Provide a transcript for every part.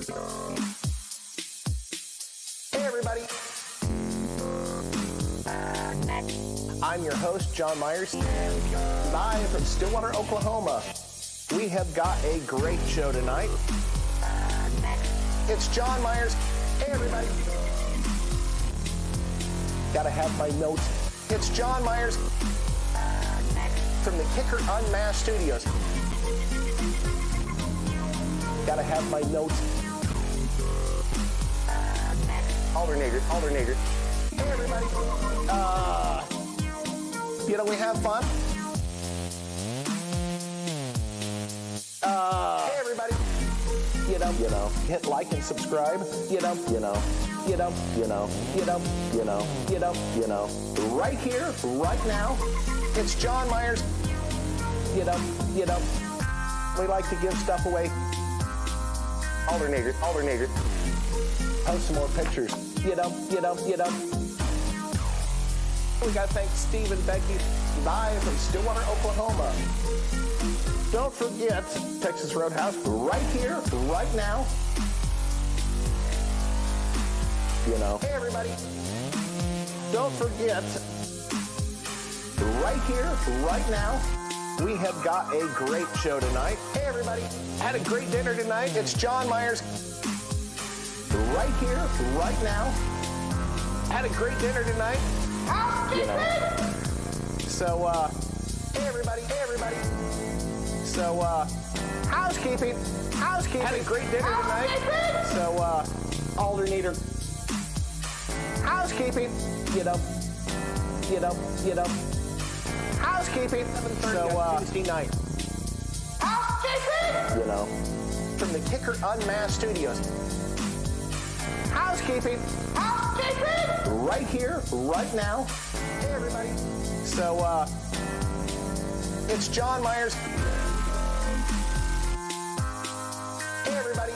Hey everybody. I'm your host, John Myers, live from Stillwater, Oklahoma. We have got a great show tonight. It's John Myers. Hey everybody. Gotta have my notes. It's John Myers from the Kicker UnMasked Studios. Gotta have my notes. Alternator. Hey everybody. We have fun. Hey everybody. Hit like and subscribe. Right here, right now. It's John Myers. We like to give stuff away. Alternator. Post some more pictures. We got to thank Steve and Becky live from Stillwater, Oklahoma. Don't forget Texas Roadhouse right here, right now. Hey everybody. Don't forget right here, right now. We have got a great show tonight. Hey everybody. Had a great dinner tonight. It's John Myers. Right here, right now. Had a great dinner tonight. So, hey everybody. So, housekeeping. Had a great dinner tonight. So, alternator. Housekeeping. Housekeeping. 7:30 on Tuesday night. Housekeeping. From the Kicker UnMasked Studios. Housekeeping. Right here, right now. Hey everybody. So, it's John Myers. Hey everybody.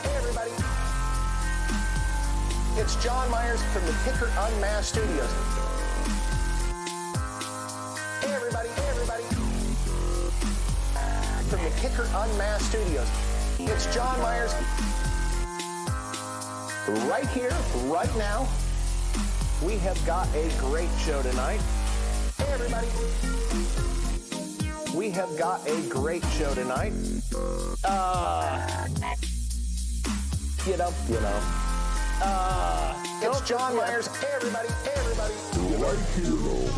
It's John Myers from the Kicker UnMasked Studios. Hey everybody. From the Kicker UnMasked Studios. It's John Myers. Right here, right now. We have got a great show tonight. Hey everybody. We have got a great show tonight. It's John Myers. Hey everybody. Right here.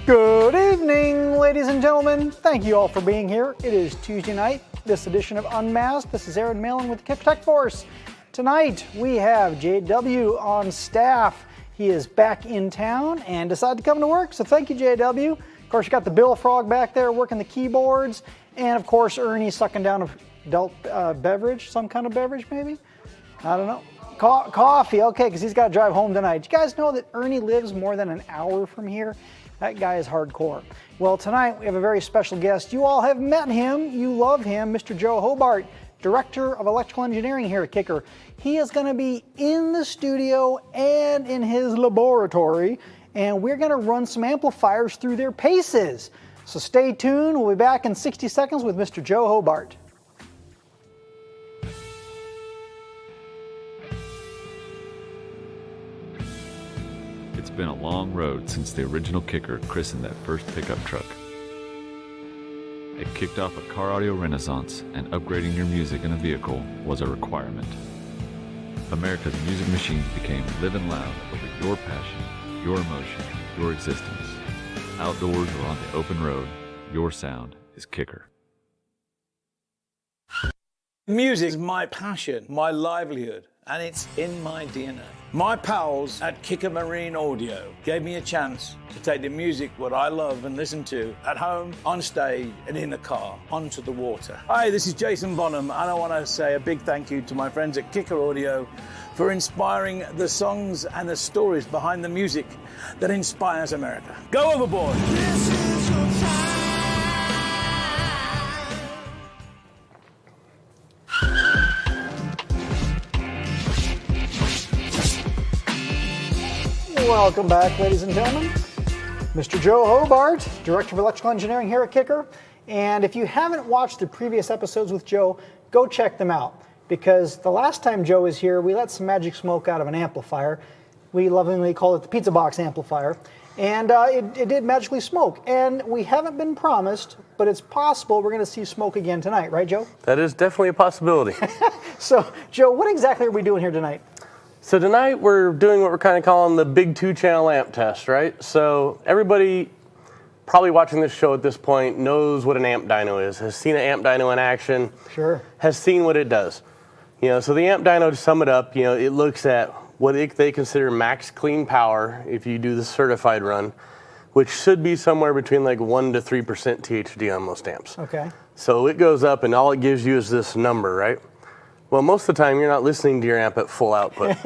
Good evening, ladies and gentlemen. Thank you all for being here. It is Tuesday night, this edition of Unmasked. This is Aaron Malin with the Kicker Tech Force. Tonight, we have JW on staff. He is back in town and decided to come to work, so thank you, JW. Of course, you got the Bill Frog back there working the keyboards, and of course, Ernie sucking down an adult beverage, some kind of beverage maybe? I don't know. Coffee, okay, because he's got to drive home tonight. You guys know that Ernie lives more than an hour from here? That guy is hardcore. Well, tonight we have a very special guest. You all have met him. You love him, Mr. Joe Hobart, Director of Electrical Engineering here at Kicker. He is going to be in the studio and in his laboratory, and we're going to run some amplifiers through their paces. So stay tuned. We'll be back in 60 seconds with Mr. Joe Hobart. It's been a long road since the original Kicker christened that first pickup truck. It kicked off a car audio renaissance, and upgrading your music in a vehicle was a requirement. America's music machines became living loud over your passion, your emotion, your existence. Outdoors or on the open road, your sound is Kicker. Music is my passion, my livelihood, and it's in my DNA. My pals at Kicker Marine Audio gave me a chance to take the music, what I love and listen to, at home, on stage, and in the car, onto the water. Hi, this is Jason Bonham, and I want to say a big thank you to my friends at Kicker Audio for inspiring the songs and the stories behind the music that inspires America. Go overboard! This is your time. Welcome back, ladies and gentlemen. Mr. Joe Hobart, Director of Electrical Engineering here at Kicker. And if you haven't watched the previous episodes with Joe, go check them out. Because the last time Joe was here, we let some magic smoke out of an amplifier. We lovingly call it the pizza box amplifier. And it did magically smoke. And we haven't been promised, but it's possible we're going to see smoke again tonight, right, Joe? That is definitely a possibility. So, Joe, what exactly are we doing here tonight? So tonight we're doing what we're kind of calling the big 2-channel amp test, right? So everybody probably watching this show at this point knows what an amp dyno is, has seen an amp dyno in action, Sure. has seen what it does. So the amp dyno, to sum it up, it looks at what they consider max clean power if you do the certified run, which should be somewhere between like 1 to 3% THD on most amps. Okay. So it goes up and all it gives you is this number, right? Well, most of the time you're not listening to your amp at full output.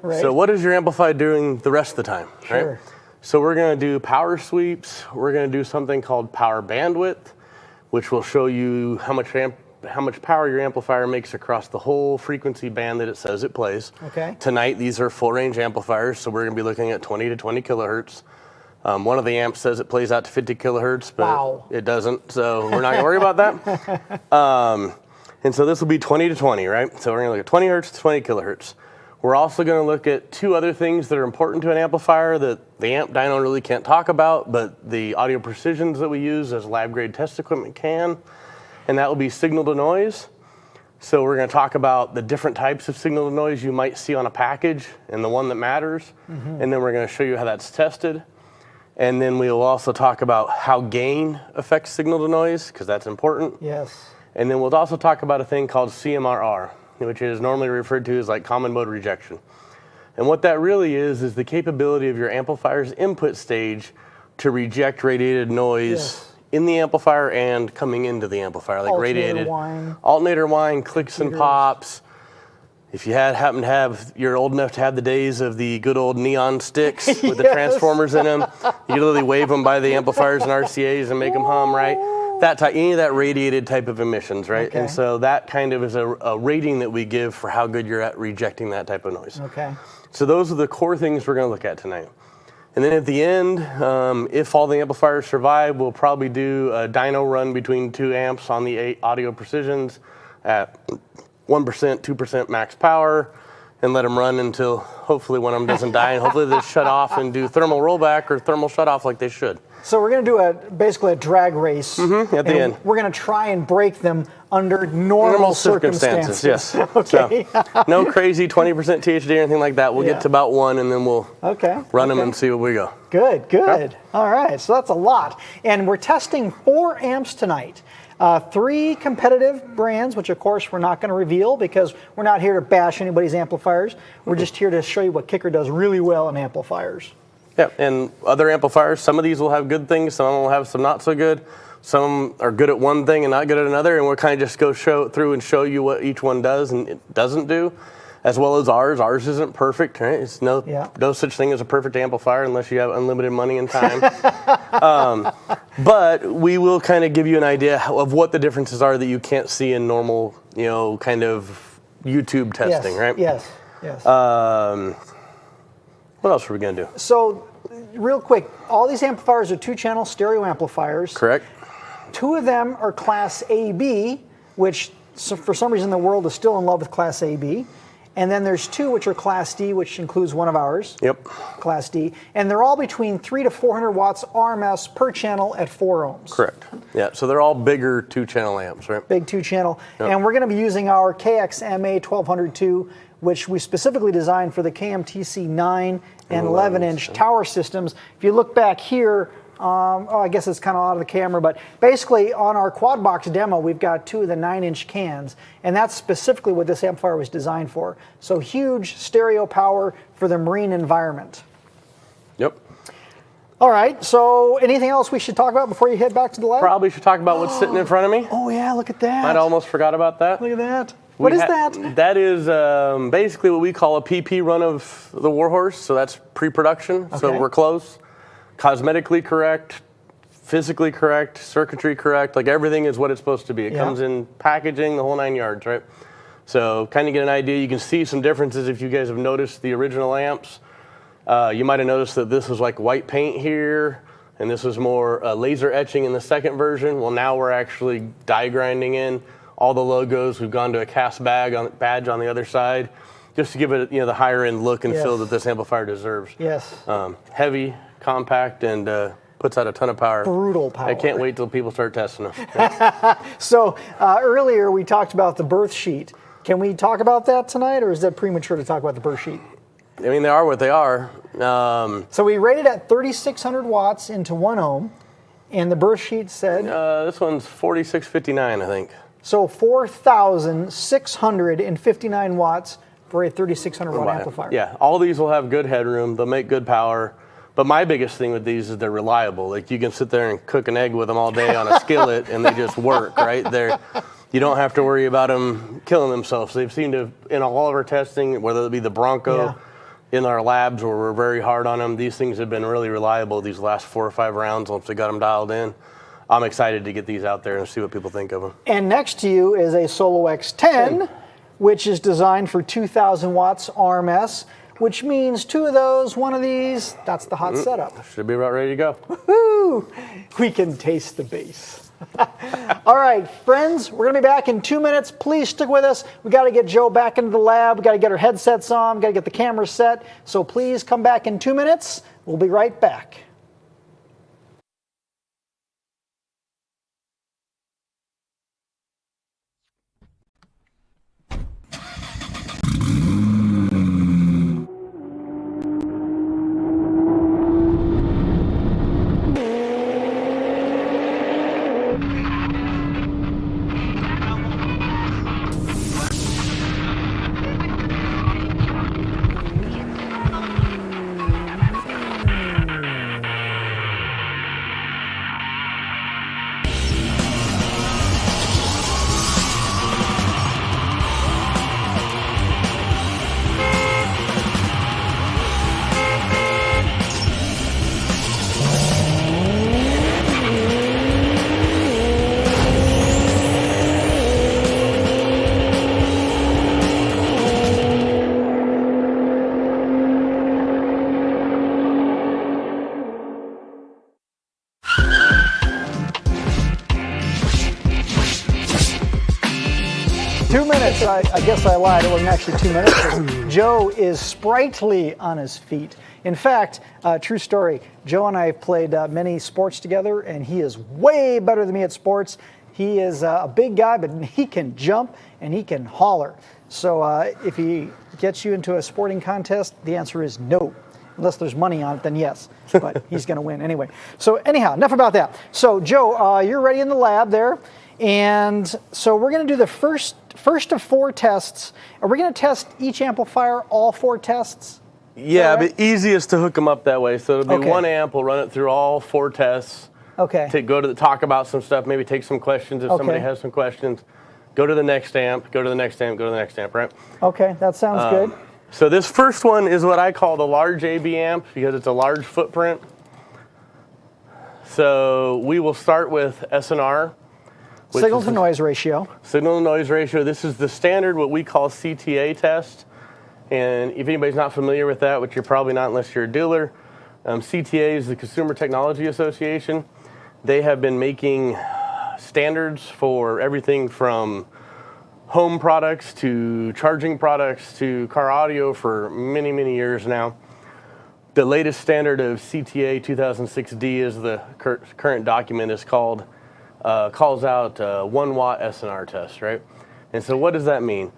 Right. So what is your amplifier doing the rest of the time, Sure. right? So we're going to do power sweeps. We're going to do something called power bandwidth, which will show you how much power your amplifier makes across the whole frequency band that it says it plays. Okay. Tonight, these are full range amplifiers, so we're going to be looking at 20 to 20 kilohertz. One of the amps says it plays out to 50 kilohertz, but Wow. it doesn't, so we're not going to worry about that. And so this will be 20 to 20, right? So we're going to look at 20 hertz to 20 kilohertz. We're also going to look at two other things that are important to an amplifier that the amp dyno really can't talk about, but the audio precisions that we use as lab-grade test equipment can, and that will be signal to noise. So we're going to talk about the different types of signal to noise you might see on a package and the one that matters, and then we're going to show you how that's tested. And then we'll also talk about how gain affects signal to noise, because that's important. Yes. And then we'll also talk about a thing called CMRR, which is normally referred to as like common mode rejection. And what that really is the capability of your amplifier's input stage to reject radiated noise in the amplifier and coming into the amplifier, like radiated alternator whine, clicks and pops. If you you're old enough to have the days of the good old neon sticks with the transformers in them, you literally wave them by the amplifiers and RCAs and make them hum, right? Any of that radiated type of emissions, right? Okay. And so that kind of is a rating that we give for how good you're at rejecting that type of noise. Okay. So those are the core things we're going to look at tonight. And then at the end, if all the amplifiers survive, we'll probably do a dyno run between 2 amps on the 8 audio precisions at 1%, 2% max power, and let them run until hopefully one of them doesn't die, and hopefully they shut off and do thermal rollback or thermal shut off like they should. So we're going to do basically a drag race at the end. We're going to try and break them under normal circumstances. Yes. Okay. So, no crazy 20% THD or anything like that. We'll get to about 1, and then we'll run them and see where we go. Good, good. Yep. All right, so that's a lot. And we're testing 4 amps tonight. 3 competitive brands, which of course we're not going to reveal because we're not here to bash anybody's amplifiers. We're just here to show you what Kicker does really well in amplifiers. Yeah, and other amplifiers, some of these will have good things, some will have some not so good. Some are good at one thing and not good at another, and we'll kind of just go through and show you what each one does and it doesn't do, as well as ours. Ours isn't perfect, right? It's no such thing as a perfect amplifier unless you have unlimited money and time. But we will kind of give you an idea of what the differences are that you can't see in normal, kind of YouTube testing, right? Yes, yes. What else are we going to do? So, real quick, all these amplifiers are 2-channel stereo amplifiers. Correct. 2 of them are Class AB, which for some reason the world is still in love with Class AB. And then there's 2 which are Class D, which includes one of ours. Yep. Class D. And they're all between 300 to 400 watts RMS per channel at 4 ohms. Correct. Yeah, so they're all bigger 2-channel amps, right? Big 2-channel. Yep. And we're going to be using our KXMA 1202, which we specifically designed for the KMTC 9 and 11-inch tower systems. If you look back here, I guess it's kind of out of the camera, but basically on our quad box demo, we've got 2 of the 9-inch cans, and that's specifically what this amplifier was designed for. So huge stereo power for the marine environment. Yep. All right, so anything else we should talk about before you head back to the lab? Probably should talk about what's sitting in front of me. Oh yeah, look at that. I'd almost forgot about that. Look at that. What is that? That is basically what we call a PP run of the Warhorse, so that's pre-production, so we're close. Cosmetically correct, physically correct, circuitry correct, like everything is what it's supposed to be. It comes in packaging, the whole 9 yards, right? So kind of get an idea. You can see some differences if you guys have noticed the original amps. You might have noticed that this was like white paint here. and this was more laser etching in the second version. Well, now we're actually die grinding in all the logos. We've gone to a cast badge on the other side, just to give it the higher end look and feel that this amplifier deserves. Yes. Heavy, compact, and puts out a ton of power. Brutal power. I can't wait till people start testing them. So earlier we talked about the birth sheet. Can we talk about that tonight, or is that premature to talk about the birth sheet? I mean, they are what they are. So we rated at 3,600 watts into 1 ohm, and the birth sheet said? This one's 4659, I think. So 4,659 watts for a 3,600 watt amplifier. Yeah, all these will have good headroom. They'll make good power. But my biggest thing with these is they're reliable. Like, you can sit there and cook an egg with them all day on a skillet, and they just work, right? You don't have to worry about them killing themselves. They've seemed to, in all of our testing, whether it be the Bronco, in our labs where we're very hard on them, these things have been really reliable these last 4 or 5 rounds once we got them dialed in. I'm excited to get these out there and see what people think of them. And next to you is a Solo X10, which is designed for 2,000 watts RMS, which means 2 of those, 1 of these, that's the hot setup. Should be about ready to go. Woohoo! We can taste the bass. All right, friends, we're going to be back in 2 minutes. Please stick with us. We got to get Joe back into the lab. We got to get our headsets on. We got to get the cameras set. So please come back in 2 minutes. We'll be right back. I guess I lied. It wasn't actually 2 minutes. Joe is sprightly on his feet. In fact, true story, Joe and I have played many sports together, and he is way better than me at sports. He is a big guy, but he can jump and he can holler. So if he gets you into a sporting contest, the answer is no. Unless there's money on it, then yes. But he's going to win anyway. So anyhow, enough about that. So Joe, you're ready in the lab there. And so we're going to do the first of 4 tests. Are we going to test each amplifier, all 4 tests? Yeah, right? But easiest to hook them up that way. So it'll be 1 amp. We'll run it through all 4 tests. Okay. To go to talk about some stuff, maybe take some questions if somebody has some questions. Go to the next amp, go to the next amp, go to the next amp, right? Okay, that sounds good. So this first one is what I call the large AB amp because it's a large footprint. So we will start with SNR. Signal to noise ratio. Signal to noise ratio. This is the standard, what we call CTA test. And if anybody's not familiar with that, which you're probably not unless you're a dealer, CTA is the Consumer Technology Association. They have been making standards for everything from home products to charging products to car audio for many, many years now. The latest standard of CTA 2006D is the current document is called, calls out 1 watt SNR test, right? And so what does that mean?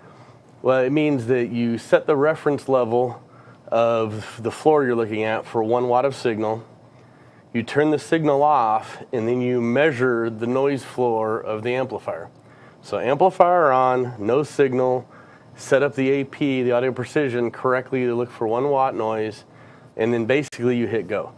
Well, it means that you set the reference level of the floor you're looking at for 1 watt of signal. You turn the signal off, and then you measure the noise floor of the amplifier. So amplifier on, no signal, set up the AP, the audio precision, correctly to look for 1 watt noise, and then basically you hit go.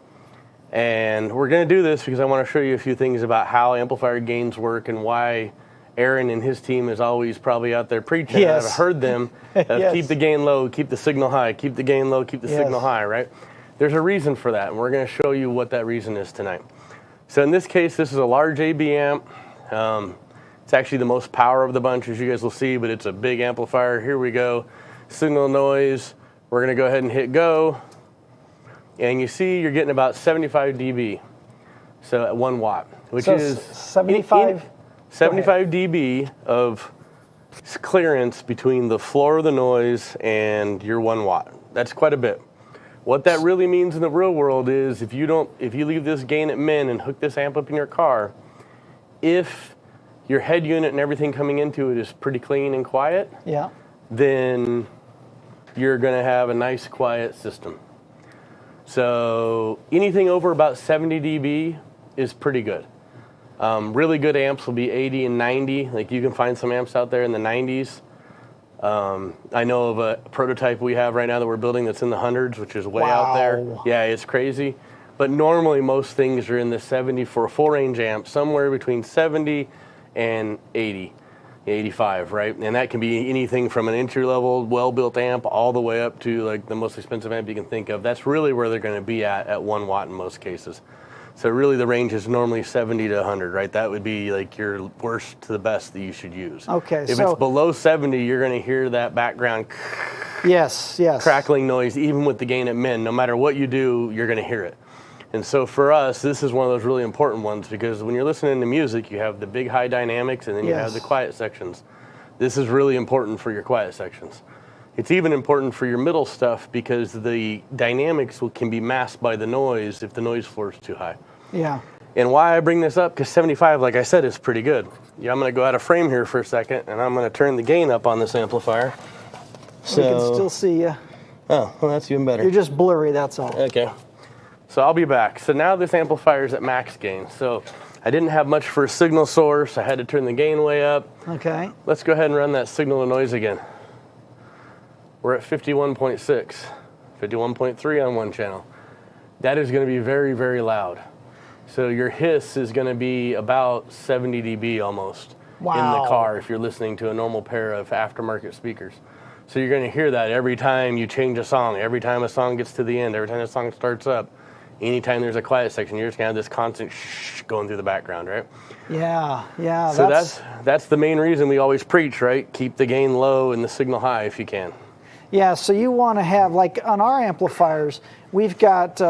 And we're going to do this because I want to show you a few things about how amplifier gains work and why Aaron and his team is always probably out there preaching. Yes. I've heard them. Keep the gain low, keep the signal high, keep the gain low, keep the signal high, right? There's a reason for that, and we're going to show you what that reason is tonight. So in this case, this is a large AB amp. It's actually the most power of the bunch, as you guys will see, but it's a big amplifier. Here we go. Signal noise. We're going to go ahead and hit go. And you see you're getting about 75 dB. So at 1 watt, which So is 75 75 dB of clearance between the floor of the noise and your 1 watt. That's quite a bit. What that really means in the real world is if you leave this gain at min and hook this amp up in your car, if your head unit and everything coming into it is pretty clean and quiet, Yeah. then you're going to have a nice quiet system. So anything over about 70 dB is pretty good. Really good amps will be 80 and 90. Like you can find some amps out there in the 90s. I know of a prototype we have right now that we're building that's in the hundreds, which is way out there. Wow. Yeah, it's crazy. But normally most things are in the 70 for a full range amp, somewhere between 70 and 80, 85, right? And that can be anything from an entry level, well-built amp all the way up to like the most expensive amp you can think of. That's really where they're going to be at 1 watt in most cases. So really the range is normally 70 to 100, right? That would be like your worst to the best that you should use. Okay, If it's below 70, you're going to hear that background Yes. crackling noise, even with the gain at min. No matter what you do, you're going to hear it. And so for us, this is one of those really important ones because when you're listening to music, you have the big high dynamics and then you have the quiet sections. This is really important for your quiet sections. It's even important for your middle stuff because the dynamics can be masked by the noise if the noise floor is too high. Yeah. And why I bring this up, because 75, like I said, is pretty good. Yeah, I'm going to go out of frame here for a second, and I'm going to turn the gain up on this amplifier. We can still see you. Oh, well, that's even better. You're just blurry, that's all. Okay. So I'll be back. So now this amplifier is at max gain. So I didn't have much for a signal source. I had to turn the gain way up. Okay. Let's go ahead and run that signal to noise again. We're at 51.6, 51.3 on one channel. That is going to be very, very loud. So your hiss is going to be about 70 dB almost in the car if you're listening to a normal pair of aftermarket speakers. So you're going to hear that every time you change a song, every time a song gets to the end, every time a song starts up, anytime there's a quiet section, you're just going to have this constant shh going through the background, right? Yeah. So that's the main reason we always preach, right? Keep the gain low and the signal high if you can. Yeah, so you want to have, like on our amplifiers, we've got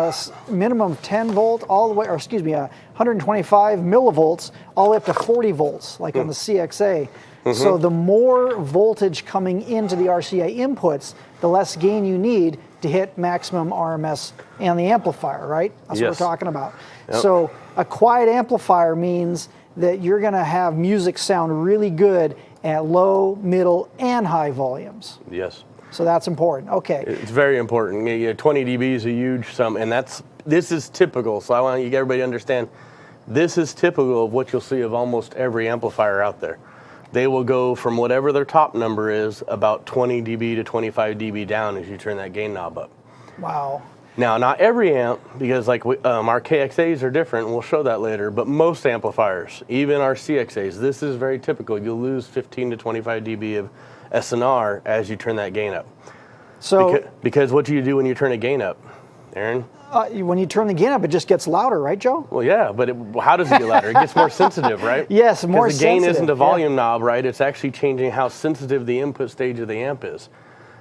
minimum 10 volt all the way, 125 millivolts all the way up to 40 volts, like on the CXA. So the more voltage coming into the RCA inputs, the less gain you need to hit maximum RMS and the amplifier, right? That's what we're talking about. Yep. So a quiet amplifier means that you're going to have music sound really good at low, middle, and high volumes. Yes. So that's important. Okay. It's very important. 20 dB is a huge sum, and this is typical. So I want everybody to understand, this is typical of what you'll see of almost every amplifier out there. They will go from whatever their top number is, about 20 dB to 25 dB down as you turn that gain knob up. Wow. Now, not every amp, because like our KXAs are different, and we'll show that later, but most amplifiers, even our CXAs, this is very typical. You'll lose 15 to 25 dB of SNR as you turn that gain up. So because what do you do when you turn a gain up, Aaron? when you turn the gain up, it just gets louder, right, Joe? Well, yeah, but how does it get louder? It gets more sensitive, right? Yes, more sensitive. Because the gain isn't a volume knob, right? It's actually changing how sensitive the input stage of the amp is.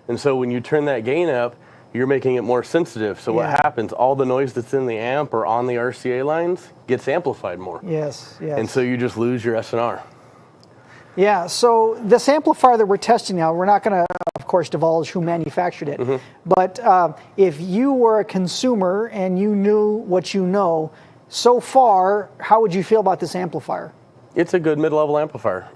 And so when you turn that gain up, you're making it more sensitive. So what happens, all the noise that's in the amp or on the RCA lines gets amplified more. Yes, yes. And so you just lose your SNR. Yeah, so this amplifier that we're testing now, we're not going to, of course, divulge who manufactured it. Mm-hmm. But if you were a consumer and you knew what you know, so far, how would you feel about this amplifier? It's a good mid-level amplifier.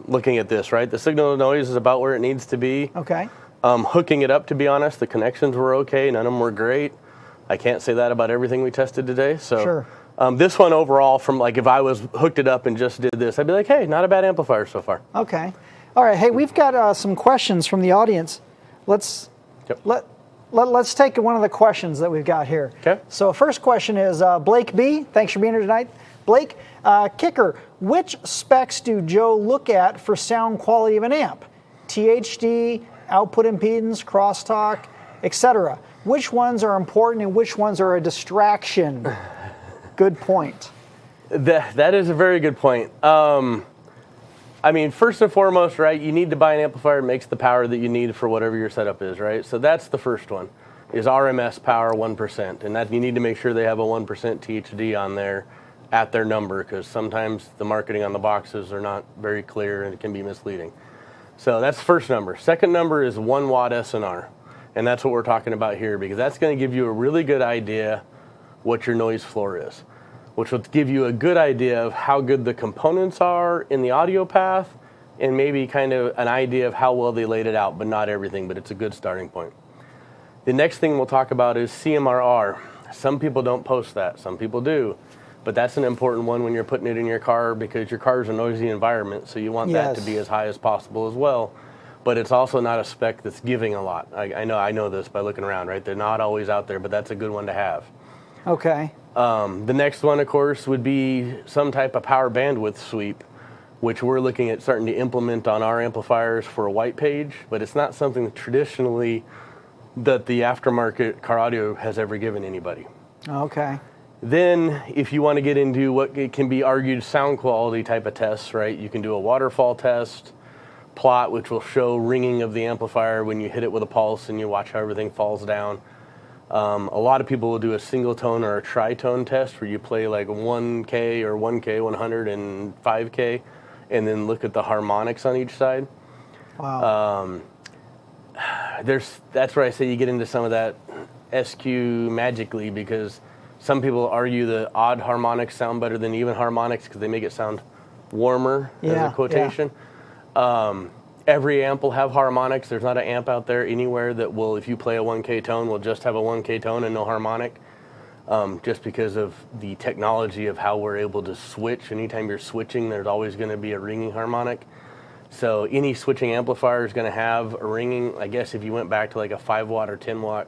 Looking at this, right? The signal to noise is about where it needs to be. Okay. Hooking it up, to be honest, the connections were okay. None of them were great. I can't say that about everything we tested today. So sure. This one overall, from like if I was hooked it up and just did this, I'd be like, hey, not a bad amplifier so far. Okay. All right. Hey, we've got some questions from the audience. Let's take one of the questions that we've got here. Okay. So first question is Blake B. Thanks for being here tonight. Blake, kicker, which specs do Joe look at for sound quality of an amp? THD, output impedance, crosstalk, etc. Which ones are important and which ones are a distraction? Good point. That is a very good point. I mean, first and foremost, right, you need to buy an amplifier that makes the power that you need for whatever your setup is, right? So that's the first one, is RMS power 1%. And that you need to make sure they have a 1% THD on there at their number, because sometimes the marketing on the boxes are not very clear and it can be misleading. So that's the first number. Second number is 1 watt SNR. And that's what we're talking about here, because that's going to give you a really good idea what your noise floor is, which will give you a good idea of how good the components are in the audio path, and maybe kind of an idea of how well they laid it out, but not everything, but it's a good starting point. The next thing we'll talk about is CMRR. Some people don't post that, some people do, but that's an important one when you're putting it in your car, because your car is a noisy environment, so you want that to be as high as possible as well. But it's also not a spec that's giving a lot. I know this by looking around, right? They're not always out there, but that's a good one to have. Okay. The next one, of course, would be some type of power bandwidth sweep, which we're looking at starting to implement on our amplifiers for a white page, but it's not something that traditionally that the aftermarket car audio has ever given anybody. Okay. Then, if you want to get into what it can be argued sound quality type of tests, right? You can do a waterfall test, plot, which will show ringing of the amplifier when you hit it with a pulse and you watch how everything falls down. A lot of people will do a single tone or a tritone test where you play like 1K or 1K, 100 and 5K, and then look at the harmonics on each side. Wow. That's where I say you get into some of that SQ magically, because some people argue the odd harmonics sound better than even harmonics because they make it sound warmer, as a quotation. Every amp will have harmonics. There's not an amp out there anywhere that will, if you play a 1K tone, will just have a 1K tone and no harmonic, just because of the technology of how we're able to switch. Anytime you're switching, there's always going to be a ringing harmonic. So any switching amplifier is going to have a ringing. I guess if you went back to like a 5 watt or 10 watt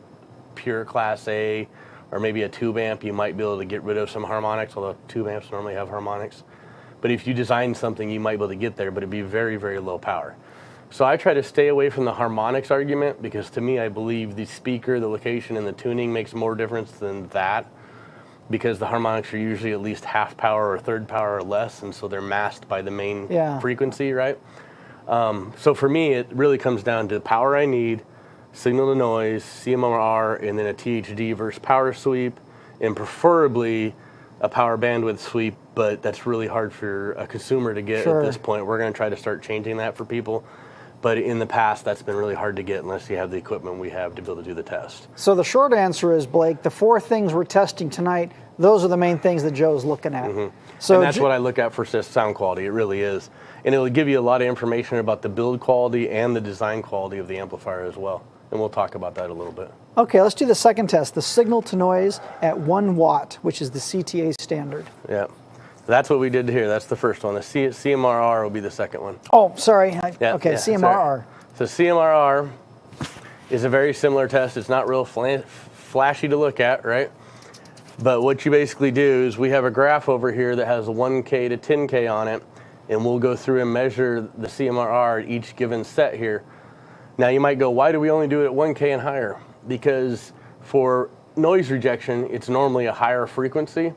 pure class A, or maybe a tube amp, you might be able to get rid of some harmonics, although tube amps normally have harmonics. But if you design something, you might be able to get there, but it'd be very, very low power. So I try to stay away from the harmonics argument, because to me, I believe the speaker, the location, and the tuning makes more difference than that, because the harmonics are usually at least half power or third power or less, and so they're masked by the main frequency, right? So for me, it really comes down to the power I need, signal to noise, CMRR, and then a THD versus power sweep, and preferably a power bandwidth sweep, but that's really hard for a consumer to get at this point. We're going to try to start changing that for people. But in the past, that's been really hard to get unless you have the equipment we have to be able to do the test. So the short answer is, Blake, the 4 things we're testing tonight, those are the main things that Joe's looking at. So and that's what I look at for sound quality. It really is. And it'll give you a lot of information about the build quality and the design quality of the amplifier as well. And we'll talk about that a little bit. Okay, let's do the second test, the signal to noise at 1 watt, which is the CTA standard. Yeah. That's what we did here. That's the first one. The CMRR will be the second one. Oh, sorry. CMRR. Sorry. So CMRR is a very similar test. It's not real flashy to look at, right? But what you basically do is we have a graph over here that has a 1K to 10K on it, and we'll go through and measure the CMRR at each given set here. Now you might go, why do we only do it at 1K and higher? Because for noise rejection, it's normally a higher frequency.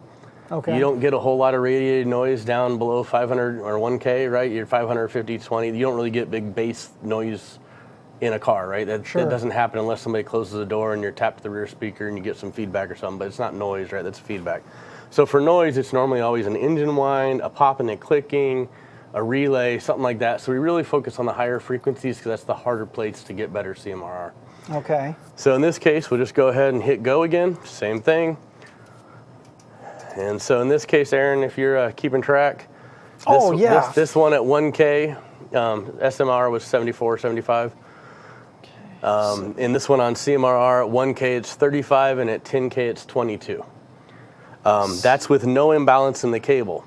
Okay. You don't get a whole lot of radiated noise down below 500 or 1K, right? You're 550, 20. You don't really get big bass noise in a car, right? That doesn't happen unless somebody closes the door and you're tapped to the rear speaker and you get some feedback or something, but it's not noise, right? That's feedback. So for noise, it's normally always an engine whine, a popping and clicking, a relay, something like that. So we really focus on the higher frequencies because that's the harder place to get better CMRR. Okay. So in this case, we'll just go ahead and hit go again. Same thing. And so in this case, Aaron, if you're keeping track, this one at 1K, SMR was 74, 75. And this one on CMRR at 1K, it's 35, and at 10K, it's 22. That's with no imbalance in the cable.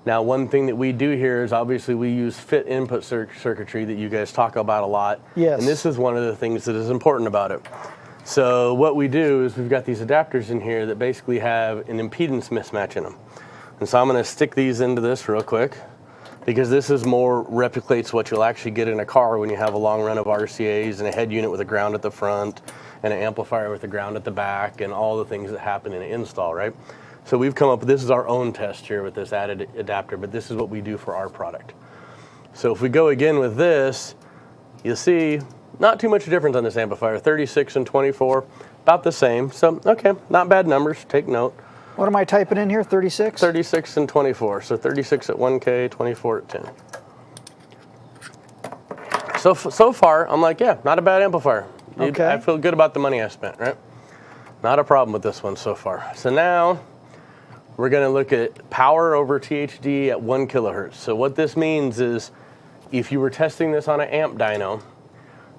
Now, one thing that we do here is obviously we use fit input circuitry that you guys talk about a lot. Yes. And this is one of the things that is important about it. So what we do is we've got these adapters in here that basically have an impedance mismatch in them. And so I'm going to stick these into this real quick, because this is more replicates what you'll actually get in a car when you have a long run of RCAs and a head unit with a ground at the front and an amplifier with a ground at the back and all the things that happen in an install, right? So we've come up with, this is our own test here with this added adapter, but this is what we do for our product. So if we go again with this, you'll see not too much difference on this amplifier, 36 and 24, about the same. So, okay, not bad numbers, take note. What am I typing in here, 36? 36 and 24. So 36 at 1K, 24 at 10. So far, I'm like, yeah, not a bad amplifier. Okay. I feel good about the money I spent, right? Not a problem with this one so far. So now we're going to look at power over THD at 1 kilohertz. So what this means is if you were testing this on an amp dyno,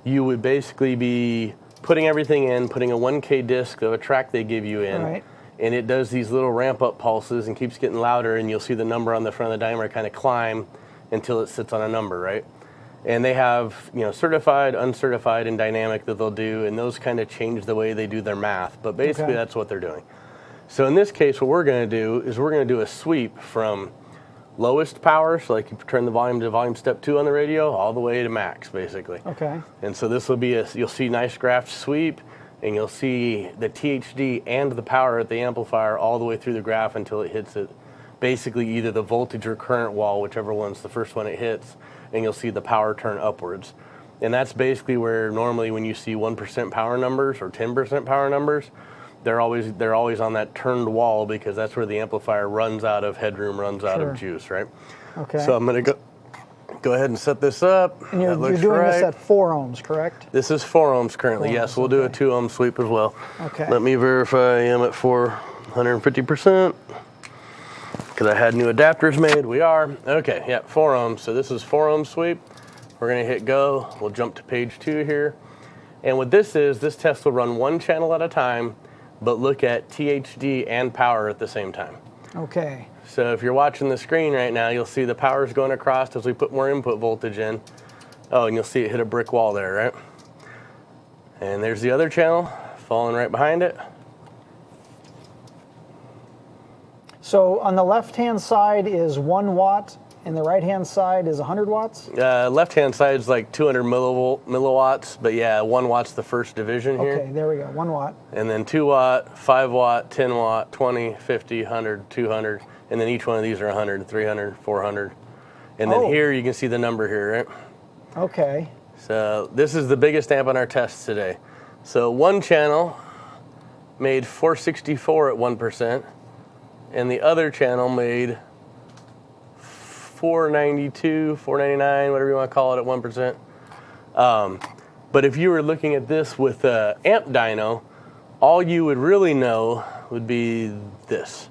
you would basically be putting everything in, putting a 1K disc of a track they give you in, Right. and it does these little ramp up pulses and keeps getting louder, and you'll see the number on the front of the dimer kind of climb until it sits on a number, right? And they have, certified, uncertified, and dynamic that they'll do, and those kind of change the way they do their math. But basically, Okay. that's what they're doing. So in this case, what we're going to do is we're going to do a sweep from lowest power, so like you turn the volume to volume step 2 on the radio, all the way to max, basically. Okay. And so this will be you'll see nice graph sweep, and you'll see the THD and the power at the amplifier all the way through the graph until it hits it, basically either the voltage or current wall, whichever one's the first one it hits, and you'll see the power turn upwards. And that's basically where normally when you see 1% power numbers or 10% power numbers, they're always on that turned wall, because that's where the amplifier runs out of headroom, runs out Sure. of juice, right? Okay. So I'm going to go ahead and set this up. And you're That looks doing right. this at 4 ohms, correct? This is 4 ohms currently. 4 Yes, ohms, we'll do a okay. 2 ohm sweep as well. Okay. Let me verify I am at 450%, because I had new adapters made. We are. Okay, yeah, 4 ohms. So this is 4 ohm sweep. We're going to hit go. We'll jump to page 2 here. And what this is, this test will run one channel at a time, but look at THD and power at the same time. Okay. So if you're watching the screen right now, you'll see the power's going across as we put more input voltage in. Oh, and you'll see it hit a brick wall there, right? And there's the other channel falling right behind it. So on the left-hand side is 1 watt, and the right-hand side is 100 watts? Left-hand side is like 200 milliwatts, but yeah, 1 watt's the first division here. Okay, there we go, 1 watt. And then 2 watt, 5 watt, 10 watt, 20, 50, 100, 200, and then each one of these are 100, 300, 400. And then here you can see the number here, right? Okay. So this is the biggest amp on our tests today. So one channel made 464 at 1%, and the other channel made 492, 499, whatever you want to call it, at 1%. But if you were looking at this with an amp dyno, all you would really know would be this.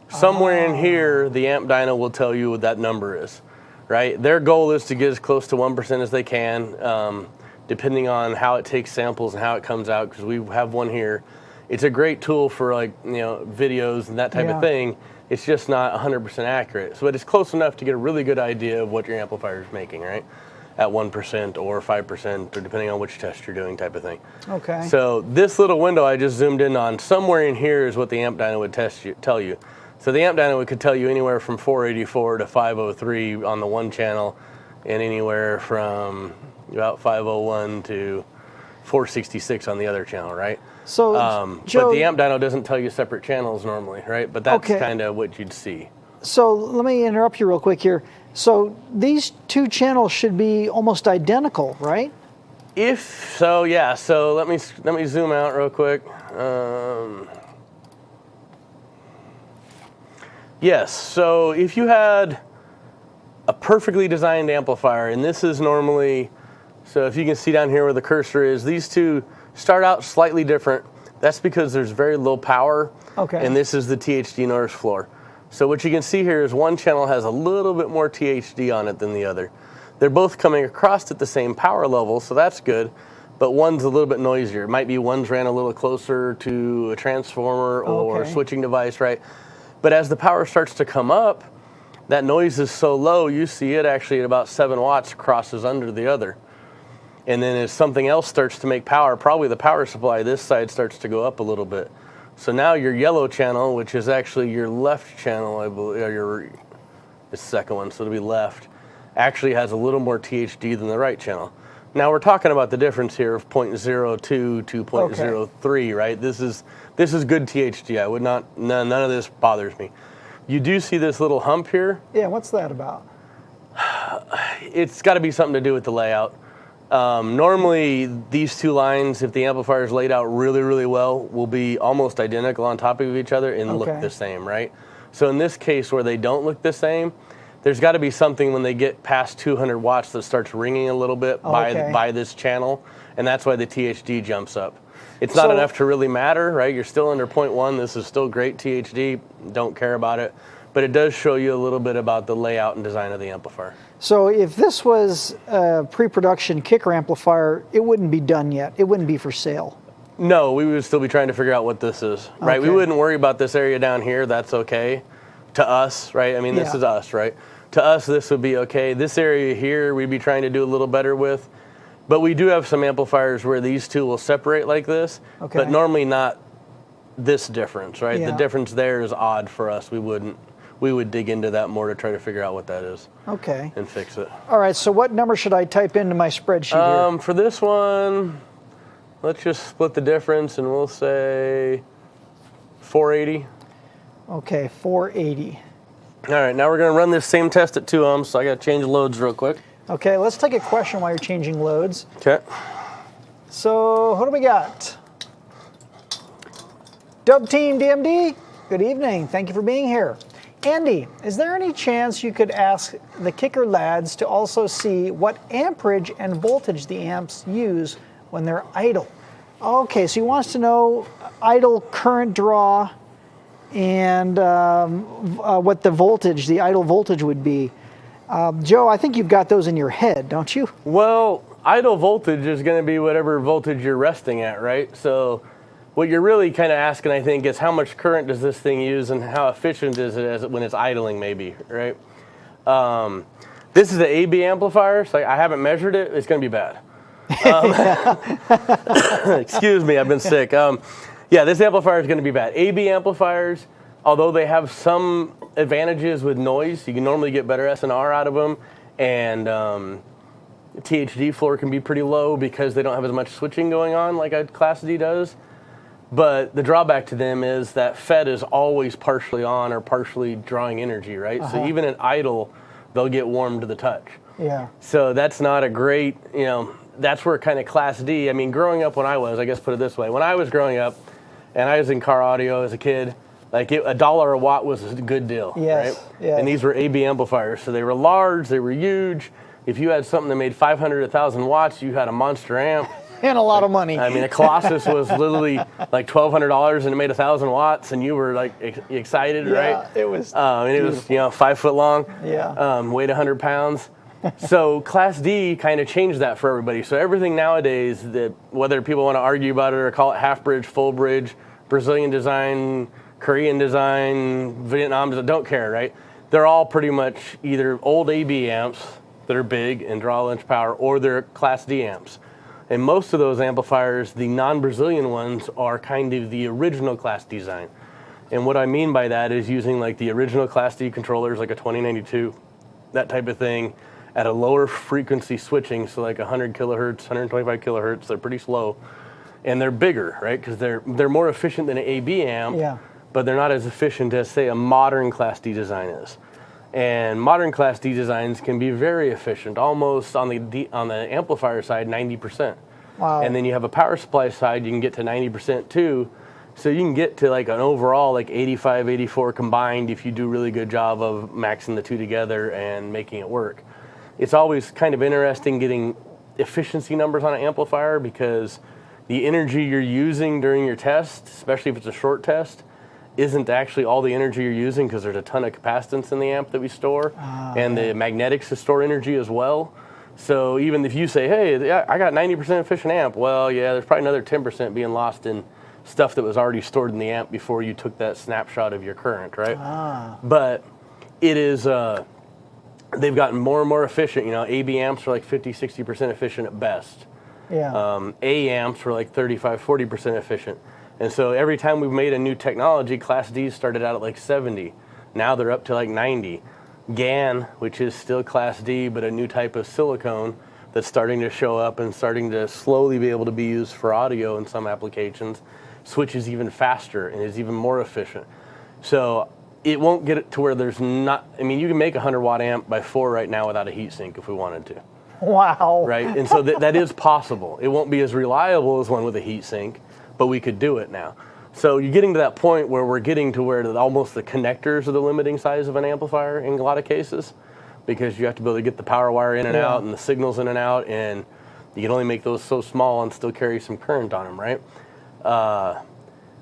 Somewhere in here, the amp dyno will tell you what that number is, right? Their goal is to get as close to 1% as they can, depending on how it takes samples and how it comes out, because we have one here. It's a great tool for videos and that type of thing. It's just not 100% accurate. So it's close enough to get a really good idea of what your amplifier is making, right? At 1% or 5%, or depending on which test you're doing, type of thing. Okay. So this little window I just zoomed in on, somewhere in here is what the amp dyno would tell you. So the amp dyno could tell you anywhere from 484 to 503 on the one channel, and anywhere from about 501 to 466 on the other channel, right? So, Joe, but the amp dyno doesn't tell you separate channels normally, right? But that's Okay. kind of what you'd see. So let me interrupt you real quick here. So these two channels should be almost identical, right? If so, yeah. So let me zoom out real quick. Yes. So if you had a perfectly designed amplifier, and this is normally, so if you can see down here where the cursor is, these two start out slightly different. That's because there's very low power. Okay. And this is the THD noise floor. So what you can see here is one channel has a little bit more THD on it than the other. They're both coming across at the same power level, so that's good, but one's a little bit noisier. It might be one's ran a little closer to a transformer or a switching device, right? But as the power starts to come up, that noise is so low, you see it actually at about 7 watts crosses under the other. And then as something else starts to make power, probably the power supply, this side starts to go up a little bit. So now your yellow channel, which is actually your left channel, I believe, or the second one, so it'll be left, actually has a little more THD than the right channel. Now we're talking about the difference here of 0.02 to 0.03, right? This is good THD. I would not, none of this bothers me. You do see this little hump here. Yeah, what's that about? It's got to be something to do with the layout. Normally, these two lines, if the amplifier is laid out really, really well, will be almost identical on top of each other and look the same, right? So in this case where they don't look the same, there's got to be something when they get past 200 watts that starts ringing a little bit by this channel, and that's why the THD jumps up. It's not enough to really matter, right? You're still under 0.1. This is still great THD. Don't care about it. But it does show you a little bit about the layout and design of the amplifier. So if this was a pre-production kicker amplifier, it wouldn't be done yet. It wouldn't be for sale. No, we would still be trying to figure out what this is, right? We wouldn't worry about this area down here. That's okay to us, right? I mean, this is us, right? To us, this would be okay. This area here, we'd be trying to do a little better with. But we do have some amplifiers where these two will separate like this, but normally not this difference, right? The difference there is odd for us. We would dig into that more to try to figure out what that is. Okay. And fix it. All right, so what number should I type into my spreadsheet here? For this one, let's just split the difference and we'll say 480. Okay, 480. All right, now we're going to run this same test at 2 ohms, so I got to change loads real quick. Okay, let's take a question while you're changing loads. Okay. So, who do we got? Dub Team DMD, good evening. Thank you for being here. Andy, is there any chance you could ask the kicker lads to also see what amperage and voltage the amps use when they're idle? Okay, so he wants to know idle current draw and what the voltage, the idle voltage would be. Joe, I think you've got those in your head, don't you? Well, idle voltage is going to be whatever voltage you're resting at, right? So what you're really kind of asking, I think, is how much current does this thing use and how efficient is it when it's idling, maybe, right? This is an AB amplifier, so I haven't measured it. It's going to be bad. Excuse me, I've been sick. Yeah, this amplifier is going to be bad. AB amplifiers, although they have some advantages with noise, you can normally get better SNR out of them, and THD floor can be pretty low because they don't have as much switching going on like a Class D does. But the drawback to them is that FET is always partially on or partially drawing energy, right? So even at idle, they'll get warm to the touch. Yeah. So that's not a great, that's where kind of Class D, I mean, growing up when I guess put it this way, when I was growing up and I was in car audio as a kid, like $1 a watt was a good deal, right? Yes. And these were AB amplifiers, so they were large, they were huge. If you had something that made 500, 1,000 watts, you had a monster amp. And a lot of money. I mean, a Colossus was literally like $1,200 and it made 1,000 watts, and you were like excited, right? It was. And it was 5 foot long. Yeah. Weighed 100 pounds. So Class D kind of changed that for everybody. So everything nowadays, that whether people want to argue about it or call it half bridge, full bridge, Brazilian design, Korean design, Vietnam design, don't care, right? They're all pretty much either old AB amps that are big and draw a lunch power, or they're Class D amps. And most of those amplifiers, the non-Brazilian ones, are kind of the original Class D design. And what I mean by that is using like the original Class D controllers, like a 2092, that type of thing, at a lower frequency switching, so like 100 kilohertz, 125 kilohertz, they're pretty slow. And they're bigger, right? Because they're more efficient than an AB amp, but they're not as efficient as, say, a modern Class D design is. And modern Class D designs can be very efficient, almost on the amplifier side, 90%. Wow. And then you have a power supply side, you can get to 90% too. So you can get to like an overall like 85, 84 combined if you do a really good job of maxing the two together and making it work. It's always kind of interesting getting efficiency numbers on an amplifier because the energy you're using during your test, especially if it's a short test, isn't actually all the energy you're using because there's a ton of capacitance in the amp that we store, and the magnetics to store energy as well. So even if you say, hey, I got 90% efficient amp, well, yeah, there's probably another 10% being lost in stuff that was already stored in the amp before you took that snapshot of your current, right? But it is, they've gotten more and more efficient. AB amps are like 50, 60% efficient at best. Yeah. A amps were like 35, 40% efficient. And so every time we've made a new technology, Class D started out at like 70. Now they're up to like 90. GaN, which is still Class D, but a new type of silicone that's starting to show up and starting to slowly be able to be used for audio in some applications, switches even faster and is even more efficient. So it won't get it to where there's not, I mean, you can make a 100 watt amp by 4 right now without a heat sink if we wanted to. Wow. Right, and so that is possible. It won't be as reliable as one with a heat sink, but we could do it now. So you're getting to that point where we're getting to where almost the connectors are the limiting size of an amplifier in a lot of cases, because you have to be able to get the power wire in and out and the signals in and out, and you can only make those so small and still carry some current on them, right?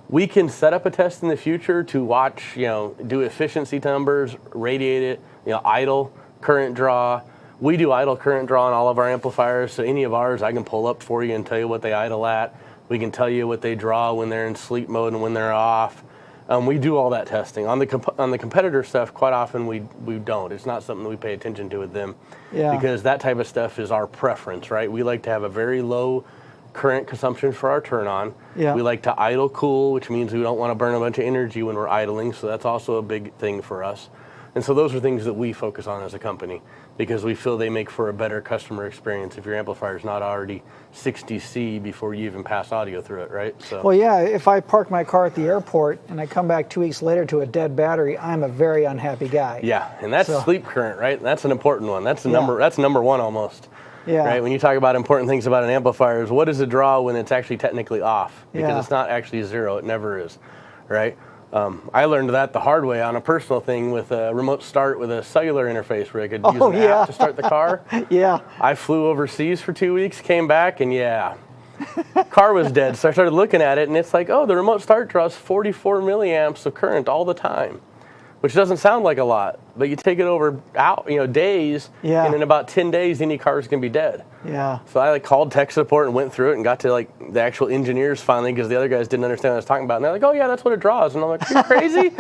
We can set up a test in the future to watch, do efficiency numbers, radiate it, idle, current draw. We do idle current draw on all of our amplifiers, so any of ours I can pull up for you and tell you what they idle at. We can tell you what they draw when they're in sleep mode and when they're off. We do all that testing. On the competitor stuff, quite often we don't. It's not something we pay attention to with them, because that type of stuff is our preference, right? We like to have a very low current consumption for our turn on. We like to idle cool, which means we don't want to burn a bunch of energy when we're idling, so that's also a big thing for us. And so those are things that we focus on as a company, because we feel they make for a better customer experience if your amplifier is not already 60C before you even pass audio through it, right? So. Well, yeah, if I park my car at the airport and I come back 2 weeks later to a dead battery, I'm a very unhappy guy. Yeah, and that's sleep current, right? That's an important one. That's the number. That's number one almost. Yeah. Right. When you talk about important things about an amplifier, is what is the draw when it's actually technically off? Because it's not actually zero. It never is, right? I learned that the hard way on a personal thing with a remote start with a cellular interface where I could use an app to start the car. I flew overseas for 2 weeks, came back, and car was dead. So I started looking at it, and it's like, oh, the remote start draws 44 milliamps of current all the time, which doesn't sound like a lot, but you take it over days, and in about 10 days, any car is going to be dead. So I called tech support and went through it and got to the actual engineers finally, because the other guys didn't understand what I was talking about. And they're like, oh yeah, that's what it draws. And I'm like, are you crazy?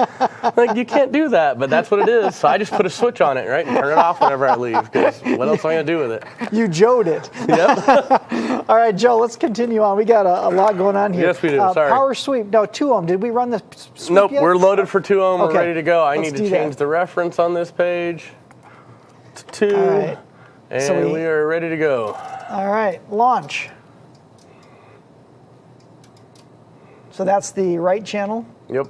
You can't do that, but that's what it is. So I just put a switch on it, right, and turn it off whenever I leave, because what else am I going to do with it? You Joe'd it. Yep. All right, Joe, let's continue on. We got a lot going on here. Yes, we do. Sorry. Power sweep. No, 2-ohm. Did we run the sweep Nope, yet? we're loaded for 2-ohm. Okay. We're ready to go. I Let's need to change the reference on this page to 2, All right. and So we are ready to go. All right, launch. So that's the right channel. Yep.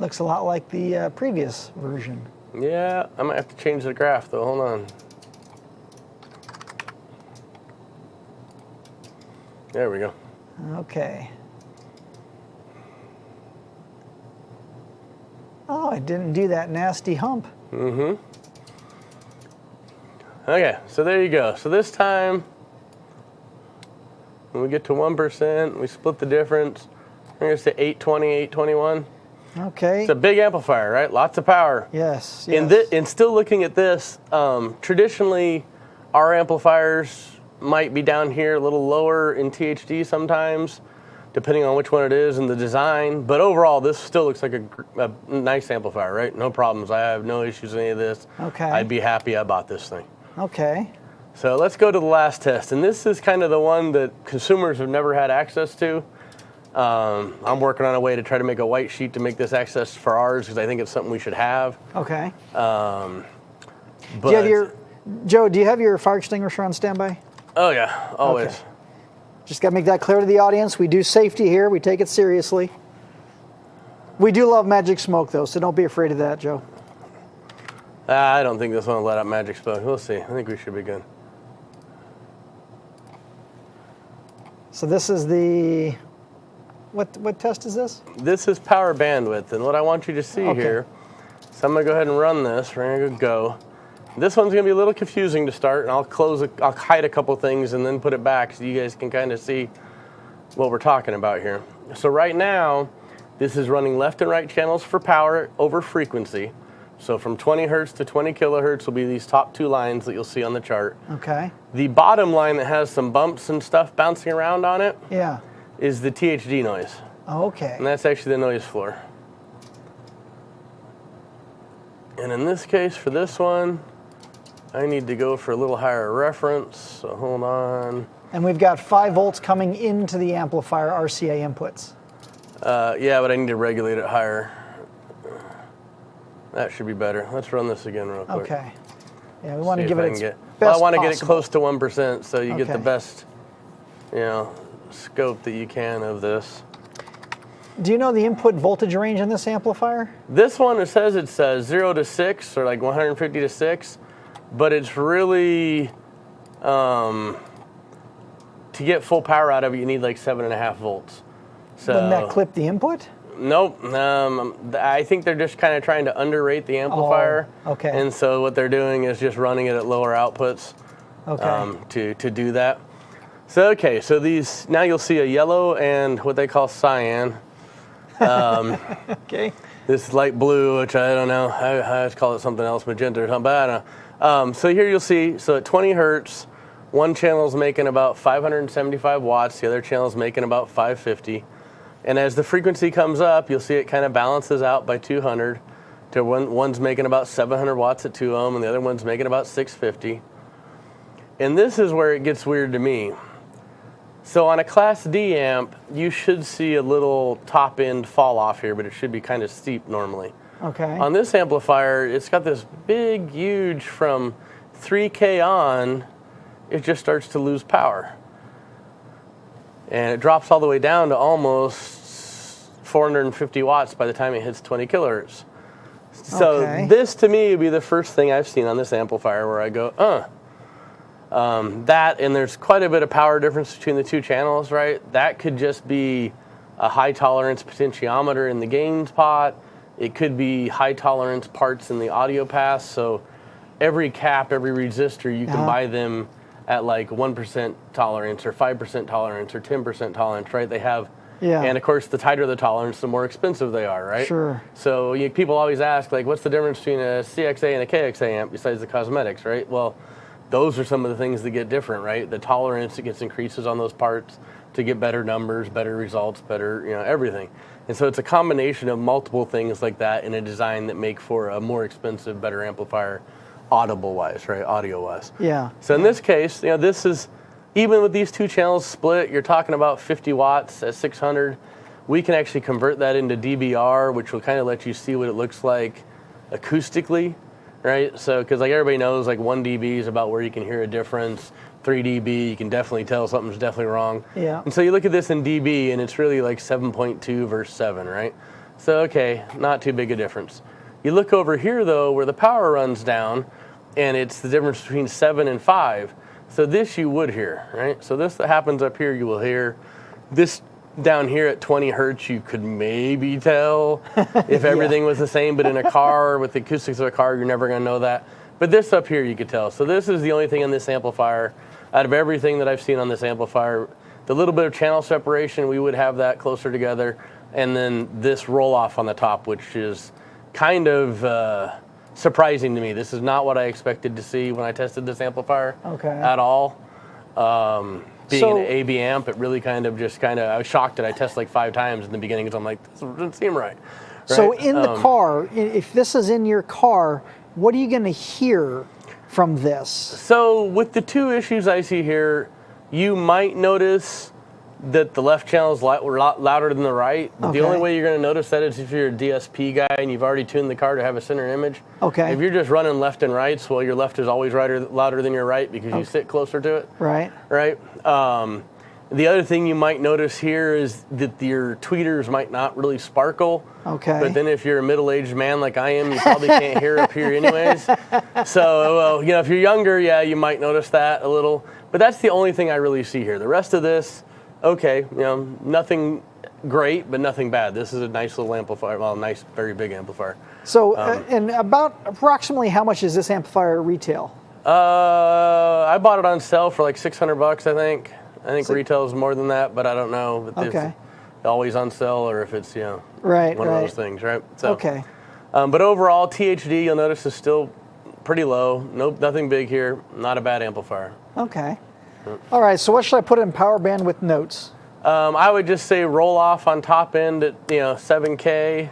Looks a lot like the previous version. Yeah, I might have to change the graph though. Hold on. There we go. Okay. Oh, I didn't do that nasty hump. Okay, so there you go. So this time, when we get to 1%, we split the difference. We're going to say 820, 821. Okay. It's a big amplifier, right? Lots of power. Yes. And still looking at this, traditionally, our amplifiers might be down here a little lower in THD sometimes, depending on which one it is and the design. But overall, this still looks like a nice amplifier, right? No problems. I have no issues with any of this. Okay. I'd be happy I bought this thing. Okay. So let's go to the last test. And this is kind of the one that consumers have never had access to. I'm working on a way to try to make a white sheet to make this access for ours, because I think it's something we should have. Okay. But Do you have Joe, do you have your fire extinguisher on standby? Oh yeah, always. Okay. Just got to make that clear to the audience. We do safety here. We take it seriously. We do love magic smoke, though, so don't be afraid of that, Joe. I don't think this one will let out magic smoke. We'll see. I think we should be good. So this is the, what test is this? This is power bandwidth, and what I want you to see here, so I'm going to go ahead and run this. We're going to go. This one's going to be a little confusing to start, and I'll hide a couple things and then put it back so you guys can kind of see what we're talking about here. So right now, this is running left and right channels for power over frequency. So from 20 hertz to 20 kilohertz will be these top two lines that you'll see on the chart. Okay. The bottom line that has some bumps and stuff bouncing around on it is the THD noise. Okay. And that's actually the noise floor. And in this case, for this one, I need to go for a little higher reference, so hold on. And we've got 5 volts coming into the amplifier RCA inputs. Yeah, but I need to regulate it higher. That should be better. Let's run this again real quick. Okay. Yeah, we want to See give if it I its can best Well, I want to get it possible. close to 1%, so you get the best, scope that you can of this. Do you know the input voltage range in this amplifier? This one, it says it's 0 to 6, or like 150 to 6. but it's really, to get full power out of it, you need like 7.5 volts. So, Wouldn't that clip the input? Nope. I think they're just kind of trying to underrate the amplifier. Oh, okay. And so what they're doing is just running it at lower outputs to do that. So, okay, so these, now you'll see a yellow and what they call cyan. Okay. This light blue, which I don't know, I just call it something else, magenta or something, I don't know. So here you'll see, so at 20 hertz, one channel's making about 575 watts, the other channel's making about 550. And as the frequency comes up, you'll see it kind of balances out by 200 to one's making about 700 watts at 2 ohm and the other one's making about 650. And this is where it gets weird to me. So on a Class D amp, you should see a little top end fall off here, but it should be kind of steep normally. Okay. On this amplifier, it's got this big, huge, from 3K on, it just starts to lose power. And it drops all the way down to almost 450 watts by the time it hits 20 kilohertz. So this to me would be the first thing I've seen on this amplifier where I go, that, and there's quite a bit of power difference between the two channels, right? That could just be a high tolerance potentiometer in the gains pot. It could be high tolerance parts in the audio pass. So every cap, every resistor, you can buy them at like 1% tolerance or 5% tolerance or 10% tolerance, right? They have, and of course, the tighter the tolerance, the more expensive they are, right? Sure. So people always ask, like, what's the difference between a CXA and a KXA amp besides the cosmetics, right? Well, those are some of the things that get different, right? The tolerance, it gets increases on those parts to get better numbers, better results, better, everything. And so it's a combination of multiple things like that in a design that make for a more expensive, better amplifier, audible-wise, right? Audio-wise. Yeah. So in this case, this is, even with these two channels split, you're talking about 50 watts at 600. We can actually convert that into dBr, which will kind of let you see what it looks like acoustically, right? So, because like everybody knows, like 1 dB is about where you can hear a difference. 3 dB, you can definitely tell something's definitely wrong. Yeah. And so you look at this in dB, and it's really like 7.2 versus 7, right? So, okay, not too big a difference. You look over here, though, where the power runs down, and it's the difference between 7 and 5. So this you would hear, right? So this that happens up here, you will hear. This down here at 20 hertz, you could maybe tell if everything was the same, but in a car, with the acoustics of a car, you're never going to know that. But this up here, you could tell. So this is the only thing on this amplifier. Out of everything that I've seen on this amplifier, the little bit of channel separation, we would have that closer together. And then this roll-off on the top, which is kind of surprising to me. This is not what I expected to see when I tested this amplifier at all. Being an AB amp, it really I was shocked that I tested like 5 times in the beginning because I'm like, this doesn't seem right. So in the car, if this is in your car, what are you going to hear from this? So with the two issues I see here, you might notice that the left channel is louder than the right. But the only way you're going to notice that is if you're a DSP guy and you've already tuned the car to have a center image. If you're just running left and rights, well, your left is always louder than your right because you sit closer to it. Right. The other thing you might notice here is that your tweeters might not really sparkle. But then if you're a middle-aged man like I am, you probably can't hear up here anyways. So, if you're younger, yeah, you might notice that a little. But that's the only thing I really see here. The rest of this, nothing great, but nothing bad. This is a nice little amplifier, well, nice, very big amplifier. So, and about approximately how much is this amplifier retail? I bought it on sale for like $600, I think. I think retail is more than that, but I don't know if it's always on sale or if it's, one of those things, right? So, but overall, THD, you'll notice, is still pretty low. Nothing big here. Not a bad amplifier. All right, so what should I put in power bandwidth notes? I would just say roll off on top end at 7K.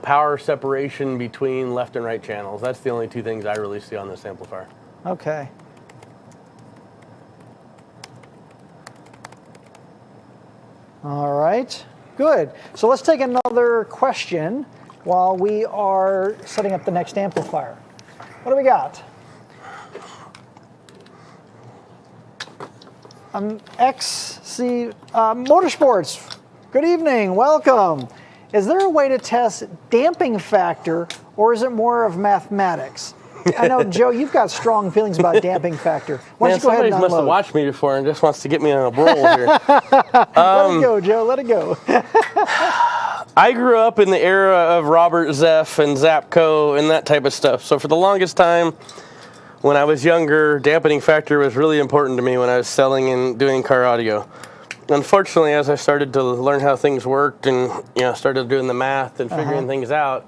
Power separation between left and right channels. That's the only two things I really see on this amplifier. All right, good. So let's take another question while we are setting up the next amplifier. What do we got? XC Motorsports, good evening, welcome. Is there a way to test damping factor, or is it more of mathematics? I know, Joe, you've got strong feelings about damping factor. Why don't you go ahead and somebody must have unload? watched me before and just wants to get me on a roll here. Let it go, Joe. Let it go. I grew up in the era of Robert Zeff and Zapco and that type of stuff. So for the longest time, when I was younger, dampening factor was really important to me when I was selling and doing car audio. Unfortunately, as I started to learn how things worked and started doing the math and figuring things out,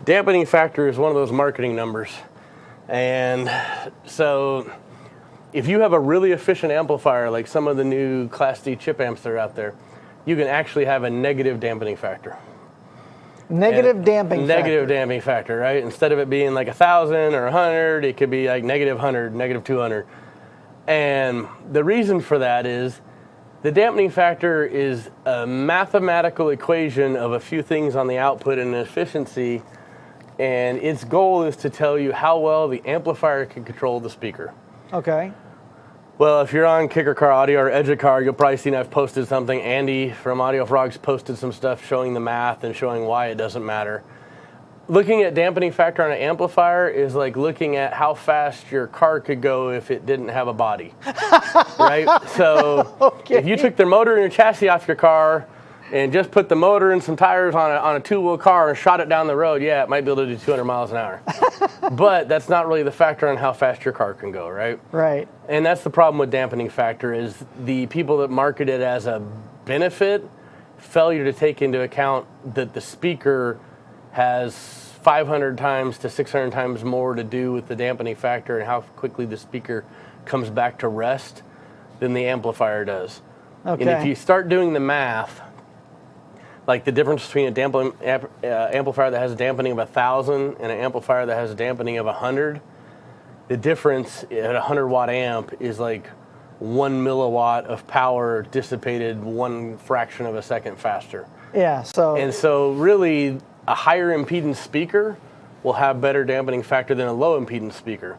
dampening factor is one of those marketing numbers. And so if you have a really efficient amplifier, like some of the new Class D chip amps that are out there, you can actually have a negative dampening factor. Negative damping factor, right? Instead of it being like 1,000 or 100, it could be like negative 100, negative 200. And the reason for that is the dampening factor is a mathematical equation of a few things on the output and efficiency, and its goal is to tell you how well the amplifier can control the speaker. Okay. Well, if you're on Kicker Car Audio or Edge of Car, you'll probably seen I've posted something. Andy from Audio Frogs posted some stuff showing the math and showing why it doesn't matter. Looking at dampening factor on an amplifier is like looking at how fast your car could go if it didn't have a body, right? So if you took the motor and your chassis off your car and just put the motor and some tires on a two-wheel car and shot it down the road, yeah, it might be able to do 200 miles an hour. But that's not really the factor on how fast your car can go, right? Right. And that's the problem with dampening factor is the people that market it as a benefit failure to take into account that the speaker has 500 times to 600 times more to do with the dampening factor and how quickly the speaker comes back to rest than the amplifier does. Okay. And if you start doing the math, like the difference between a amplifier that has a dampening of 1,000 and an amplifier that has a dampening of 100, the difference at a 100-watt amp is like 1 milliwatt of power dissipated 1 fraction of a second faster. Yeah, so... And so really, a higher impedance speaker will have better dampening factor than a low impedance speaker.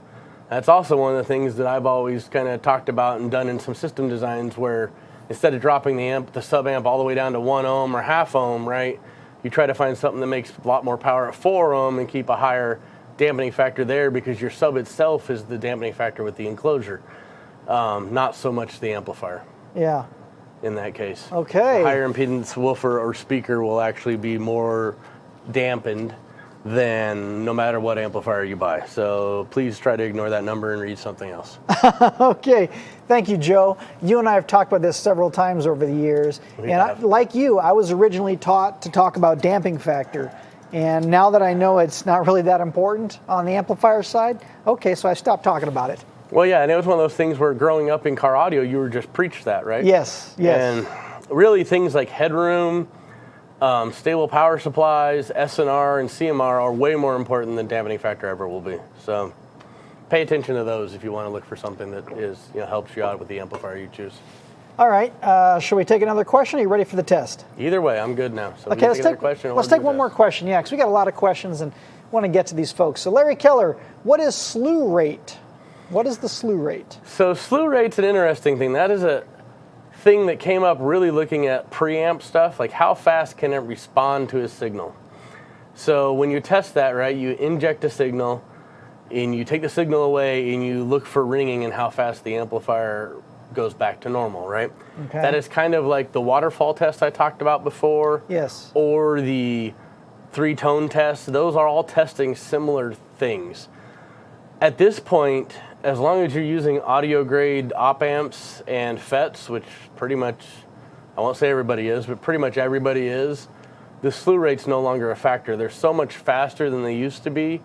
That's also one of the things that I've always kind of talked about and done in some system designs where instead of dropping the sub amp all the way down to 1 ohm or half ohm, right, you try to find something that makes a lot more power at 4 ohm and keep a higher dampening factor there because your sub itself is the dampening factor with the enclosure, not so much the amplifier. Yeah. In that case. Okay. A higher impedance woofer or speaker will actually be more dampened than no matter what amplifier you buy. So please try to ignore that number and read something else. Okay, thank you, Joe. You and I have talked about this several times over the years. Like you, I was originally taught to talk about damping factor. And now that I know it's not really that important on the amplifier side, okay, so I stopped talking about it. Well, yeah, and it was one of those things where growing up in car audio, you were just preached that, right? Yes, yes. And really things like headroom, stable power supplies, SNR, and CMRR are way more important than dampening factor ever will be. So pay attention to those if you want to look for something that is, helps you out with the amplifier you choose. All right, should we take another question? Are you ready for the test? Either way, I'm good now. So okay, let's take one more question, yeah, because we got a lot of questions and want to get to these folks. So Larry Keller, what is slew rate? What is the slew rate? So slew rate's an interesting thing. That is a thing that came up really looking at preamp stuff, like how fast can it respond to a signal. So when you test that, right, you inject a signal and you take the signal away and you look for ringing and how fast the amplifier goes back to normal, right? Okay. That is kind of like the waterfall test I talked about before. Yes. Or the 3-tone test. Those are all testing similar things. At this point, as long as you're using audio grade op amps and FETs, which pretty much, I won't say everybody is, but pretty much everybody is, the slew rate's no longer a factor. They're so much faster than they used to be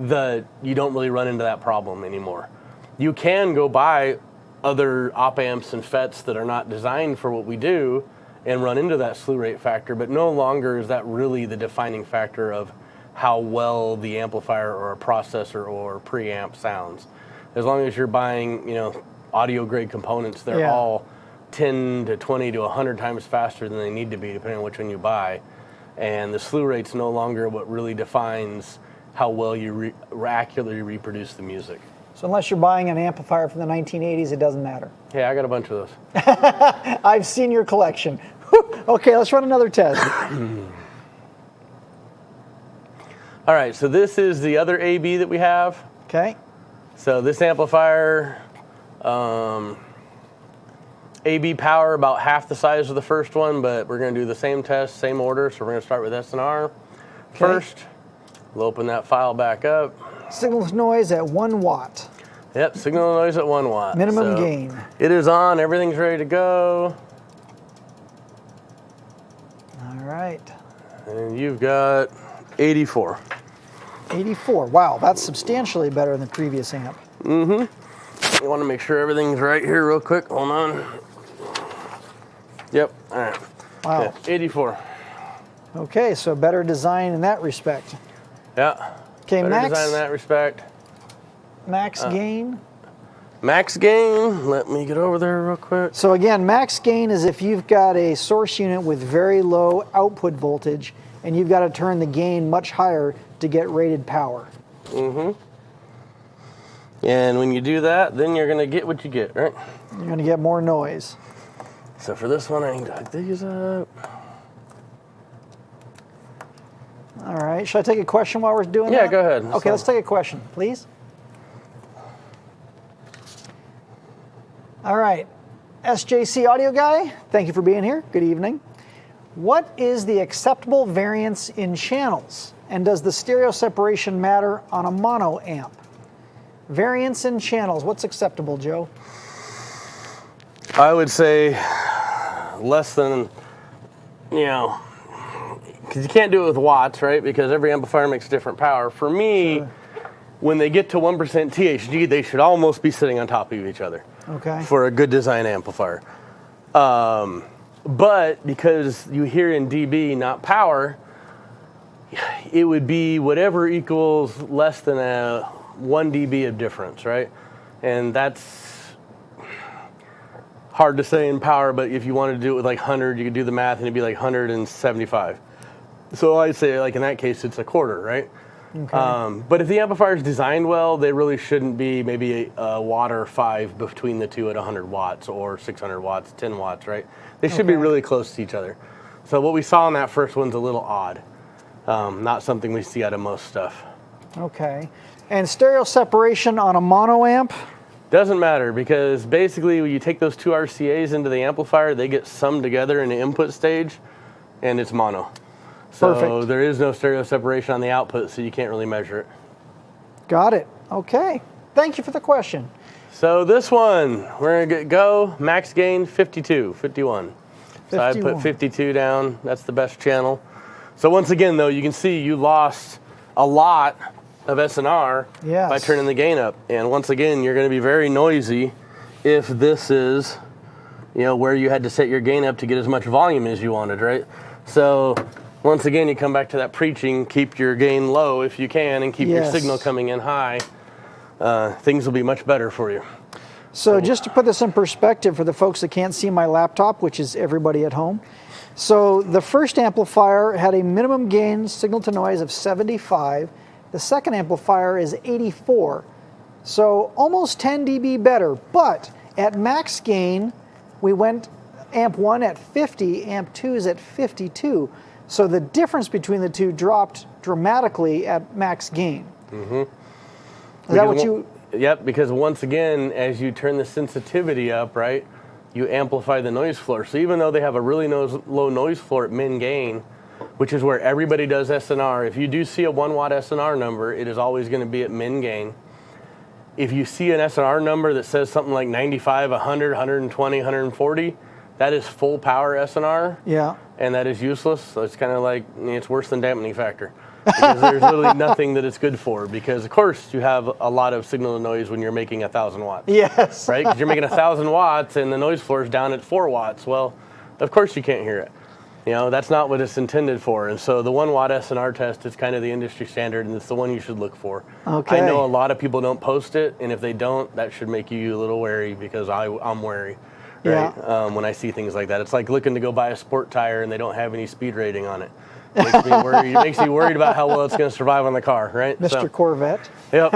that you don't really run into that problem anymore. You can go buy other op amps and FETs that are not designed for what we do and run into that slew rate factor, but no longer is that really the defining factor of how well the amplifier or a processor or preamp sounds. As long as you're buying, audio grade components, they're all 10 to 20 to 100 times faster than they need to be, depending on which one you buy. And the slew rate's no longer what really defines how well you accurately reproduce the music. So unless you're buying an amplifier from the 1980s, it doesn't matter. Hey, I got a bunch of those. I've seen your collection. Okay, let's run another test. All right, so this is the other AB that we have. Okay. So this amplifier, AB power about half the size of the first one, but we're going to do the same test, same order. So we're going to start with SNR first. We'll open that file back up. Signal to noise at 1 watt. Yep, signal to noise at 1 watt. Minimum gain. It is on. Everything's ready to go. All right. And you've got 84. 84. Wow, that's substantially better than the previous amp. Mm-hmm. You want to make sure everything's right here real quick. Hold on. Yep. All right. Wow. Yeah, 84. Okay, so better design in that respect. Yeah. Okay, better max design in that respect. Max gain. Max gain. Let me get over there real quick. So again, max gain is if you've got a source unit with very low output voltage and you've got to turn the gain much higher to get rated power. Mm-hmm. And when you do that, then you're going to get what you get, right? You're going to get more noise. So for this one, I can hook these up. All right. Should I take a question while we're doing that? Yeah, go ahead. Okay, let's take a question, please. All right. SJC Audio Guy, thank you for being here. Good evening. What is the acceptable variance in channels? And does the stereo separation matter on a mono amp? Variance in channels, what's acceptable, Joe? I would say less than, because you can't do it with watts, right? Because every amplifier makes different power. For me, Sure. When they get to 1% THD, they should almost be sitting on top of each other. Okay. For a good design amplifier. But because you hear in dB, not power, it would be whatever equals less than a 1 dB of difference, right? And that's hard to say in power, but if you wanted to do it with like 100, you could do the math and it'd be like 175. So I'd say like in that case, it's a quarter, right? Okay. But if the amplifier is designed well, they really shouldn't be maybe a watt or 5 between the two at 100 watts or 600 watts, 10 watts, right? They should be really close to each other. So what we saw in that first one's a little odd. Not something we see out of most stuff. Okay. And stereo separation on a mono amp? Doesn't matter because basically when you take those two RCAs into the amplifier, they get summed together in the input stage and it's mono. So Perfect. there is no stereo separation on the output, so you can't really measure it. Got it. Okay. Thank you for the question. So this one, we're going to go max gain 52, 51. So I put 52 down. That's the best channel. So once again, though, you can see you lost a lot of SNR by turning the gain up. And once again, you're going to be very noisy if this is, where you had to set your gain up to get as much volume as you wanted, right? So once again, you come back to that preaching, keep your gain low if you can and keep your signal coming in high. Things will be much better for you. So just to put this in perspective for the folks that can't see my laptop, which is everybody at home. So the first amplifier had a minimum gain signal to noise of 75. The second amplifier is 84. So almost 10 dB better, but at max gain, we went amp 1 at 50, amp 2 is at 52. So the difference between the two dropped dramatically at max gain. Mm-hmm. Is that what you... Yep, because once again, as you turn the sensitivity up, right, you amplify the noise floor. So even though they have a really low noise floor at min gain, which is where everybody does SNR, if you do see a 1 watt SNR number, it is always going to be at min gain. If you see an SNR number that says something like 95, 100, 120, 140, that is full power SNR. Yeah. And that is useless. So it's kind of like, it's worse than dampening factor. Because there's literally nothing that it's good for. Because, of course, you have a lot of signal to noise when you're making 1,000 watts. Yes. Right? Because you're making 1,000 watts and the noise floor is down at 4 watts. Well, of course you can't hear it. That's not what it's intended for. And so the 1 watt SNR test is kind of the industry standard, and it's the one you should look for. Okay. I know a lot of people don't post it, and if they don't, that should make you a little wary because I'm wary. Right? Yeah. When I see things like that. It's like looking to go buy a sport tire and they don't have any speed rating on it. Makes me worried. It makes me worried about how well it's going to survive on the car, right? Mr. Corvette. Yep.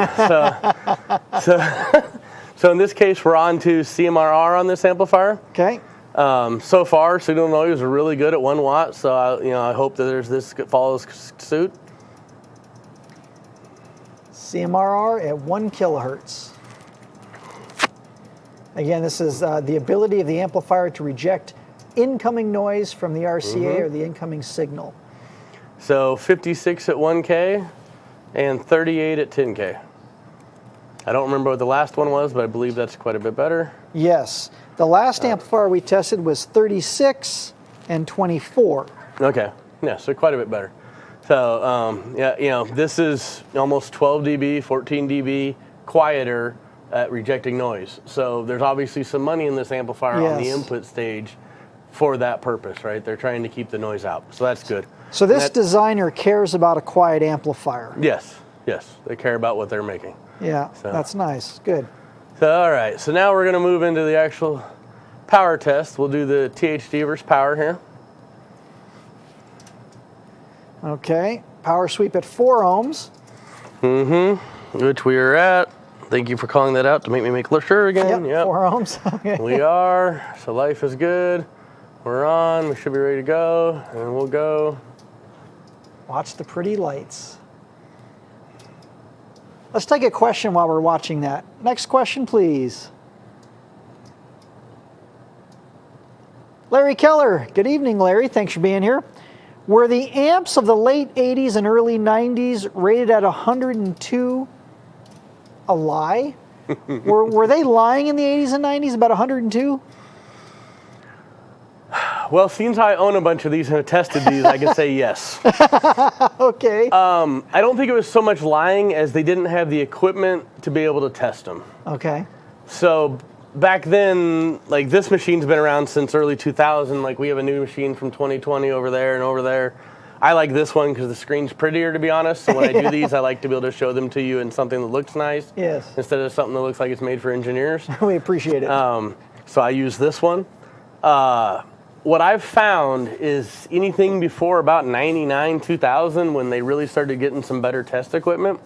So in this case, we're on to CMRR on this amplifier. Okay. So far, signal noise are really good at 1 watt. So I hope that this follows suit. CMRR at 1 kilohertz. Again, this is the ability of the amplifier to reject incoming noise from the RCA or the incoming signal. So 56 at 1K and 38 at 10K. I don't remember what the last one was, but I believe that's quite a bit better. Yes. The last amplifier we tested was 36 and 24. Okay. Yeah, so quite a bit better. So, yeah, you know, this is almost 12 dB, 14 dB quieter at rejecting noise. So there's obviously some money in this amplifier on the input stage for that purpose, right? They're trying to keep the noise out. So that's good. So this designer cares about a quiet amplifier. Yes, yes. They care about what they're making. Yeah, So that's nice. Good. So, all right. So now we're going to move into the actual power test. We'll do the THD versus power here. Okay. Power sweep at 4 ohms. Which we are at. Thank you for calling that out to make me make sure again. Yep. 4 ohms. Okay. We are. So life is good. We're on. We should be ready to go. And we'll go. Watch the pretty lights. Let's take a question while we're watching that. Next question, please. Larry Keller. Good evening, Larry. Thanks for being here. Were the amps of the late 80s and early 90s rated at 102 a lie? were they lying in the 80s and 90s about 102? Well, since I own a bunch of these and have tested these, I can say yes. Okay. I don't think it was so much lying as they didn't have the equipment to be able to test them. Okay. So back then, like this machine's been around since early 2000. Like we have a new machine from 2020 over there and over there. I like this one because the screen's prettier, to be honest. So when I do these, I like to be able to show them to you in something that looks nice. Yes. Instead of something that looks like it's made for engineers. We appreciate it. So I use this one. What I've found is anything before about 99, 2000, when they really started getting some better test equipment,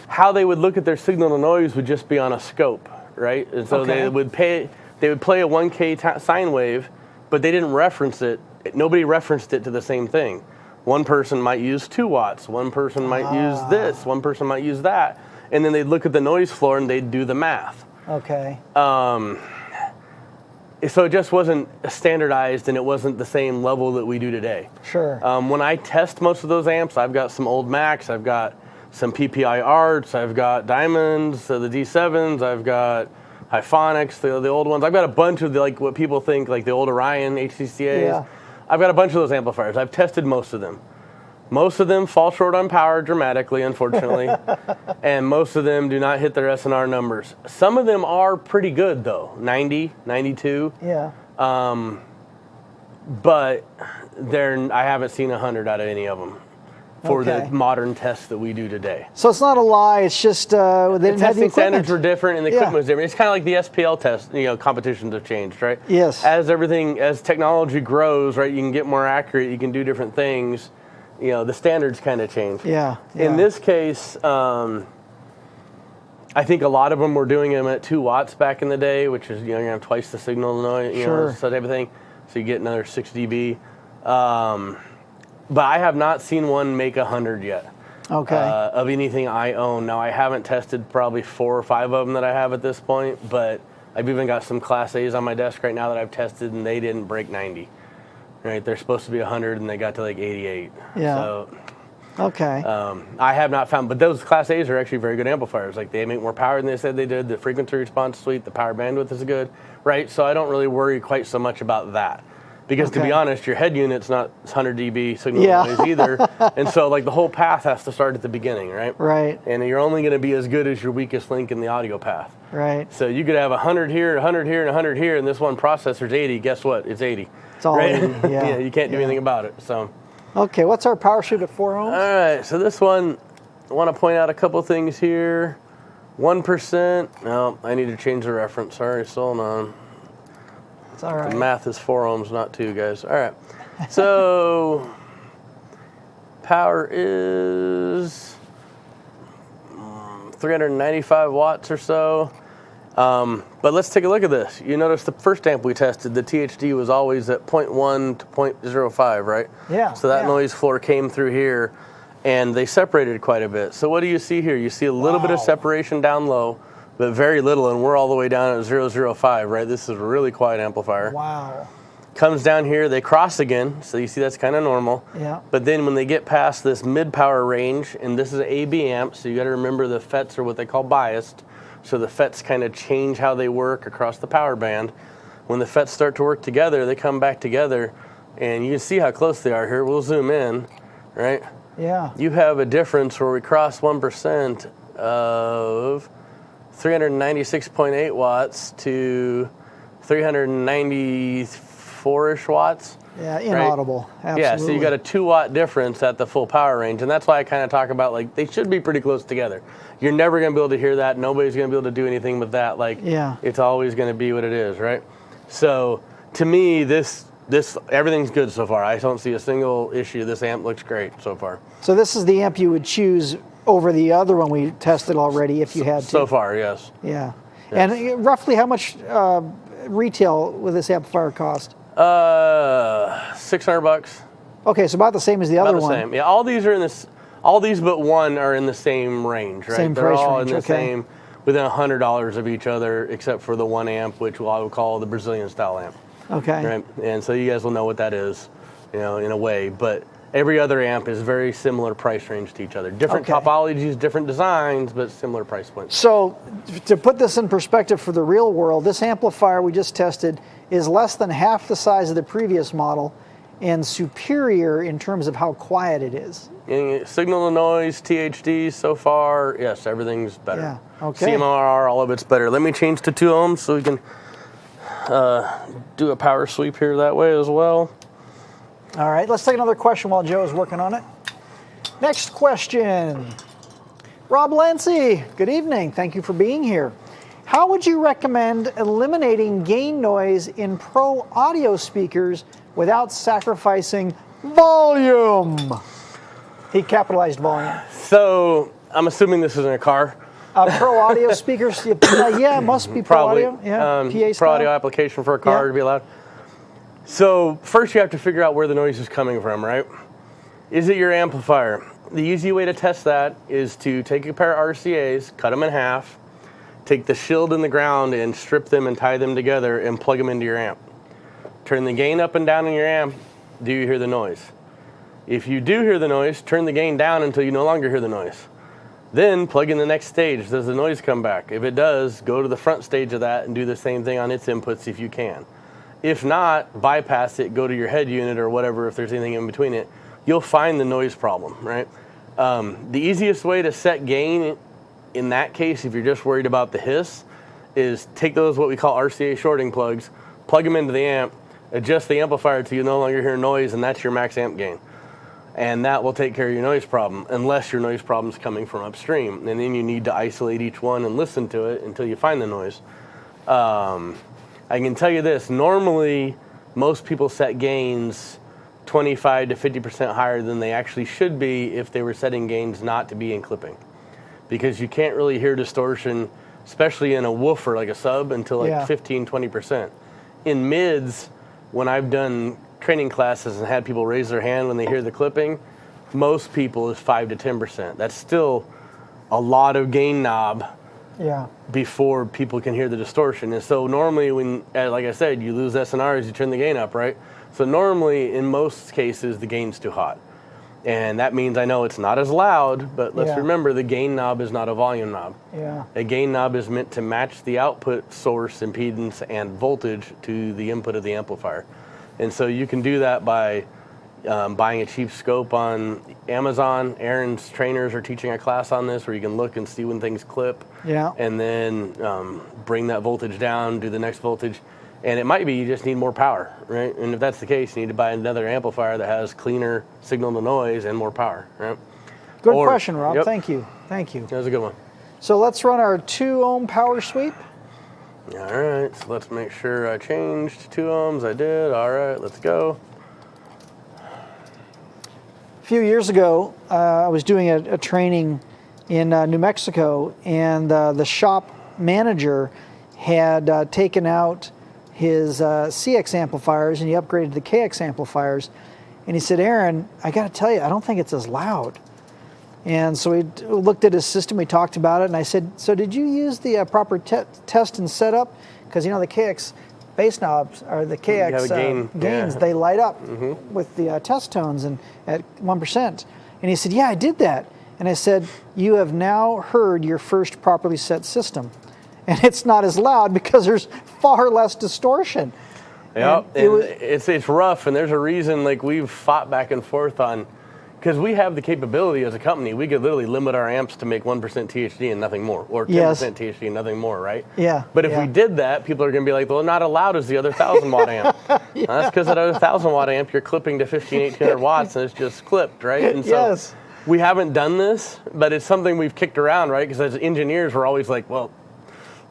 how they would look at their signal to noise would just be on a scope, right? And so they would play a 1K sine wave, but they didn't reference it. Nobody referenced it to the same thing. One person might use 2 watts. One person might use this. One person might use that. And then they'd look at the noise floor and they'd do the math. Okay. So it just wasn't standardized and it wasn't the same level that we do today. Sure. When I test most of those amps, I've got some old Macs, I've got some PPI Arts, I've got Diamonds, the D7s, I've got Hyphonics, the old ones. I've got a bunch of like what people think like the old Orion HCCAs. Yeah. I've got a bunch of those amplifiers. I've tested most of them. Most of them fall short on power dramatically, unfortunately, and most of them do not hit their SNR numbers. Some of them are pretty good, though, 90, 92. Yeah. But I haven't seen 100 out of any of them for the modern tests that we do today. So it's not a lie. It's just they didn't have the testing equipment. standards were different, and the equipment was different. It's kind of like the SPL test. Competitions have changed, right? Yes. As technology grows, right, you can get more accurate. You can do different things. The standards kind of change. Yeah. In this case, I think a lot of them were doing them at 2 watts back in the day, which is you have twice the signal noise, so everything. So you get another 6 dB. But I have not seen one make 100 yet. Okay. Of anything I own. Now I haven't tested probably 4 or 5 of them that I have at this point, but I've even got some Class A's on my desk right now that I've tested, and they didn't break 90. Right, they're supposed to be 100, and they got to like 88. Yeah. So, okay. I have not found, but those Class A's are actually very good amplifiers. Like they make more power than they said they did. The frequency response suite, the power bandwidth is good, right? So I don't really worry quite so much about that, because to be honest, your head unit's not 100 dB signal noise either, and so like the whole path has to start at the beginning, right? Right. And you're only going to be as good as your weakest link in the audio path. Right. So you could have 100 here, 100 here, and 100 here, and this one processor's 80. Guess what? It's 80. It's all 80. Yeah, you can't do anything about it. So. Okay, what's our power sweep at 4 ohms? All right, so this one, I want to point out a couple things here. 1%. No, I need to change the reference. Sorry, hold on. It's all right. The math is 4 ohms, not 2, guys. All right. So power is 395 watts or so. But let's take a look at this. You notice the first amp we tested, the THD was always at 0.1 to 0.05, right? Yeah. So that noise floor came through here. and they separated quite a bit. So what do you see here? You see a little bit of separation down low, but very little, and we're all the way down at 005, right? This is a really quiet amplifier. Wow. Comes down here, they cross again, so you see that's kind of normal. Yeah. But then when they get past this mid-power range, and this is an AB amp, so you got to remember the FETs are what they call biased, so the FETs kind of change how they work across the power band. When the FETs start to work together, they come back together, and you can see how close they are here. We'll zoom in, right? Yeah. You have a difference where we cross 1% of 396.8 watts to 394-ish watts. Yeah, inaudible. Right? Absolutely. Yeah, so you got a 2-watt difference at the full power range, and that's why I kind of talk about, like, they should be pretty close together. You're never going to be able to hear that. Nobody's going to be able to do anything with that. Like, it's always going to be what it is, right? So to me, this everything's good so far. I don't see a single issue. This amp looks great so far. So this is the amp you would choose over the other one we tested already if you had to? So far, yes. Yeah. Yes. And roughly how much retail will this amplifier cost? $600. Okay, so about the same as the other one. About the same. Yeah, all these are in this. All these but one are in the same range, right? Same They're price all range, in the okay. same, within $100 of each other, except for the one amp, which I would call the Brazilian style amp. Okay. Right, and so you guys will know what that is, in a way. But every other amp is very similar price range to each other. Different topologies, different designs, but similar price points. So to put this in perspective for the real world, this amplifier we just tested is less than half the size of the previous model and superior in terms of how quiet it is. Signal to noise, THD so far, yes, everything's better. Yeah, okay. CMRR, all of it's better. Let me change to 2 ohms so we can do a power sweep here that way as well. All right, let's take another question while Joe is working on it. Next question. Rob Lancy, good evening. Thank you for being here. How would you recommend eliminating gain noise in pro audio speakers without sacrificing volume? He capitalized volume. So I'm assuming this is in a car. Pro audio speakers, yeah, it must be pro Probably. audio. Yeah, PA Pro style. audio application for a car to be allowed. So first you have to figure out where the noise is coming from, right? Is it your amplifier? The easy way to test that is to take a pair of RCAs, cut them in half, take the shield and the ground and strip them and tie them together and plug them into your amp. Turn the gain up and down in your amp. Do you hear the noise? If you do hear the noise, turn the gain down until you no longer hear the noise. Then plug in the next stage. Does the noise come back? If it does, go to the front stage of that and do the same thing on its inputs if you can. If not, bypass it, go to your head unit or whatever if there's anything in between it. You'll find the noise problem, right? The easiest way to set gain in that case, if you're just worried about the hiss, is take those what we call RCA shorting plugs, plug them into the amp, adjust the amplifier till you no longer hear noise, and that's your max amp gain. And that will take care of your noise problem, unless your noise problem is coming from upstream. And then you need to isolate each one and listen to it until you find the noise. I can tell you this, normally most people set gains 25 to 50% higher than they actually should be if they were setting gains not to be in clipping. Because you can't really hear distortion, especially in a woofer like a sub, until like 15, 20%. In mids, when I've done training classes and had people raise their hand when they hear the clipping, most people is 5 to 10%. That's still a lot of gain knob before people can hear the distortion. And so normally when, like I said, you lose SNRs, you turn the gain up, right? So normally in most cases the gain's too hot. And that means I know it's not as loud, but let's remember the gain knob is not a volume knob. A gain knob is meant to match the output source impedance and voltage to the input of the amplifier. And so you can do that by buying a cheap scope on Amazon. Aaron's trainers are teaching a class on this where you can look and see when things clip. And then bring that voltage down, do the next voltage. And it might be you just need more power, right? And if that's the case, you need to buy another amplifier that has cleaner signal to noise and more power, right? Good question, Rob. Thank you. Thank you. That was a good one. So let's run our 2 ohm power sweep. All right, so let's make sure I changed 2 ohms. I did. All right, let's go. A few years ago, I was doing a training in New Mexico, and the shop manager had taken out his CX amplifiers and he upgraded the KX amplifiers. And he said, Aaron, I got to tell you, I don't think it's as loud. And so we looked at his system, we talked about it, and I said, so did you use the proper test and setup? Because you know the KX bass knobs, or the KX gains, they light up with the test tones and at 1%. And he said, yeah, I did that. And I said, you have now heard your first properly set system. And it's not as loud because there's far less distortion. Yeah, it's rough, and there's a reason, like, we've fought back and forth on, because we have the capability as a company, we could literally limit our amps to make 1% THD and nothing more, or 10% THD and nothing more, right? Yeah. But if we did that, people are going to be like, well, not allowed as the other 1,000-watt amp. That's because that other 1,000-watt amp, you're clipping to 1,800 watts, and it's just clipped, right? And so we haven't done this, but it's something we've kicked around, right? Because as engineers, we're always like, well,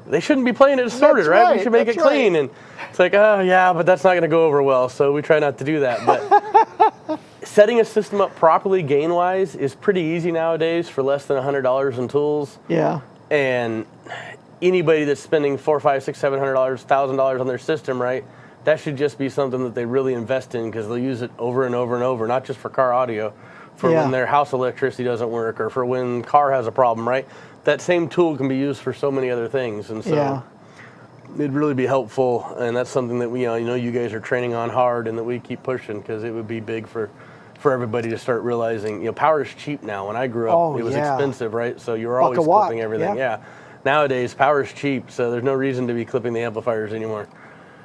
they shouldn't be playing it distorted, right? We should make it clean. And it's like, oh, yeah, but that's not going to go over well, so we try not to do that. But setting a system up properly gain-wise is pretty easy nowadays for less than $100 in tools. Yeah. And anybody that's spending $400, $500, $600, $700, $1,000 on their system, right, that should just be something that they really invest in, because they'll use it over and over and over, not just for car audio, for when their house electricity doesn't work, or for when car has a problem, right? That same tool can be used for so many other things, and so it'd really be helpful, and that's something that we, you know, you guys are training on hard, and that we keep pushing, because it would be big for everybody to start realizing, you know, power is cheap now. When I grew up, it was expensive, right? So you were always clipping everything. Yeah. Nowadays, power is cheap, so there's no reason to be clipping the amplifiers anymore.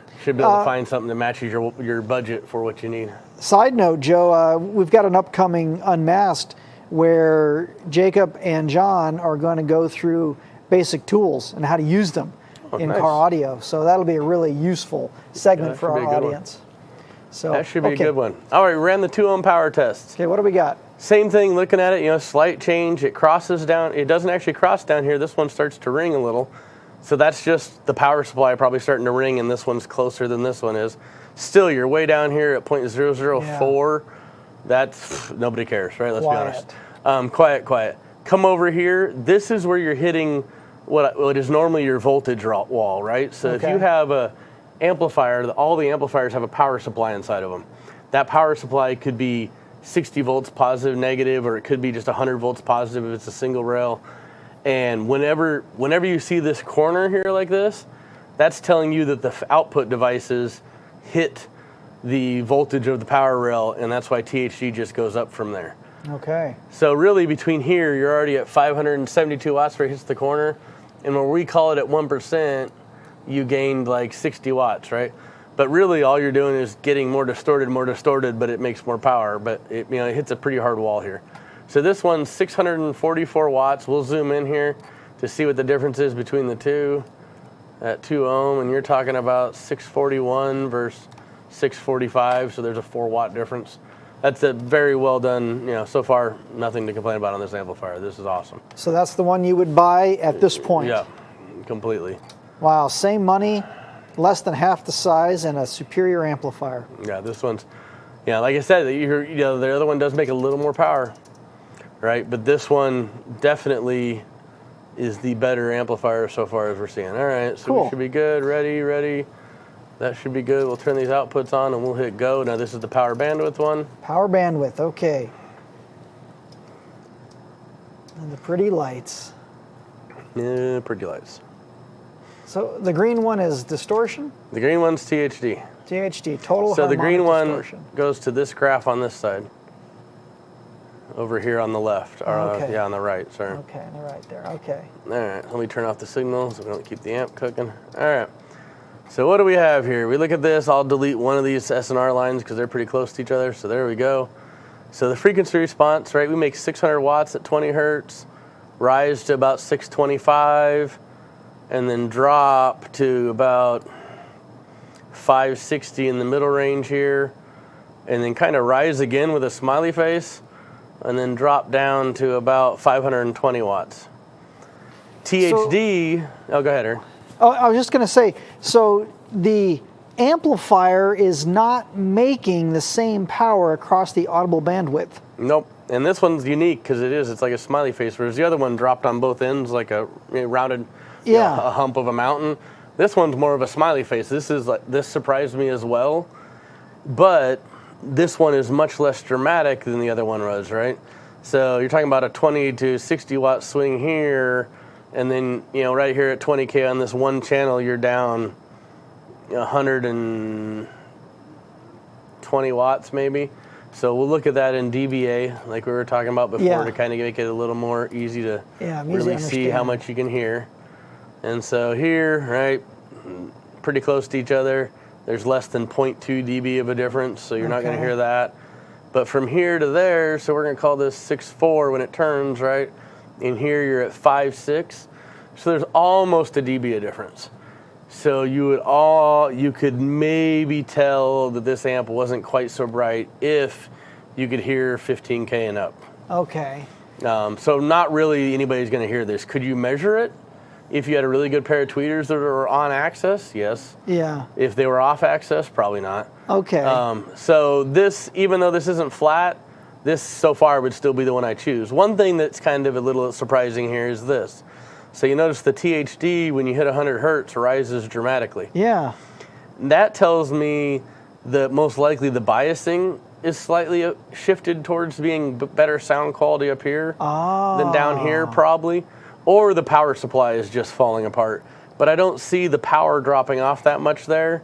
You should be able to find something that matches your budget for what you need. Side note, Joe, we've got an upcoming Unmasked where Jacob and John are going to go through basic tools and how to use them in car audio. So that'll be a really useful segment for our audience. So that should be a good one. All right, we ran the 2-ohm power test. Okay, what do we got? Same thing, looking at it, you know, slight change. It crosses down. It doesn't actually cross down here. This one starts to ring a little. So that's just the power supply probably starting to ring, and this one's closer than this one is. Still, you're way down here at 0.004. That's, nobody cares, right? Let's be honest. Quiet. Come over here. This is where you're hitting what is normally your voltage wall, right? So if you have a amplifier, all the amplifiers have a power supply inside of them. That power supply could be 60 volts positive, negative, or it could be just 100 volts positive if it's a single rail. And whenever you see this corner here like this, that's telling you that the output devices hit the voltage of the power rail, and that's why THD just goes up from there. Okay. So really between here, you're already at 572 watts where it hits the corner, and when we call it at 1%, you gained like 60 watts, right? But really all you're doing is getting more distorted, but it makes more power, but it hits a pretty hard wall here. So this one's 644 watts. We'll zoom in here to see what the difference is between the two at 2 ohm, and you're talking about 641 versus 645, so there's a 4 watt difference. That's a very well done, so far nothing to complain about on this amplifier. This is awesome. So that's the one you would buy at this point? Yeah, completely. Wow, same money, less than half the size, and a superior amplifier. Yeah, this one's, like I said, the other one does make a little more power, right? But this one definitely is the better amplifier so far as we're seeing. All right, so we should be good. Ready. That should be good. We'll turn these outputs on and we'll hit go. Now this is the power bandwidth one. Power bandwidth, okay. And the pretty lights. Yeah, pretty lights. So the green one is distortion? The green one's THD. THD, total harmonic distortion. So the green one goes to this graph on this side. Over here on the left, or on the right, sorry. Okay, on the right there, okay. All right, let me turn off the signal so we don't keep the amp cooking. All right, so what do we have here? We look at this, I'll delete one of these SNR lines because they're pretty close to each other, so there we go. So the frequency response, right, we make 600 watts at 20 hertz, rise to about 625, and then drop to about 560 in the middle range here, and then kind of rise again with a smiley face, and then drop down to about 520 watts. THD, go ahead, Aaron. Oh, I was just going to say, so the amplifier is not making the same power across the audible bandwidth. Nope, and this one's unique because it's like a smiley face, whereas the other one dropped on both ends like a rounded, a hump of a mountain. This one's more of a smiley face. This surprised me as well, but this one is much less dramatic than the other one was, right? So you're talking about a 20 to 60 watt swing here, and then right here at 20K on this one channel, you're down 120 watts maybe. So we'll look at that in dBA, like we were talking about before, to kind of make it a little more easy to really see how much you can hear. And so here, right, pretty close to each other. There's less than 0.2 dB of a difference, so you're not going to hear that. But from here to there, so we're going to call this 6.4 when it turns, right? In here you're at 5.6. So there's almost a dB of difference. So you could maybe tell that this amp wasn't quite so bright if you could hear 15K and up. Okay. So not really anybody's going to hear this. Could you measure it? If you had a really good pair of tweeters that were on axis, yes. Yeah. If they were off axis, probably not. Okay. So this, even though this isn't flat, this so far would still be the one I choose. One thing that's kind of a little surprising here is this. So you notice the THD, when you hit 100 hertz, rises dramatically. Yeah. That tells me that most likely the biasing is slightly shifted towards being better sound quality up here than down here, probably. Or the power supply is just falling apart. But I don't see the power dropping off that much there.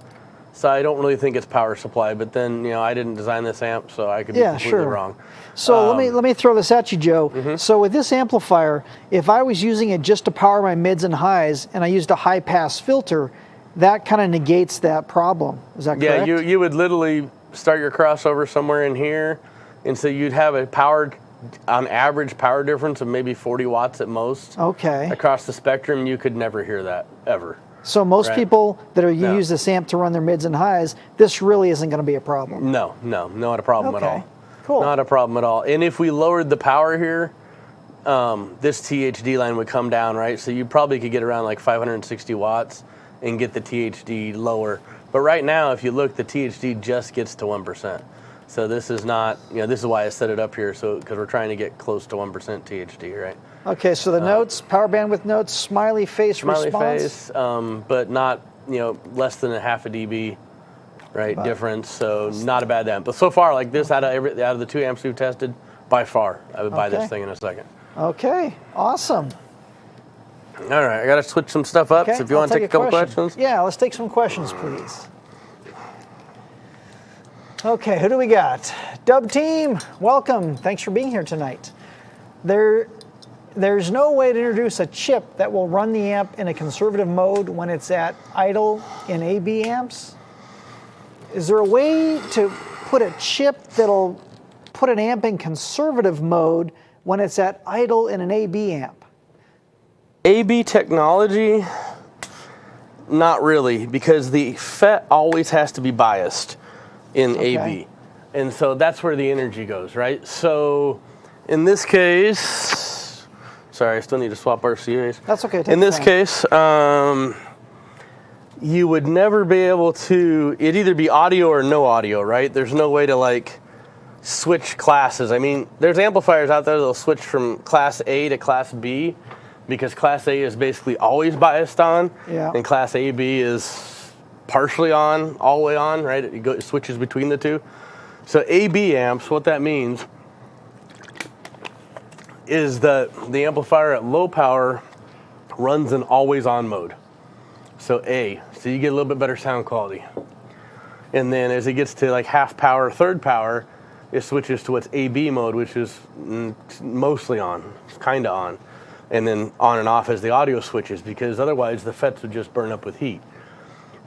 So I don't really think it's power supply. But then, I didn't design this amp, so I could be completely wrong. So let me throw this at you, Joe. So with this amplifier, if I was using it just to power my mids and highs, and I used a high pass filter, that kind of negates that problem. Is that correct? Yeah, you would literally start your crossover somewhere in here, and so you'd have a on average power difference of maybe 40 watts at most. Okay. Across the spectrum, you could never hear that, ever. So most people that use this amp to run their mids and highs, this really isn't going to be a problem. No, not a problem at all. Cool. Not a problem at all. And if we lowered the power here, this THD line would come down, right? So you probably could get around like 560 watts and get the THD lower. But right now, if you look, the THD just gets to 1%. So this is not, this is why I set it up here, so because we're trying to get close to 1% THD, right? Okay, so the notes, power bandwidth notes, smiley face response. Smiley face, but not, less than a half a dB, right, difference. So not a bad amp. But so far, like this, out of the two amps we've tested, by far, I would buy this thing in a second. Okay, awesome. All right, I got to switch some stuff up. So if you want to take a couple questions. Yeah, let's take some questions, please. Okay, who do we got? Dub Team, welcome. Thanks for being here tonight. There's no way to introduce a chip that will run the amp in a conservative mode when it's at idle in AB amps. Is there a way to put a chip that'll put an amp in conservative mode when it's at idle in an AB amp? AB technology, not really, because the FET always has to be biased in AB. And so that's where the energy goes, right? So in this case, sorry, I still need to swap RCAs. That's okay. In this case, you would never be able to, it'd either be audio or no audio, right? There's no way to like switch classes. I mean, there's amplifiers out there that'll switch from class A to class B because class A is basically always biased on, and class AB is partially on, all the way on, right? It switches between the two. So AB amps, what that means is that the amplifier at low power runs in always on mode. So A, so you get a little bit better sound quality. And then as it gets to like half power, third power, it switches to what's AB mode, which is mostly on, kind of on. And then on and off as the audio switches, because otherwise the FETs would just burn up with heat.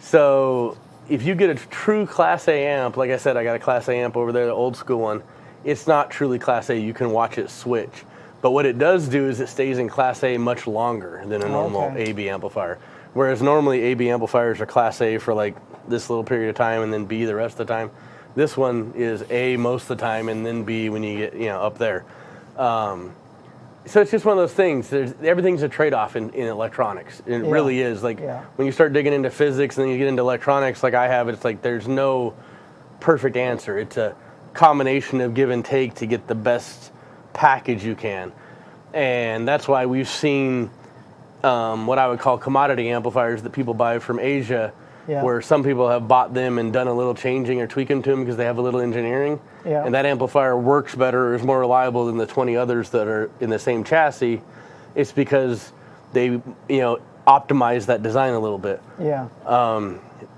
So if you get a true Class A amp, like I said, I got a Class A amp over there, the old school one, it's not truly Class A. You can watch it switch. But what it does do is it stays in Class A much longer than a normal AB amplifier. Whereas normally AB amplifiers are Class A for like this little period of time and then B the rest of the time. This one is A most of the time and then B when you get up there. So it's just one of those things. Everything's a trade-off in electronics. It really is. Like when you start digging into physics and then you get into electronics like I have, it's like there's no perfect answer. It's a combination of give and take to get the best package you can. And that's why we've seen what I would call commodity amplifiers that people buy from Asia Yeah. where some people have bought them and done a little changing or tweaking to them because they have a little engineering. Yeah. And that amplifier works better, is more reliable than the 20 others that are in the same chassis. It's because they, optimize that design a little bit. Yeah.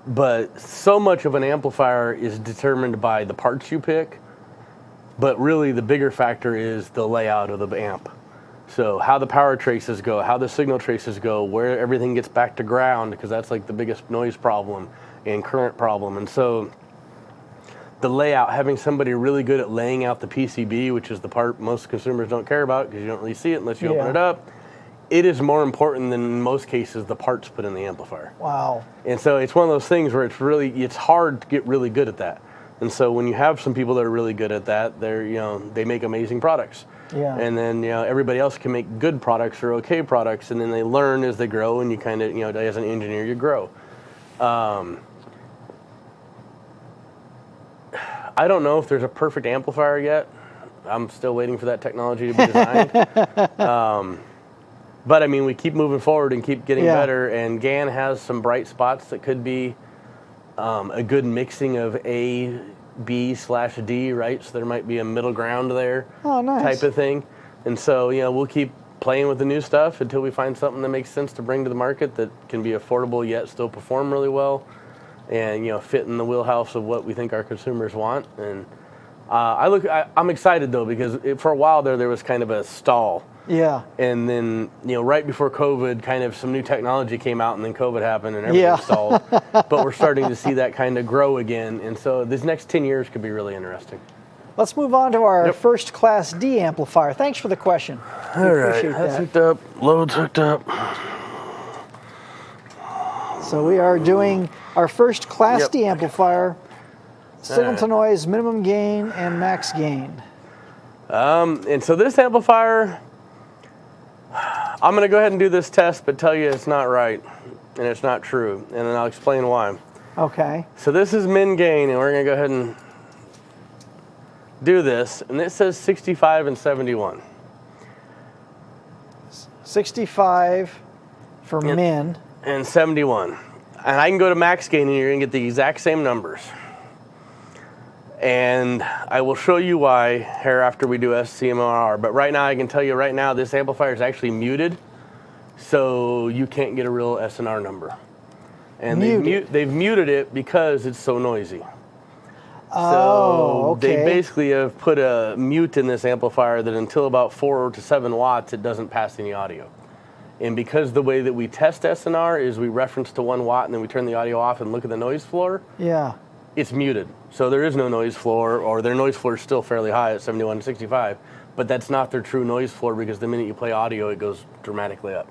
But so much of an amplifier is determined by the parts you pick, but really the bigger factor is the layout of the amp. So how the power traces go, how the signal traces go, where everything gets back to ground, because that's like the biggest noise problem and current problem. And so the layout, having somebody really good at laying out the PCB, which is the part most consumers don't care about because you don't really see it unless you open it up, it is more important than in most cases the parts put in the amplifier. Wow. And so it's one of those things where it's hard to get really good at that. And so when you have some people that are really good at that, they make amazing products. Yeah. And then everybody else can make good products or okay products, and then they learn as they grow, and you kind of as an engineer you grow. I don't know if there's a perfect amplifier yet. I'm still waiting for that technology to be designed. But I mean, we keep moving forward and keep getting better, and GaN has some bright spots that could be a good mixing of A, B/D, right? So there might be a middle ground there, type of thing. And so, we'll keep playing with the new stuff until we find something that makes sense to bring to the market that can be affordable yet still perform really well, and fit in the wheelhouse of what we think our consumers want. And I'm excited though, because for a while there was kind of a stall. Yeah. And then, right before COVID, kind of some new technology came out, and then COVID happened and everything stalled. But we're starting to see that kind of grow again. And so this next 10 years could be really interesting. Let's move on to our first Class D amplifier. Thanks for the question. All right, that's hooked up, load's hooked up. So we are doing our first Class D amplifier, signal to noise, minimum gain, and max gain. And so this amplifier, I'm going to go ahead and do this test, but tell you it's not right, and it's not true, and then I'll explain why. Okay. So this is min gain, and we're going to go ahead and do this, and it says 65 and 71. 65 for min. And 71. And I can go to max gain, and you're going to get the exact same numbers. And I will show you why here after we do CMRR. But right now, I can tell you right now, this amplifier is actually muted, so you can't get a real SNR number. And they've muted it because it's so noisy. So they basically have put a mute in this amplifier that until about 4 to 7 watts, it doesn't pass any audio. And because the way that we test SNR is we reference to 1 watt and then we turn the audio off and look at the noise floor. Yeah. It's muted. So there is no noise floor, or their noise floor is still fairly high at 71 to 65, but that's not their true noise floor because the minute you play audio, it goes dramatically up.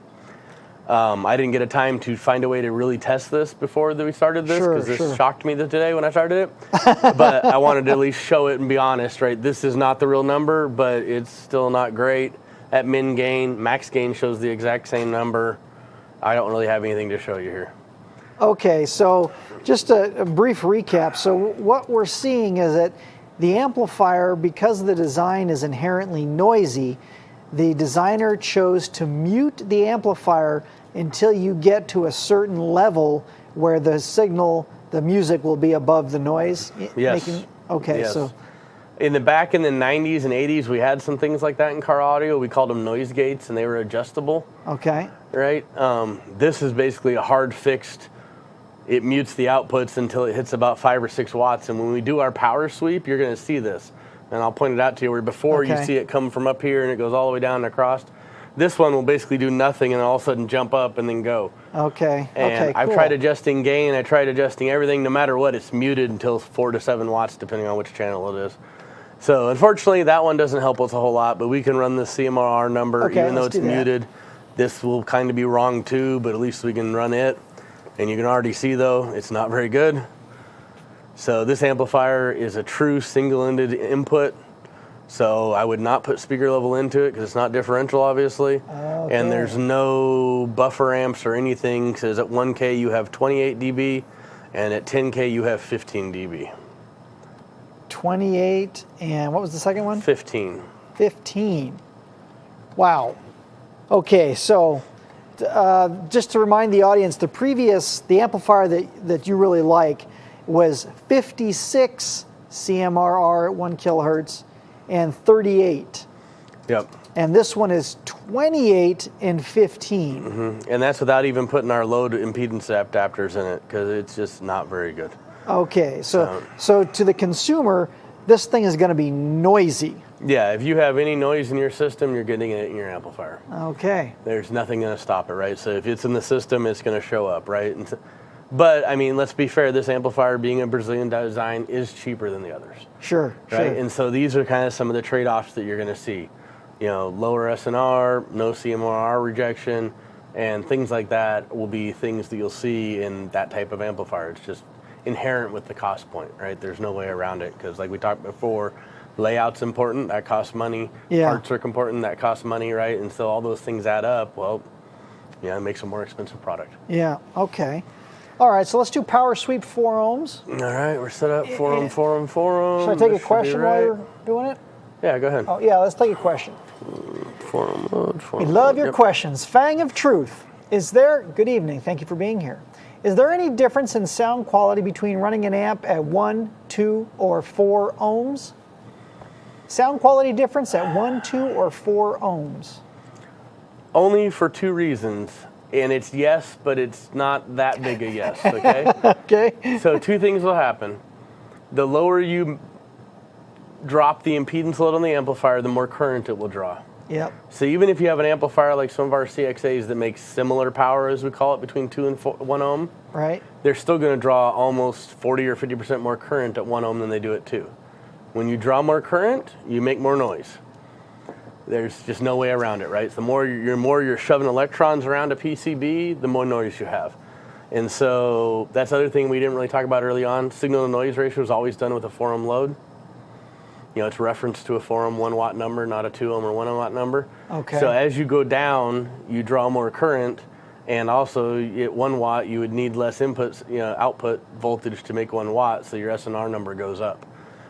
I didn't get a time to find a way to really test this before that we started this, because this shocked me today when I started it. But I wanted to at least show it and be honest, right? This is not the real number, but it's still not great. At min gain, max gain shows the exact same number. I don't really have anything to show you here. Okay, so just a brief recap. So what we're seeing is that the amplifier, because the design is inherently noisy, the designer chose to mute the amplifier until you get to a certain level where the signal, the music will be above the noise. Yes. So in the 90s and 80s, we had some things like that in car audio. We called them noise gates, and they were adjustable. Okay. Right? This is basically a hard fixed. It mutes the outputs until it hits about 5 or 6 watts. And when we do our power sweep, you're going to see this. And I'll point it out to you where before you see it come from up here and it goes all the way down and across. This one will basically do nothing and all of a sudden jump up and then go. Okay. And I've tried adjusting gain. I tried adjusting everything. No matter what, it's muted until 4 to 7 watts, depending on which channel it is. So unfortunately, that one doesn't help us a whole lot. But we can run the CMRR number even though it's muted. This will kind of be wrong too, but at least we can run it. And you can already see, though, it's not very good. So this amplifier is a true single-ended input. So I would not put speaker level into it because it's not differential, obviously. And there's no buffer amps or anything, because at 1K you have 28 dB, and at 10K you have 15 dB. 28, and what was the second one? 15. 15. Wow. Okay, so just to remind the audience, the amplifier that you really like was 56 CMRR at 1 kilohertz and 38. Yep. And this one is 28 and 15. Mm-hmm. And that's without even putting our load impedance adapters in it, because it's just not very good. Okay, so to the consumer, this thing is going to be noisy. Yeah, if you have any noise in your system, you're getting it in your amplifier. Okay. There's nothing going to stop it, right? So if it's in the system, it's going to show up, right? But, I mean, let's be fair, this amplifier, being a Brazilian design, is cheaper than the others. Sure, right? sure. And so these are kind of some of the trade-offs that you're going to see. You know, lower SNR, no CMRR rejection, and things like that will be things that you'll see in that type of amplifier. It's just inherent with the cost point, right? There's no way around it, because like we talked before, layout's important, that costs money. Yeah. Parts are important, that costs money, right? And so all those things add up, well, yeah, it makes a more expensive product. Yeah, okay. All right, so let's do power sweep 4 ohms. All right, we're set up 4 ohm, 4 ohm, 4 ohm. Should I take This a question while you're doing it? Yeah, go ahead. Oh, yeah, let's take a question. 4 ohm load, 4 We ohm love load. your Yep. questions. Fang of Truth. Good evening, thank you for being here. Is there any difference in sound quality between running an amp at 1, 2, or 4 ohms? Sound quality difference at 1, 2, or 4 ohms? Only for 2 reasons. And it's yes, but it's not that big a yes, okay? Okay. So 2 things will happen. The lower you drop the impedance load on the amplifier, the more current it will draw. Yep. So even if you have an amplifier like some of our CXAs that makes similar power, as we call it, between 2 and 1 ohm, Right. they're still going to draw almost 40 or 50% more current at 1 ohm than they do at 2. When you draw more current, you make more noise. There's just no way around it, right? So the more you're shoving electrons around a PCB, the more noise you have. And so that's the other thing we didn't really talk about early on. Signal to noise ratio is always done with a 4 ohm load. You know, it's referenced to a 4 ohm 1 watt number, not a 2 ohm or 1 watt number. Okay. So as you go down, you draw more current, and also at 1 watt, you would need less output voltage to make 1 watt, so your SNR number goes up.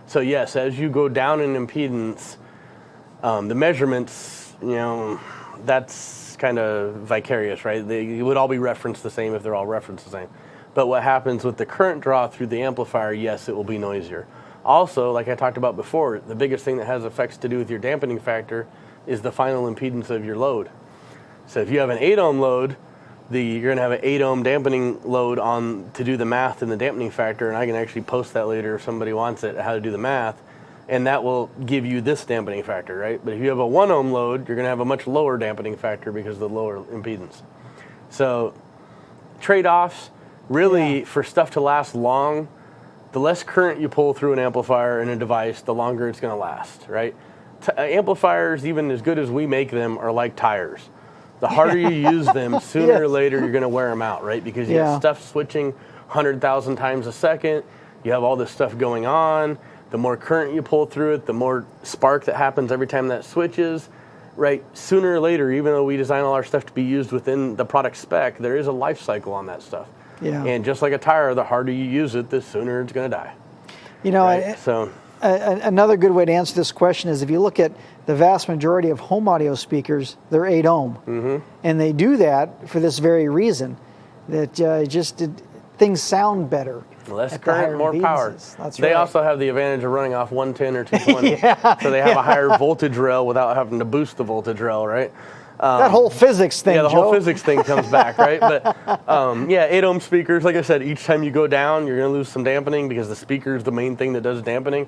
So yes, as you go down in impedance, the measurements, that's kind of vicarious, right? They would all be referenced the same if they're all referenced the same. But what happens with the current draw through the amplifier, yes, it will be noisier. Also, like I talked about before, the biggest thing that has effects to do with your dampening factor is the final impedance of your load. So if you have an 8 ohm load, you're going to have an 8 ohm dampening load on to do the math in the dampening factor, and I can actually post that later if somebody wants it, how to do the math. And that will give you this dampening factor, right? But if you have a 1 ohm load, you're going to have a much lower dampening factor because of the lower impedance. So trade-offs, really, for stuff to last long, the less current you pull through an amplifier in a device, the longer it's going to last, right? Amplifiers, even as good as we make them, are like tires. The harder you use them, sooner or later you're going to wear them out, right? Because you have stuff switching 100,000 times a second. You have all this stuff going on. The more current you pull through it, the more spark that happens every time that switches, right? Sooner or later, even though we design all our stuff to be used within the product spec, there is a life cycle on that stuff. Yeah. And just like a tire, the harder you use it, the sooner it's going to die. You know, Right? another good way to answer this question is if you look at the vast majority of home audio speakers, they're 8 ohm. Mm-hmm. And they do that for this very reason, that things sound better. Less current, more power. That's They right. also have the advantage of running off 110 or 220. So they have a higher voltage rail without having to boost the voltage rail, right? That whole physics thing, Yeah, the Joe. whole physics thing comes back, right? But 8 ohm speakers, like I said, each time you go down, you're going to lose some dampening because the speaker is the main thing that does dampening.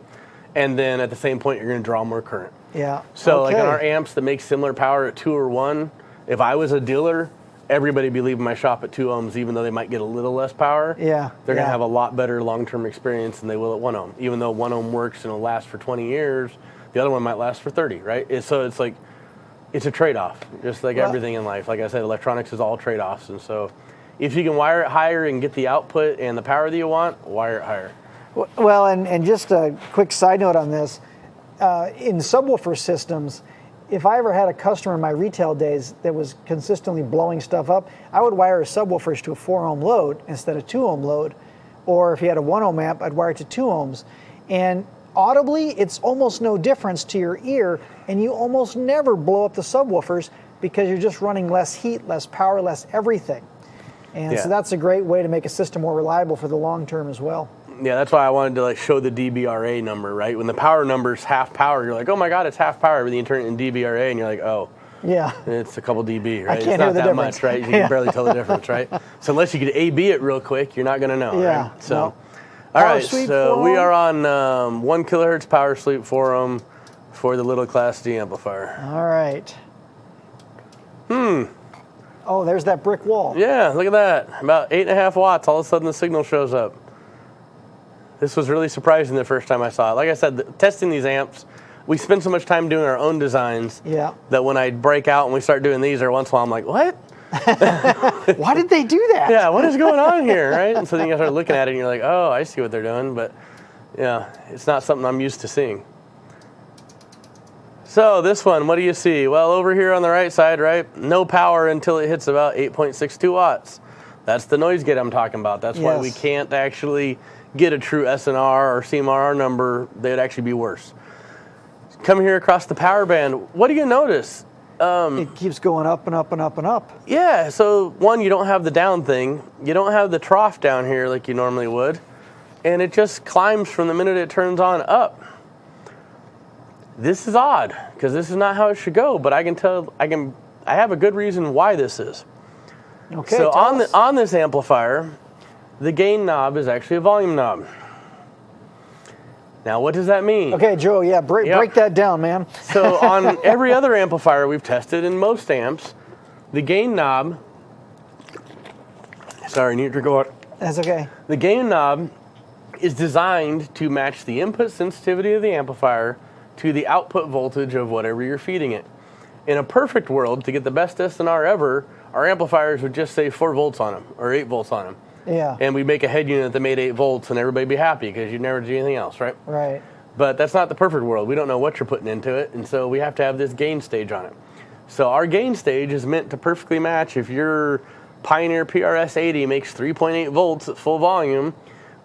And then at the same point, you're going to draw more current. Yeah. So like on our amps that make similar power at 2 or 1, if I was a dealer, everybody would be leaving my shop at 2 ohms, even though they might get a little less power. Yeah. They're going to have a lot better long-term experience than they will at 1 ohm. Even though 1 ohm works and will last for 20 years, the other one might last for 30, right? So it's like, it's a trade-off, just like everything in life. Like I said, electronics is all trade-offs. And so if you can wire it higher and get the output and the power that you want, wire it higher. Well, and just a quick side note on this, in subwoofer systems, if I ever had a customer in my retail days that was consistently blowing stuff up, I would wire his subwoofers to a 4 ohm load instead of 2 ohm load. Or if he had a 1 ohm amp, I'd wire it to 2 ohms. And audibly, it's almost no difference to your ear, and you almost never blow up the subwoofers because you're just running less heat, less power, less everything. And Yeah. so that's a great way to make a system more reliable for the long term as well. Yeah, that's why I wanted to like show the dBRA number, right? When the power number's half power, you're like, oh my God, it's half power. But then you turn it in dBRA and you're like, oh, Yeah. it's a couple dB, right? can't It's hear not the that difference. much, right? You can barely tell the difference, right? So unless you could AB it real quick, you're not going to know, Yeah, right? So, no. all Power right, sweep so we 4-ohm. are on 1 kilohertz power sleep 4-ohm for the little Class D amplifier. All right. Oh, there's that brick wall. Yeah, look at that. About 8.5 watts. All of a sudden the signal shows up. This was really surprising the first time I saw it. Like I said, testing these amps, we spend so much time doing our own designs Yeah. that when I break out and we start doing these, every once in a while I'm like, what? Why did they do that? Yeah, what is going on here, right? And so then you start looking at it and you're like, oh, I see what they're doing. But yeah, it's not something I'm used to seeing. So this one, what do you see? Well, over here on the right side, right, no power until it hits about 8.62 watts. That's the noise gate I'm talking about. That's why we Yes. can't actually get a true SNR or CMRR number. They'd actually be worse. Come here across the power band. What do you notice? It keeps going up and up and up and up. Yeah, so one, you don't have the down thing. You don't have the trough down here like you normally would. And it just climbs from the minute it turns on up. This is odd, because this is not how it should go, but I can tell, I have a good reason why this is. Okay. So tell us. on this amplifier, the gain knob is actually a volume knob. Now, what does that mean? Okay, Joe, yeah, break that down, man. So on every other amplifier we've tested, in most amps, the gain knob, sorry, I need to go out. That's okay. The gain knob is designed to match the input sensitivity of the amplifier to the output voltage of whatever you're feeding it. In a perfect world, to get the best SNR ever, our amplifiers would just say 4 volts on them, or 8 volts on them. Yeah. And we'd make a head unit that made 8 volts and everybody'd be happy because you'd never do anything else, right? Right. But that's not the perfect world. We don't know what you're putting into it, and so we have to have this gain stage on it. So our gain stage is meant to perfectly match. If your Pioneer PRS 80 makes 3.8 volts at full volume,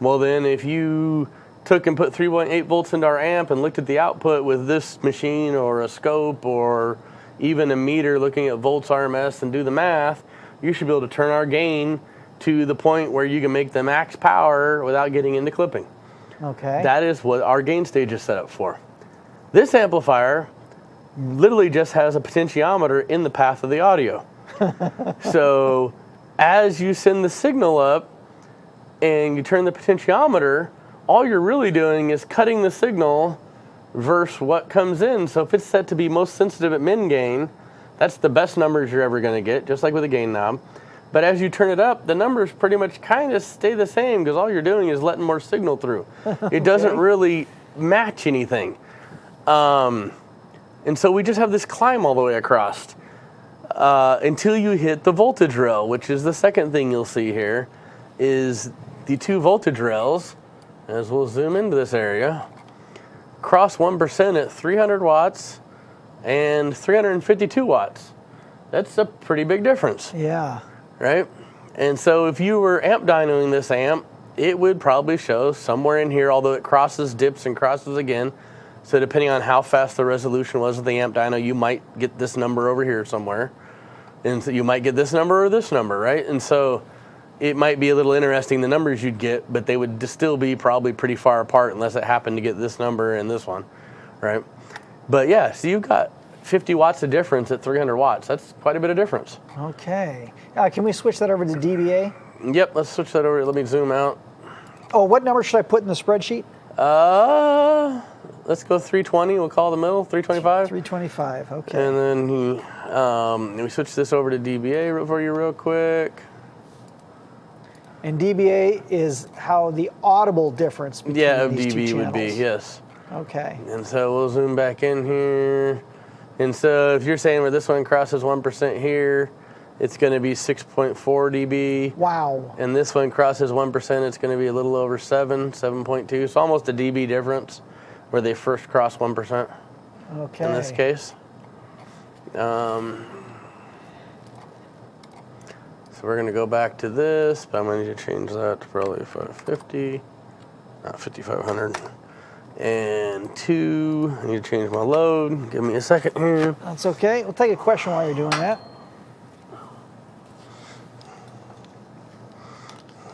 well then if you took and put 3.8 volts into our amp and looked at the output with this machine or a scope or even a meter looking at volts RMS and do the math, you should be able to turn our gain to the point where you can make the max power without getting into clipping. Okay. That is what our gain stage is set up for. This amplifier literally just has a potentiometer in the path of the audio. So as you send the signal up and you turn the potentiometer, all you're really doing is cutting the signal versus what comes in. So if it's set to be most sensitive at min gain, that's the best numbers you're ever going to get, just like with a gain knob. But as you turn it up, the numbers pretty much kind of stay the same because all you're doing is letting more signal through. It doesn't really match anything. And so we just have this climb all the way across until you hit the voltage rail, which is the second thing you'll see here, is the 2 voltage rails, as we'll zoom into this area, cross 1% at 300 watts and 352 watts. That's a pretty big difference. Yeah. Right? And so if you were amp dynoing this amp, it would probably show somewhere in here, although it crosses, dips, and crosses again. So depending on how fast the resolution was of the amp dyno, you might get this number over here somewhere. And so you might get this number or this number, right? And so it might be a little interesting the numbers you'd get, but they would still be probably pretty far apart unless it happened to get this number and this one, right? But yeah, so you've got 50 watts of difference at 300 watts. That's quite a bit of difference. Okay. Can we switch that over to dBA? Yep, let's switch that over. Let me zoom out. Oh, what number should I put in the spreadsheet? Let's go 320. We'll call the middle 325. 325. Okay. And then we switch this over to dBA for you real quick. And dBA is how the audible difference between Of these dB two would be, channels. yes. Okay. And so we'll zoom back in here. And so if you're saying where this one crosses 1% here, it's going to be 6.4 dB. Wow. And this one crosses 1%, it's going to be a little over 7.2. So almost a dB difference where they first cross 1% Okay. in this case. So we're going to go back to this, but I'm going to change that to probably 550, not 5500. and 2. I need to change my load. Give me a second here. That's okay. We'll take a question while you're doing that.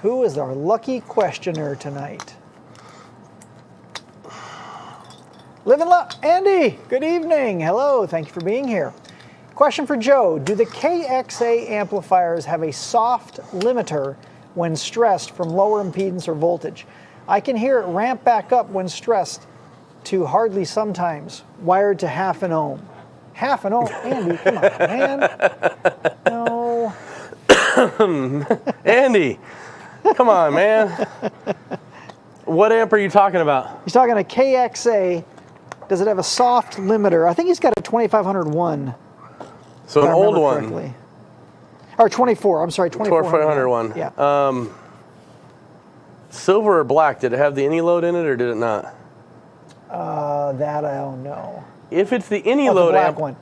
Who is our lucky questioner tonight? Living Andy, good evening. Hello, thank you for being here. Question for Joe. Do the KXA amplifiers have a soft limiter when stressed from lower impedance or voltage? I can hear it ramp back up when stressed to hardly sometimes, wired to 1/2 ohm. 1/2 ohm? Andy, come on, man. No. Andy, come on, man. What amp are you talking about? He's talking a KXA. Does it have a soft limiter? I think he's got a 2501. So an old one. Correctly. Or 24, I'm sorry, 2400 one. Yeah. Silver or black, did it have the any load in it or did it not? That I don't know. If it's the any load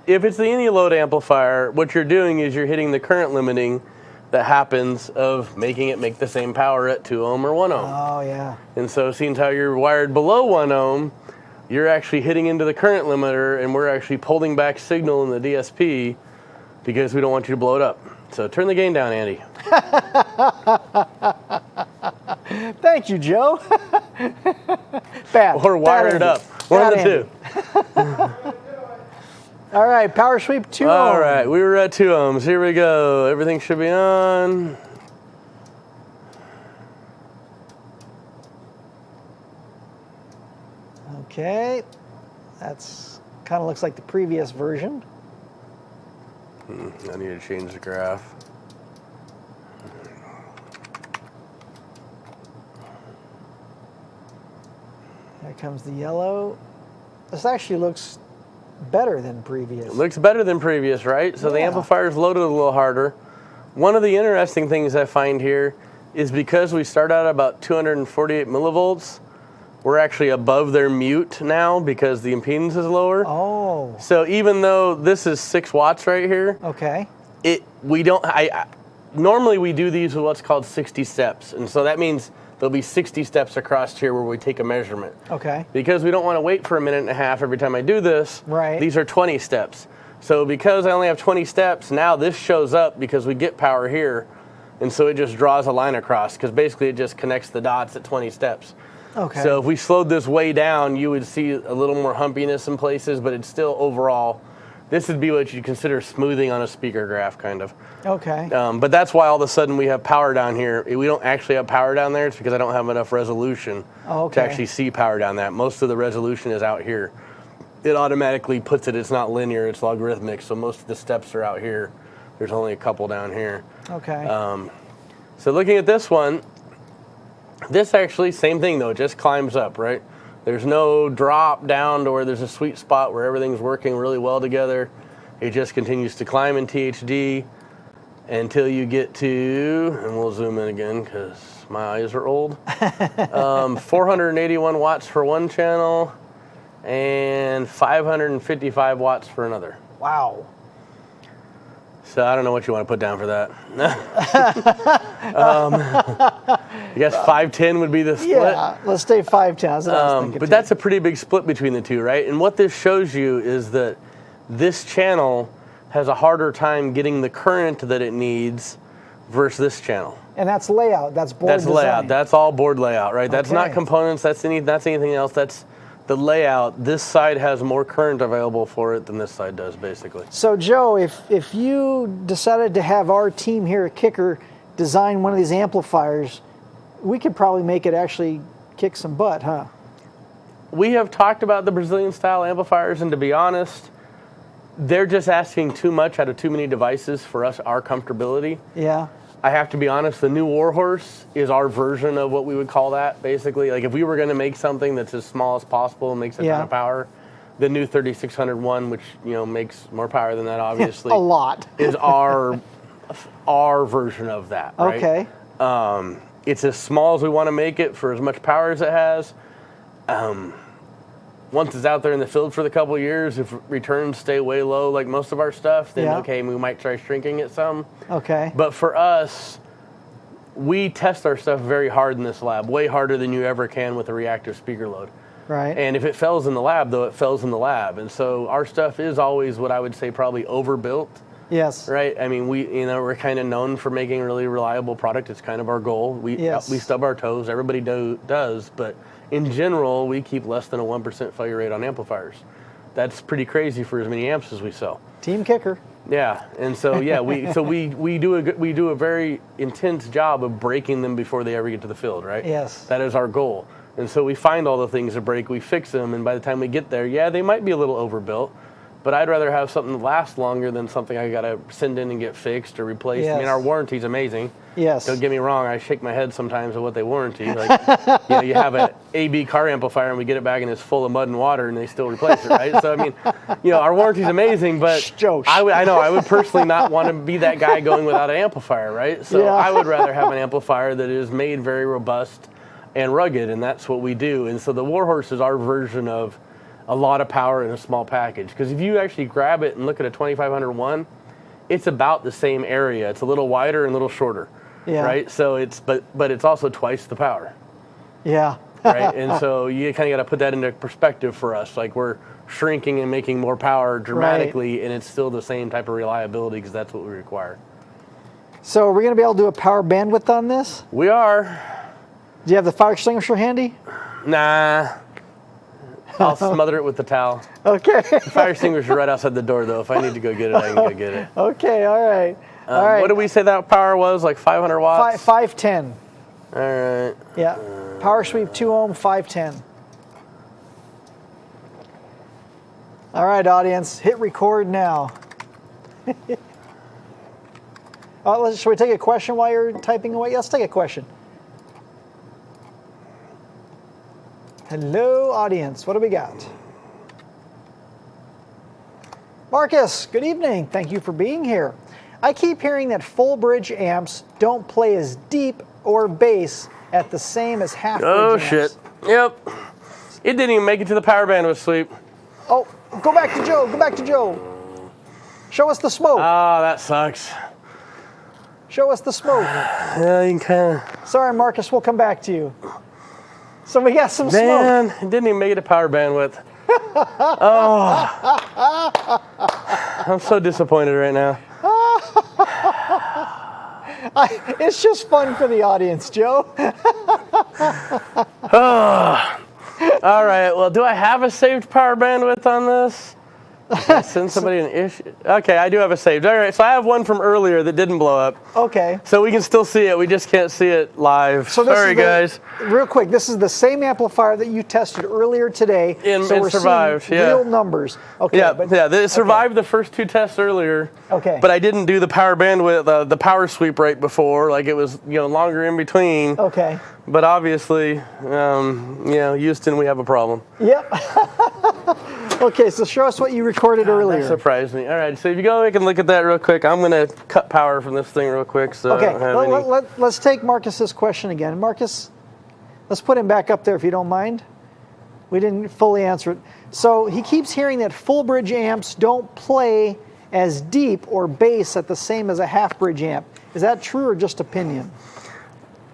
if it's the any load amplifier, what you're doing is you're hitting the current limiting that happens of making it make the same power at 2 ohm or 1 ohm. Oh yeah. And so seeing how you're wired below 1 ohm, you're actually hitting into the current limiter and we're actually pulling back signal in the DSP because we don't want you to blow it up. So turn the gain down, Andy. Thank you, Joe. Bad. Or wire it up. One of the two. All right, power sweep 2 ohm. All right, we were at 2 ohms. Here we go. Everything should be on. Okay, that's kind of looks like the previous version. I need to change the graph. There comes the yellow. This actually looks better than previous. It looks better than previous, right? So the Yeah. amplifier's loaded a little harder. One of the interesting things I find here is because we start out about 248 millivolts, we're actually above their mute now because the impedance is lower. Oh. So even though this is 6 watts right here, Okay. normally we do these with what's called 60 steps. And so that means there'll be 60 steps across here where we take a measurement. Okay. Because we don't want to wait for a minute and a half every time I do this, Right. these are 20 steps. So because I only have 20 steps, now this shows up because we get power here. And so it just draws a line across because basically it just connects the dots at 20 steps. Okay. So if we slowed this way down, you would see a little more humpiness in places, but it's still overall, this would be what you'd consider smoothing on a speaker graph, kind of. Okay. But that's why all of a sudden we have power down here. We don't actually have power down there. It's because I don't have enough resolution to actually see power down that. Most of the resolution is out here. It automatically puts it, it's not linear, it's logarithmic, so most of the steps are out here. There's only a couple down here. Okay. So looking at this one, this actually, same thing though, it just climbs up, right? There's no drop down to where there's a sweet spot where everything's working really well together. It just continues to climb in THD until you get to, and we'll zoom in again because my eyes are old, 481 watts for one channel and 555 watts for another. Wow. So I don't know what you want to put down for that. I guess 510 would be the split. Yeah, let's stay 510. That's what I was thinking But too. that's a pretty big split between the two, right? And what this shows you is that this channel has a harder time getting the current that it needs versus this channel. And that's layout. That's board That's design. layout. That's all board layout, right? That's not Okay. components. That's anything else. That's the layout. This side has more current available for it than this side does, basically. So Joe, if you decided to have our team here at Kicker design one of these amplifiers, we could probably make it actually kick some butt, huh? We have talked about the Brazilian style amplifiers, and to be honest, they're just asking too much out of too many devices for us, our comfortability. Yeah. I have to be honest, the new Warhorse is our version of what we would call that, basically. Like if we were going to make something that's as small as possible and makes a ton of power, the new 3601, which makes more power than that, obviously, a lot, is our version of that. Right? Okay. It's as small as we want to make it for as much power as it has. Once it's out there in the field for the couple of years, if returns stay way low like most of our stuff, then okay, we might try shrinking it some. Okay. But for us, we test our stuff very hard in this lab, way harder than you ever can with a reactive speaker load. Right. And if it fails in the lab, though, it fails in the lab. And so our stuff is always what I would say probably overbuilt. Yes. Right. I mean, we're kind of known for making a really reliable product. It's kind of our goal. We stub our toes. Everybody does. But in general, we keep less than a 1% failure rate on amplifiers. That's pretty crazy for as many amps as we sell. Team kicker. Yeah. And so, we do a very intense job of breaking them before they ever get to the field. Right. Yes. That is our goal. And so we find all the things that break, we fix them, and by the time we get there, they might be a little overbuilt, but I'd rather have something that lasts longer than something I got to send in and get fixed or replaced. Yes. I mean, our warranty's amazing. Yes. Don't get me wrong, I shake my head sometimes at what they warranty. Like, you have an AB car amplifier and we get it back and it's full of mud and water and they still replace it, right? So, I mean, our warranty's amazing, but I would personally not want to be that guy going without an amplifier, right? So I would rather have an amplifier that is made very robust and rugged, and that's what we do. And so the Warhorse is our version of a lot of power in a small package. Because if you actually grab it and look at a 2501, it's about the same area. It's a little wider and a little shorter, right? So but it's also twice the power. Yeah. Right, and so you kind of got to put that into perspective for us. Like, we're shrinking and making more power dramatically, and it's still the same type of reliability because that's what we require. So are we going to be able to do a power bandwidth on this? We are. Do you have the fire extinguisher handy? Nah. I'll smother it with the towel. Okay. The fire extinguisher right outside the door, though. If I need to go get it, I can go get it. Okay, all right. All right. What did we say that power was? Like 500 watts? 510. All right. Yeah. Power sweep 2-ohm, 510. All right, audience, hit record now. Should we take a question while you're typing away? Let's take a question. Hello, audience. What do we got? Marcus, good evening. Thank you for being here. I keep hearing that full bridge amps don't play as deep or bass at the same as half bridge amps. Oh, shit. Yep. It didn't even make it to the power bandwidth sweep. Oh, go back to Joe. Go back to Joe. Show us the smoke. Oh, that sucks. Show us the smoke. Yeah, you can kind of... Sorry, Marcus. We'll come back to you. So we got some smoke. Man, it didn't even make it to power bandwidth. Oh. I'm so disappointed right now. It's just fun for the audience, Joe. All right, well, do I have a saved power bandwidth on this? Send somebody an issue. Okay, I do have a saved. All right, so I have one from earlier that didn't blow up. Okay. So we can still see it. We just can't see it live. So sorry, guys. Real quick, this is the same amplifier that you tested earlier today. So we're survived. seeing real numbers. Okay. Yeah. It survived the first two tests earlier. Okay. But I didn't do the power bandwidth, the power sweep right before. Like, it was longer in between. Okay. But obviously, Houston, we have a problem. Yep. Okay, so show us what you recorded earlier. That surprised me. All right, so if you go back and look at that real quick, I'm going to cut power from this thing real quick. So okay, I don't have let's take Marcus's question again. Marcus, let's put him back up there if you don't mind. We didn't fully answer it. So he keeps hearing that full bridge amps don't play as deep or bass at the same as a half bridge amp. Is that true or just opinion?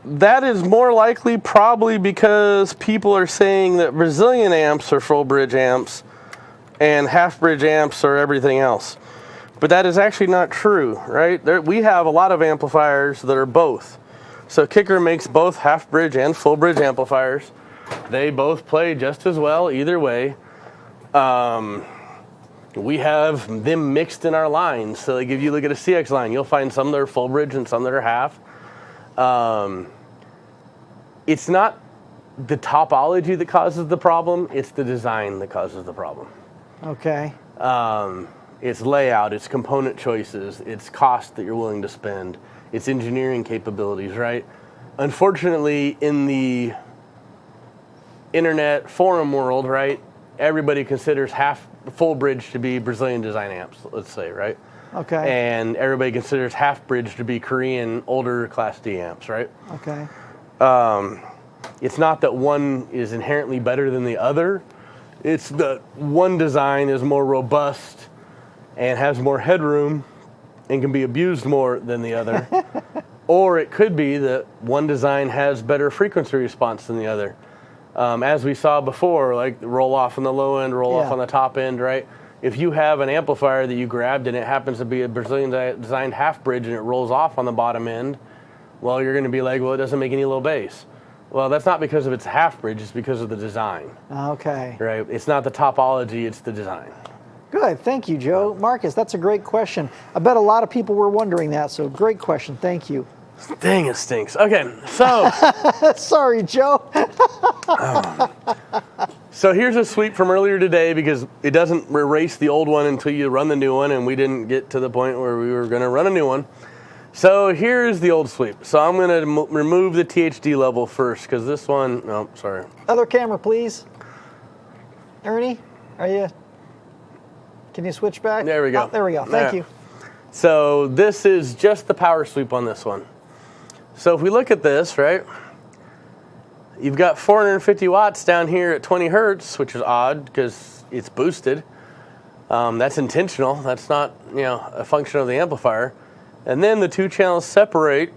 That is more likely probably because people are saying that Brazilian amps are full bridge amps and half bridge amps are everything else. But that is actually not true, right? We have a lot of amplifiers that are both. So Kicker makes both half bridge and full bridge amplifiers. They both play just as well either way. We have them mixed in our lines. So like if you look at a CX line, you'll find some that are full bridge and some that are half. It's not the topology that causes the problem, it's the design that causes the problem. Okay. It's layout, it's component choices, it's cost that you're willing to spend, it's engineering capabilities, right? Unfortunately, in the internet forum world, right, everybody considers half full bridge to be Brazilian design amps, let's say, right? Okay. And everybody considers half bridge to be Korean older Class D amps, right? Okay. It's not that one is inherently better than the other. It's that one design is more robust and has more headroom and can be abused more than the other. Or it could be that one design has better frequency response than the other. as we saw before, like roll off on the low end, roll off on the top end, right? If you have an amplifier that you grabbed and it happens to be a Brazilian designed half bridge and it rolls off on the bottom end, well, you're going to be like, well, it doesn't make any low bass. Well, that's not because of its half bridge, it's because of the design. Okay. Right? It's not the topology, it's the design. Good, thank you, Joe. Marcus, that's a great question. I bet a lot of people were wondering that, so great question, thank you. Dang, it stinks. Okay, so. Sorry, Joe. So here's a sweep from earlier today because it doesn't erase the old one until you run the new one, and we didn't get to the point where we were going to run a new one. So here's the old sweep. So I'm going to remove the THD level first because this one, no, sorry. Other camera, please. Ernie, can you switch back? There we go. Oh, there we go, thank you. So this is just the power sweep on this one. So if we look at this, right, you've got 450 watts down here at 20 hertz, which is odd because it's boosted. That's intentional. That's not, a function of the amplifier. And then the two channels separate,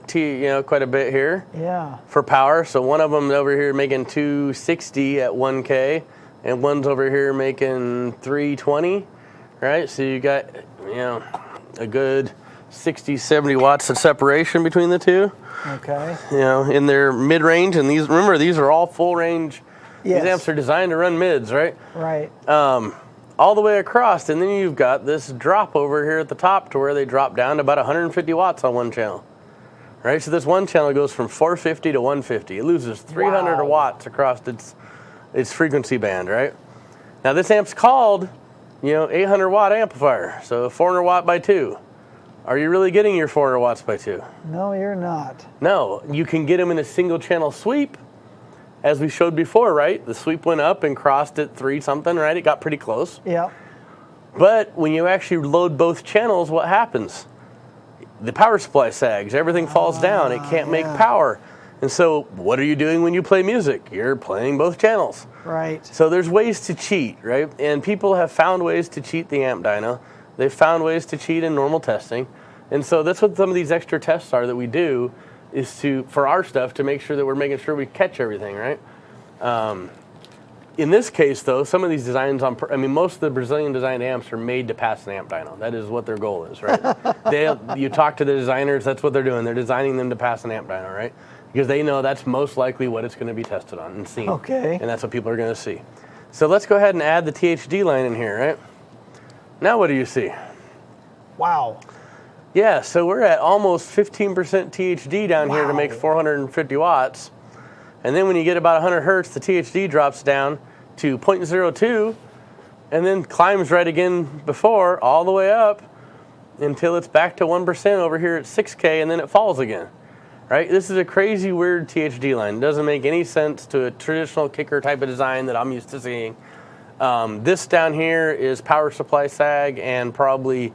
quite a bit here. Yeah. For power. So one of them over here making 260 at 1K, and one's over here making 320, right? So you got, a good 60, 70 watts of separation between the two. Okay. In their mid-range, and these are all full range. Yes. These amps are designed to run mids, right? Right. All the way across, and then you've got this drop over here at the top to where they drop down to about 150 watts on one channel. Right? So this one channel goes from 450 to 150. It loses 300 watts across its frequency band, right? Now this amp's called, 800 watt amplifier, so 400 watt by 2. Are you really getting your 400 watts by 2? No, you're not. No, you can get them in a single channel sweep, as we showed before, right? The sweep went up and crossed at 3 something, right? It got pretty close. Yeah. But when you actually load both channels, what happens? The power supply sags, everything falls down, it can't make power. And so what are you doing when you play music? You're playing both channels. Right. So there's ways to cheat, right? And people have found ways to cheat the amp dyno. They've found ways to cheat in normal testing. And so that's what some of these extra tests are that we do, is for our stuff, to make sure that we're making sure we catch everything, right? In this case, though, some of these designs most of the Brazilian designed amps are made to pass an amp dyno. That is what their goal is, right? You talk to the designers, that's what they're doing. They're designing them to pass an amp dyno, right? Because they know that's most likely what it's going to be tested on and seen. Okay. And that's what people are going to see. So let's go ahead and add the THD line in here, right? Now what do you see? Wow. Yeah, so we're at almost 15% THD down here to make 450 watts. And then when you get about 100 hertz, the THD drops down to 0.02 and then climbs right again before, all the way up until it's back to 1% over here at 6K, and then it falls again. Right? This is a crazy, weird THD line. It doesn't make any sense to a traditional kicker type of design that I'm used to seeing. This down here is power supply sag and probably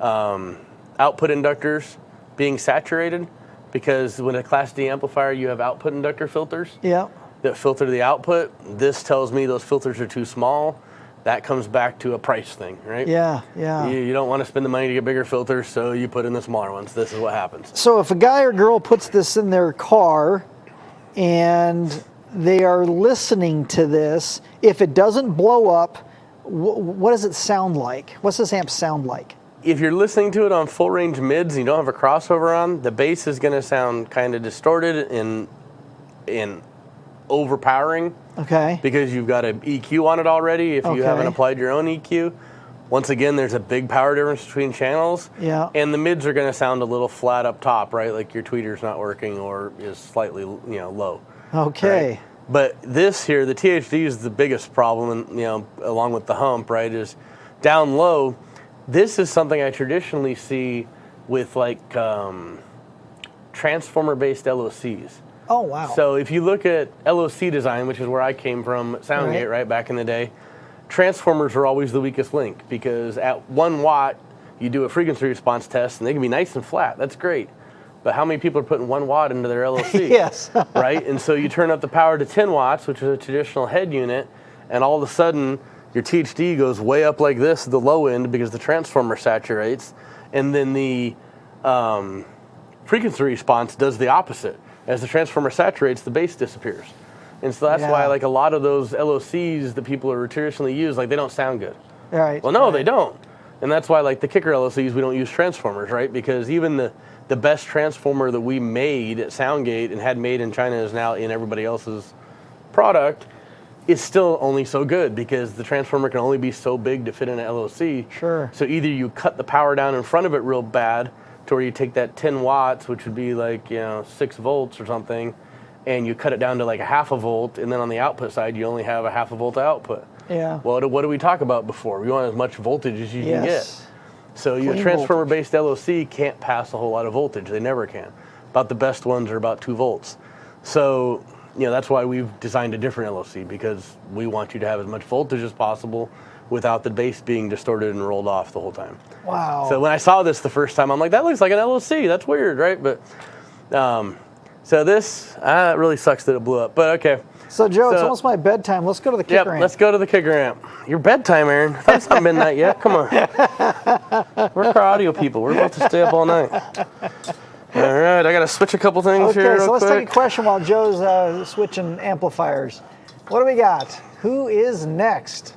output inductors being saturated, because when a Class D amplifier, you have output inductor filters that filter the output. This tells me those filters are too small. That comes back to a price thing, right? Yeah. You don't want to spend the money to get bigger filters, so you put in the smaller ones. This is what happens. So if a guy or girl puts this in their car and they are listening to this, if it doesn't blow up, what does it sound like? What's this amp sound like? If you're listening to it on full range mids and you don't have a crossover on, the bass is going to sound kind of distorted and overpowering. Okay. Because you've got an EQ on it already if you haven't applied your own EQ. Once again, there's a big power difference between channels. Yeah. And the mids are going to sound a little flat up top, right? Like your tweeter's not working or is slightly, low. Okay. Right? But this here, the THD is the biggest problem, and along with the hump, right, is down low. This is something I traditionally see with like transformer-based LOCs. Oh, wow. So if you look at LOC design, which is where I came from at Soundgate, right, back in the day, transformers are always the weakest link, because at 1 watt, you do a frequency response test, and they can be nice and flat. That's great. But how many people are putting 1 watt into their LOC? Yes. Right? And so you turn up the power to 10 watts, which is a traditional head unit, and all of a sudden, your THD goes way up like this at the low end because the transformer saturates, and then the frequency response does the opposite. As the transformer saturates, the bass disappears. And so that's why like a lot of those LOCs that people are traditionally use, like they don't sound good. Right. Well, no, they don't. And that's why like the kicker LOCs, we don't use transformers, right? Because even the best transformer that we made at Soundgate and had made in China is now in everybody else's product, is still only so good because the transformer can only be so big to fit in an LOC. Sure. So either you cut the power down in front of it real bad to where you take that 10 watts, which would be like, 6 volts or something, and you cut it down to like a half a volt, and then on the output side, you only have a half a volt output. Yeah. Well, what did we talk about before? We want as much voltage as you can get. So your Clean transformer-based LOC can't pass a whole lot of voltage. They never can. About the best ones are about 2 volts. So, that's why we've designed a different LOC, because we want you to have as much voltage as possible without the bass being distorted and rolled off the whole time. Wow. So when I saw this the first time, I'm like, that looks like an LOC. That's weird, right? But so this, really sucks that it blew up. But okay. So Joe, it's almost my bedtime. Let's go to the kicker amp. Let's go to the kicker amp. Your bedtime, Aaron. I thought it's not midnight yet. Come on. We're car audio people. We're about to stay up all night. All right, I got to switch a couple things here real so let's quick. take a question while Joe's switching amplifiers. What do we got? Who is next?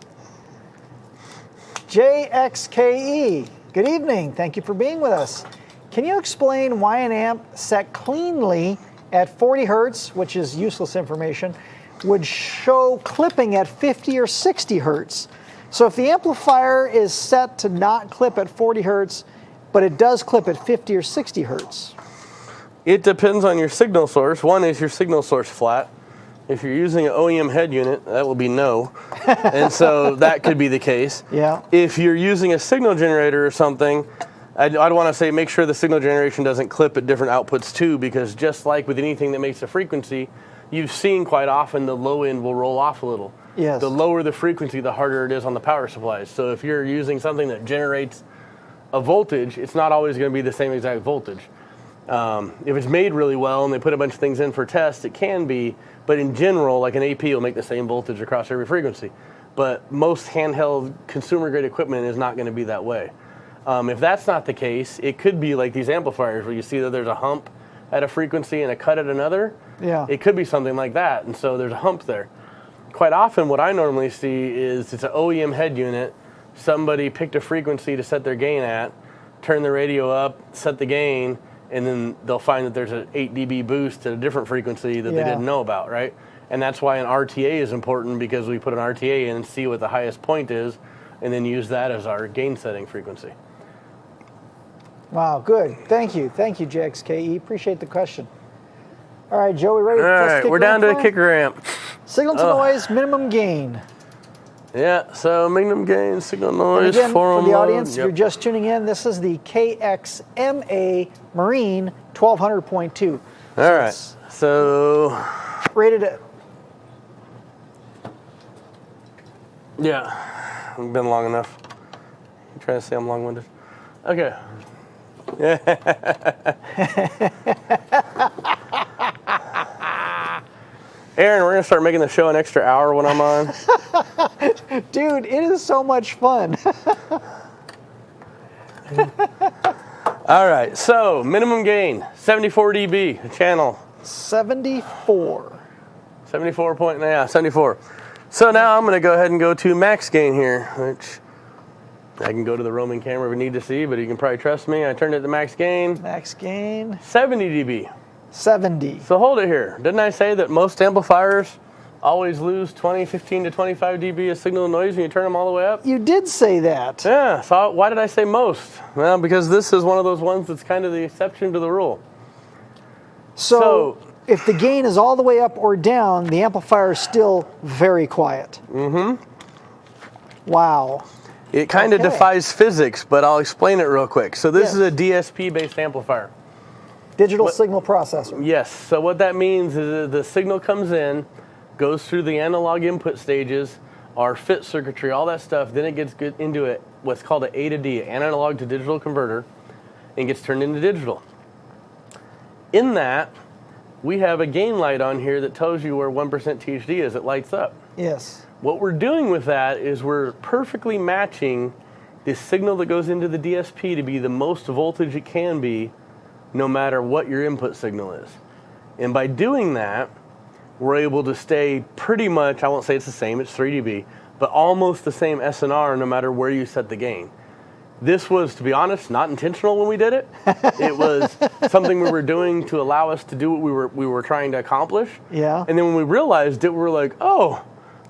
JXKE. Good evening. Thank you for being with us. Can you explain why an amp set cleanly at 40 hertz, which is useless information, would show clipping at 50 or 60 hertz? So if the amplifier is set to not clip at 40 hertz, but it does clip at 50 or 60 hertz. It depends on your signal source. One, is your signal source flat? If you're using an OEM head unit, that will be no. And so that could be the case. Yeah. If you're using a signal generator or something, I'd want to say make sure the signal generation doesn't clip at different outputs too, because just like with anything that makes a frequency, you've seen quite often the low end will roll off a little. Yes. The lower the frequency, the harder it is on the power supplies. So if you're using something that generates a voltage, it's not always going to be the same exact voltage. If it's made really well and they put a bunch of things in for test, it can be, but in general, like an AP will make the same voltage across every frequency. But most handheld consumer grade equipment is not going to be that way. If that's not the case, it could be like these amplifiers where you see that there's a hump at a frequency and a cut at another. Yeah. It could be something like that, and so there's a hump there. Quite often what I normally see is it's an OEM head unit. Somebody picked a frequency to set their gain at, turn the radio up, set the gain, and then they'll find that there's an 8 dB boost at a different frequency that they didn't know about, right? And that's why an RTA is important, because we put an RTA in and see what the highest point is, and then use that as our gain setting frequency. Wow, good. Thank you, JXKE. Appreciate the question. All right, Joe, we ready to All test right, kicker we're down to a amp? kicker amp. Signal to noise, minimum gain. Yeah, so minimum gain, signal noise, And again, 4 for ohm the load. audience, if you're just tuning in, this is the KXMA Marine 1200.2. All right, so Rated at, yeah, it's been long enough. You trying to say I'm long-winded? Okay. Aaron, we're gonna start making the show an extra hour when I'm on. dude, it is so much fun. All right, so minimum gain, 74 dB, the channel. 74. 74. So now I'm gonna go ahead and go to max gain here, which I can go to the roaming camera if we need to see, but you can probably trust me. I turned it to max gain. Max gain, 70 dB. 70. So hold it here. Didn't I say that most amplifiers always lose 15 to 25 dB of signal and noise when you turn them all the way up? You did say that. Yeah, so why did I say most? Well, because this is one of those ones that's kind of the exception to the rule. So if the gain is all the way up or down, the amplifier is still very quiet. Mm-hmm. Wow. It kind of defies physics, but I'll explain it real quick. So this Yes. is a DSP-based amplifier. Digital signal processor. Yes, so what that means is that the signal comes in, goes through the analog input stages, our FIT circuitry, all that stuff, then it gets into what's called an A to D, analog to digital converter, and gets turned into digital. In that, we have a gain light on here that tells you where 1% THD is. It lights up. Yes. What we're doing with that is we're perfectly matching the signal that goes into the DSP to be the most voltage it can be, no matter what your input signal is. And by doing that, we're able to stay pretty much, I won't say it's the same, it's 3 dB, but almost the same SNR no matter where you set the gain. This was, to be honest, not intentional when we did it. It was something we were doing to allow us to do what we were trying to accomplish. Yeah. And then when we realized it, we were like, oh,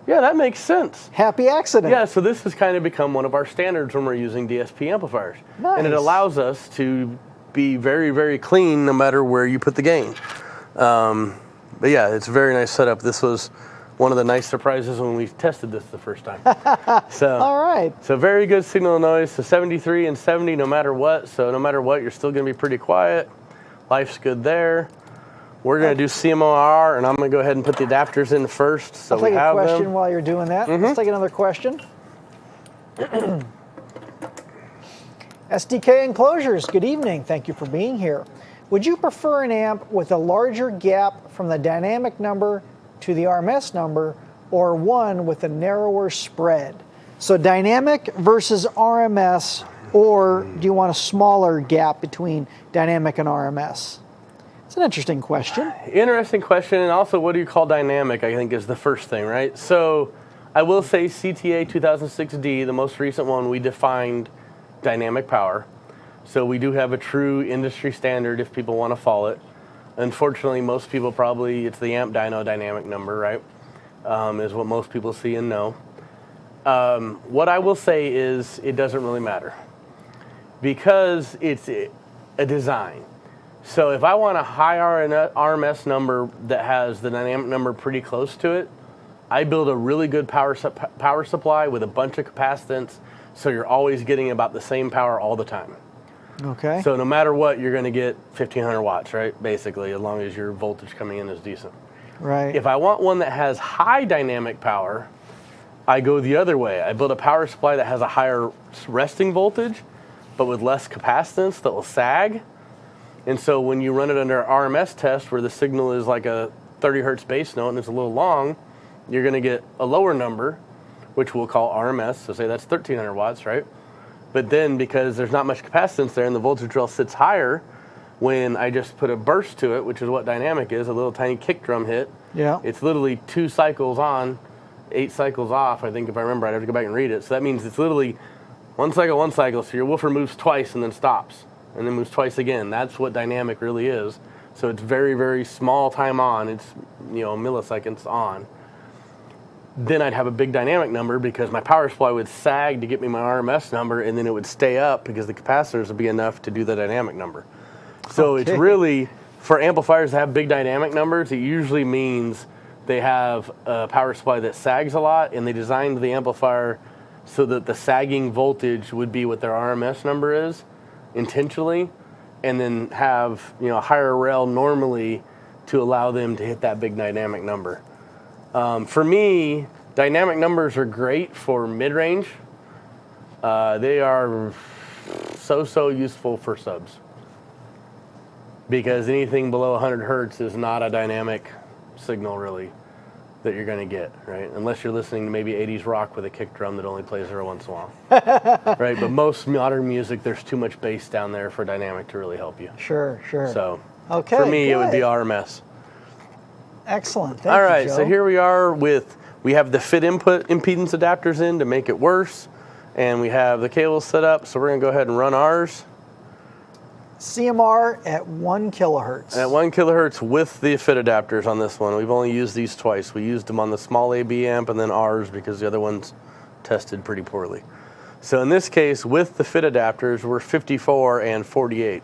yeah, that makes sense. Happy accident. Yeah, so this has kind of become one of our standards when we're using DSP amplifiers. Nice. And it allows us to be very, very clean no matter where you put the gain. But yeah, it's a very nice setup. This was one of the nice surprises when we tested this the first time. So, all right. So very good signal to noise. So 73 and 70 no matter what. So no matter what, you're still going to be pretty quiet. Life's good there. We're going to do CMRR, and I'm going to go ahead and put the adapters in first. So I'll take we have a question them. while you're doing that. Let's take another question. SDK Enclosures, good evening. Thank you for being here. Would you prefer an amp with a larger gap from the dynamic number to the RMS number, or one with a narrower spread? So dynamic versus RMS, or do you want a smaller gap between dynamic and RMS? It's an interesting question. Interesting question, and also what do you call dynamic, I think is the first thing, right? So I will say CTA 2006D, the most recent one, we defined dynamic power. So we do have a true industry standard if people want to follow it. Unfortunately, most people probably, it's the amp dyno dynamic number, right? Is what most people see and know. What I will say is it doesn't really matter because it's a design. So if I want a high RMS number that has the dynamic number pretty close to it, I build a really good power supply with a bunch of capacitance, so you're always getting about the same power all the time. Okay. So no matter what, you're going to get 1,500 watts, right? Basically, as long as your voltage coming in is decent. Right. If I want one that has high dynamic power, I go the other way. I build a power supply that has a higher resting voltage, but with less capacitance that will sag. And so when you run it under RMS test, where the signal is like a 30 hertz bass note and it's a little long, you're going to get a lower number, which we'll call RMS. So say that's 1,300 watts, right? But then because there's not much capacitance there and the voltage drill sits higher, when I just put a burst to it, which is what dynamic is, a little tiny kick drum hit, Yeah. it's literally 2 cycles on, 8 cycles off, I think if I remember, I'd have to go back and read it. So that means it's literally 1 cycle, so your woofer moves twice and then stops, and then moves twice again. That's what dynamic really is. So it's very, very small time on, it's milliseconds on. Then I'd have a big dynamic number because my power supply would sag to get me my RMS number, and then it would stay up because the capacitors would be enough to do the dynamic number. So It's really, for amplifiers that have big dynamic numbers, it usually means they have a power supply that sags a lot, and they designed the amplifier so that the sagging voltage would be what their RMS number is intentionally, and then have a higher rail normally to allow them to hit that big dynamic number. For me, dynamic numbers are great for mid-range. They are so useful for subs because anything below 100 hertz is not a dynamic signal really that you're going to get, right? Unless you're listening to maybe 80s rock with a kick drum that only plays every once in a while, right? But most modern music, there's too much bass down there for dynamic to really help you. Sure. So Okay, for me, it would good. be RMS. Excellent. All right, you, Joe. so here we are we have the fit input impedance adapters in to make it worse, and we have the cables set up, so we're going to go ahead and run ours. CMR at 1 kilohertz. At 1 kilohertz with the fit adapters on this one. We've only used these twice. We used them on the small AB amp and then ours because the other ones tested pretty poorly. So in this case, with the fit adapters, we're 54 and 48.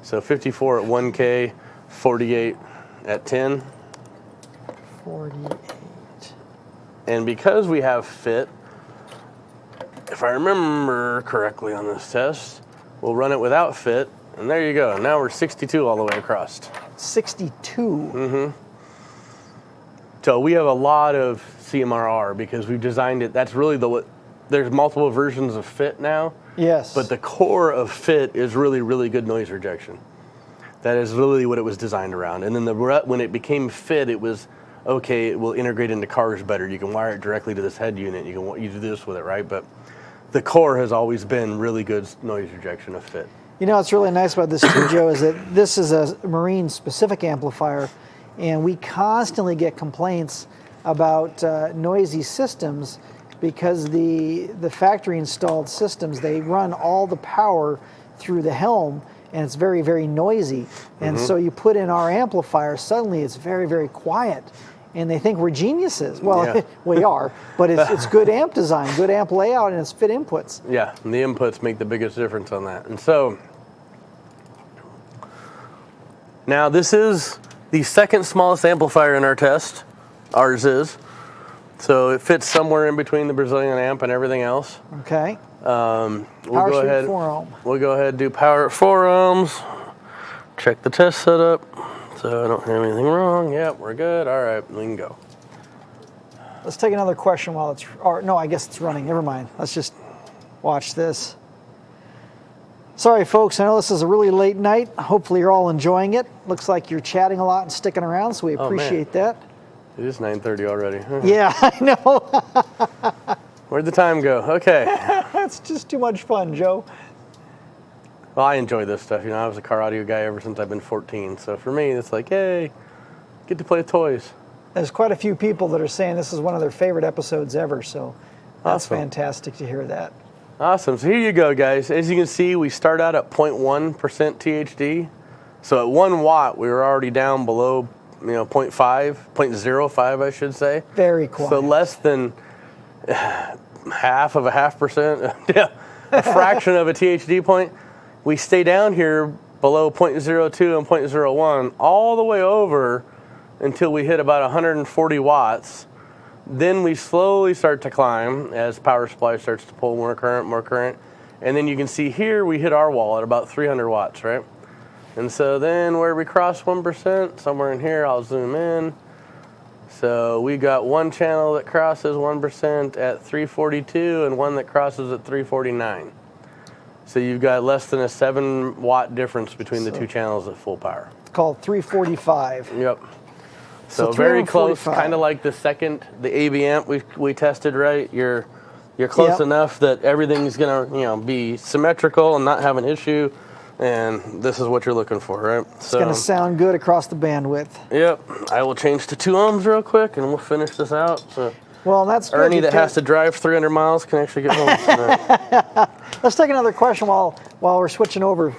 So 54 at 1K, 48 at 10. 48. And because we have fit, if I remember correctly on this test, we'll run it without fit, and there you go. Now we're 62 all the way across. 62. Mm-hmm. So we have a lot of CMRR because we've designed it. That's really there's multiple versions of fit now. Yes. But the core of fit is really, really good noise rejection. That is really what it was designed around. And then when it became fit, it was, okay, it will integrate into cars better. You can wire it directly to this head unit. You do this with it, right? But the core has always been really good noise rejection of fit. What's really nice about this too, Joe, is that this is a marine-specific amplifier, And we constantly get complaints about noisy systems because the factory installed systems, they run all the power through the helm, and it's very, very noisy. And so you put in our amplifier, suddenly it's very, very quiet. And they think we're geniuses. Well, we are, but it's good amp design, good amp layout, and it's fit inputs. Yeah, and the inputs make the biggest difference on that. And so, now this is the second smallest amplifier in our test. Ours is. So it fits somewhere in between the Brazilian amp and everything else. Okay. We'll Power go Suite ahead. 4-ohm. We'll go ahead and do power at 4 ohms. Check the test setup. So I don't have anything wrong. Yep, we're good. All right, we can go. Let's take another question while it's, or no, I guess it's running. Never mind. Let's just watch this. Sorry, folks. I know this is a really late night. Hopefully you're all enjoying it. Looks like you're chatting a lot and sticking around, so we appreciate that. It is 9:30 already. Yeah, I know. Where'd the time go? Okay. That's just too much fun, Joe. Well, I enjoy this stuff. You know, I was a car audio guy ever since I've been 14. So for me, it's like, hey, get to play with toys. There's quite a few people that are saying this is one of their favorite episodes ever, so that's Awesome. fantastic to hear that. Awesome. So here you go, guys. As you can see, we start out at 0.1% THD. So at 1 watt, we were already down below, 0.05, I should say. Very quiet. So less than half of a 0.5%, yeah, a fraction of a THD point. We stay down here below 0.02 and 0.01 all the way over until we hit about 140 watts. Then we slowly start to climb as power supply starts to pull more current. And then you can see here we hit our wall at about 300 watts, right? And so then where we cross 1%, somewhere in here, I'll zoom in. So we got one channel that crosses 1% at 342 and one that crosses at 349. So you've got less than a 7 watt difference between the two channels at full power. It's called 345. Yep. So very close, 345. kind of like the AB amp we tested, right? You're close enough that everything's gonna be symmetrical and not have an issue, and this is what you're looking for, right? It's going to sound good across the bandwidth. Yep. I will change to 2 ohms real quick, and we'll finish this out. So Well, that's good. Ernie that has to drive 300 miles can actually get home tonight. Let's take another question while we're switching over.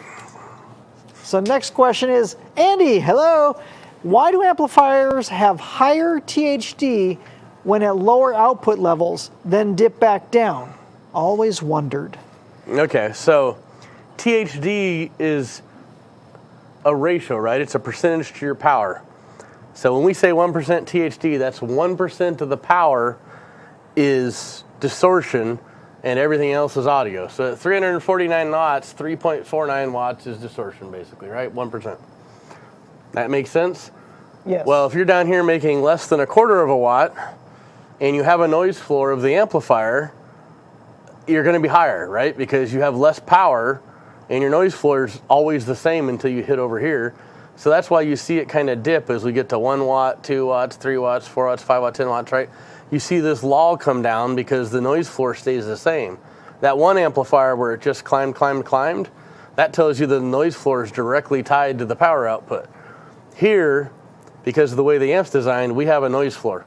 So next question is, Andy, hello. Why do amplifiers have higher THD when at lower output levels, then dip back down? Always wondered. Okay, so THD is a ratio, right? It's a percentage to your power. So when we say 1% THD, that's 1% of the power is distortion and everything else is audio. So at 349 watts, 3.49 watts is distortion basically, right? 1%. That makes sense? Yes. Well, if you're down here making less than 1/4 of a watt and you have a noise floor of the amplifier, you're going to be higher, right? Because you have less power and your noise floor is always the same until you hit over here. So that's why you see it kind of dip as we get to 1 watt, 2 watts, 3 watts, 4 watts, 5 watts, 10 watts, right? You see this lull come down because the noise floor stays the same. That one amplifier where it just climbed, that tells you that the noise floor is directly tied to the power output. Here, because of the way the amp's designed, we have a noise floor.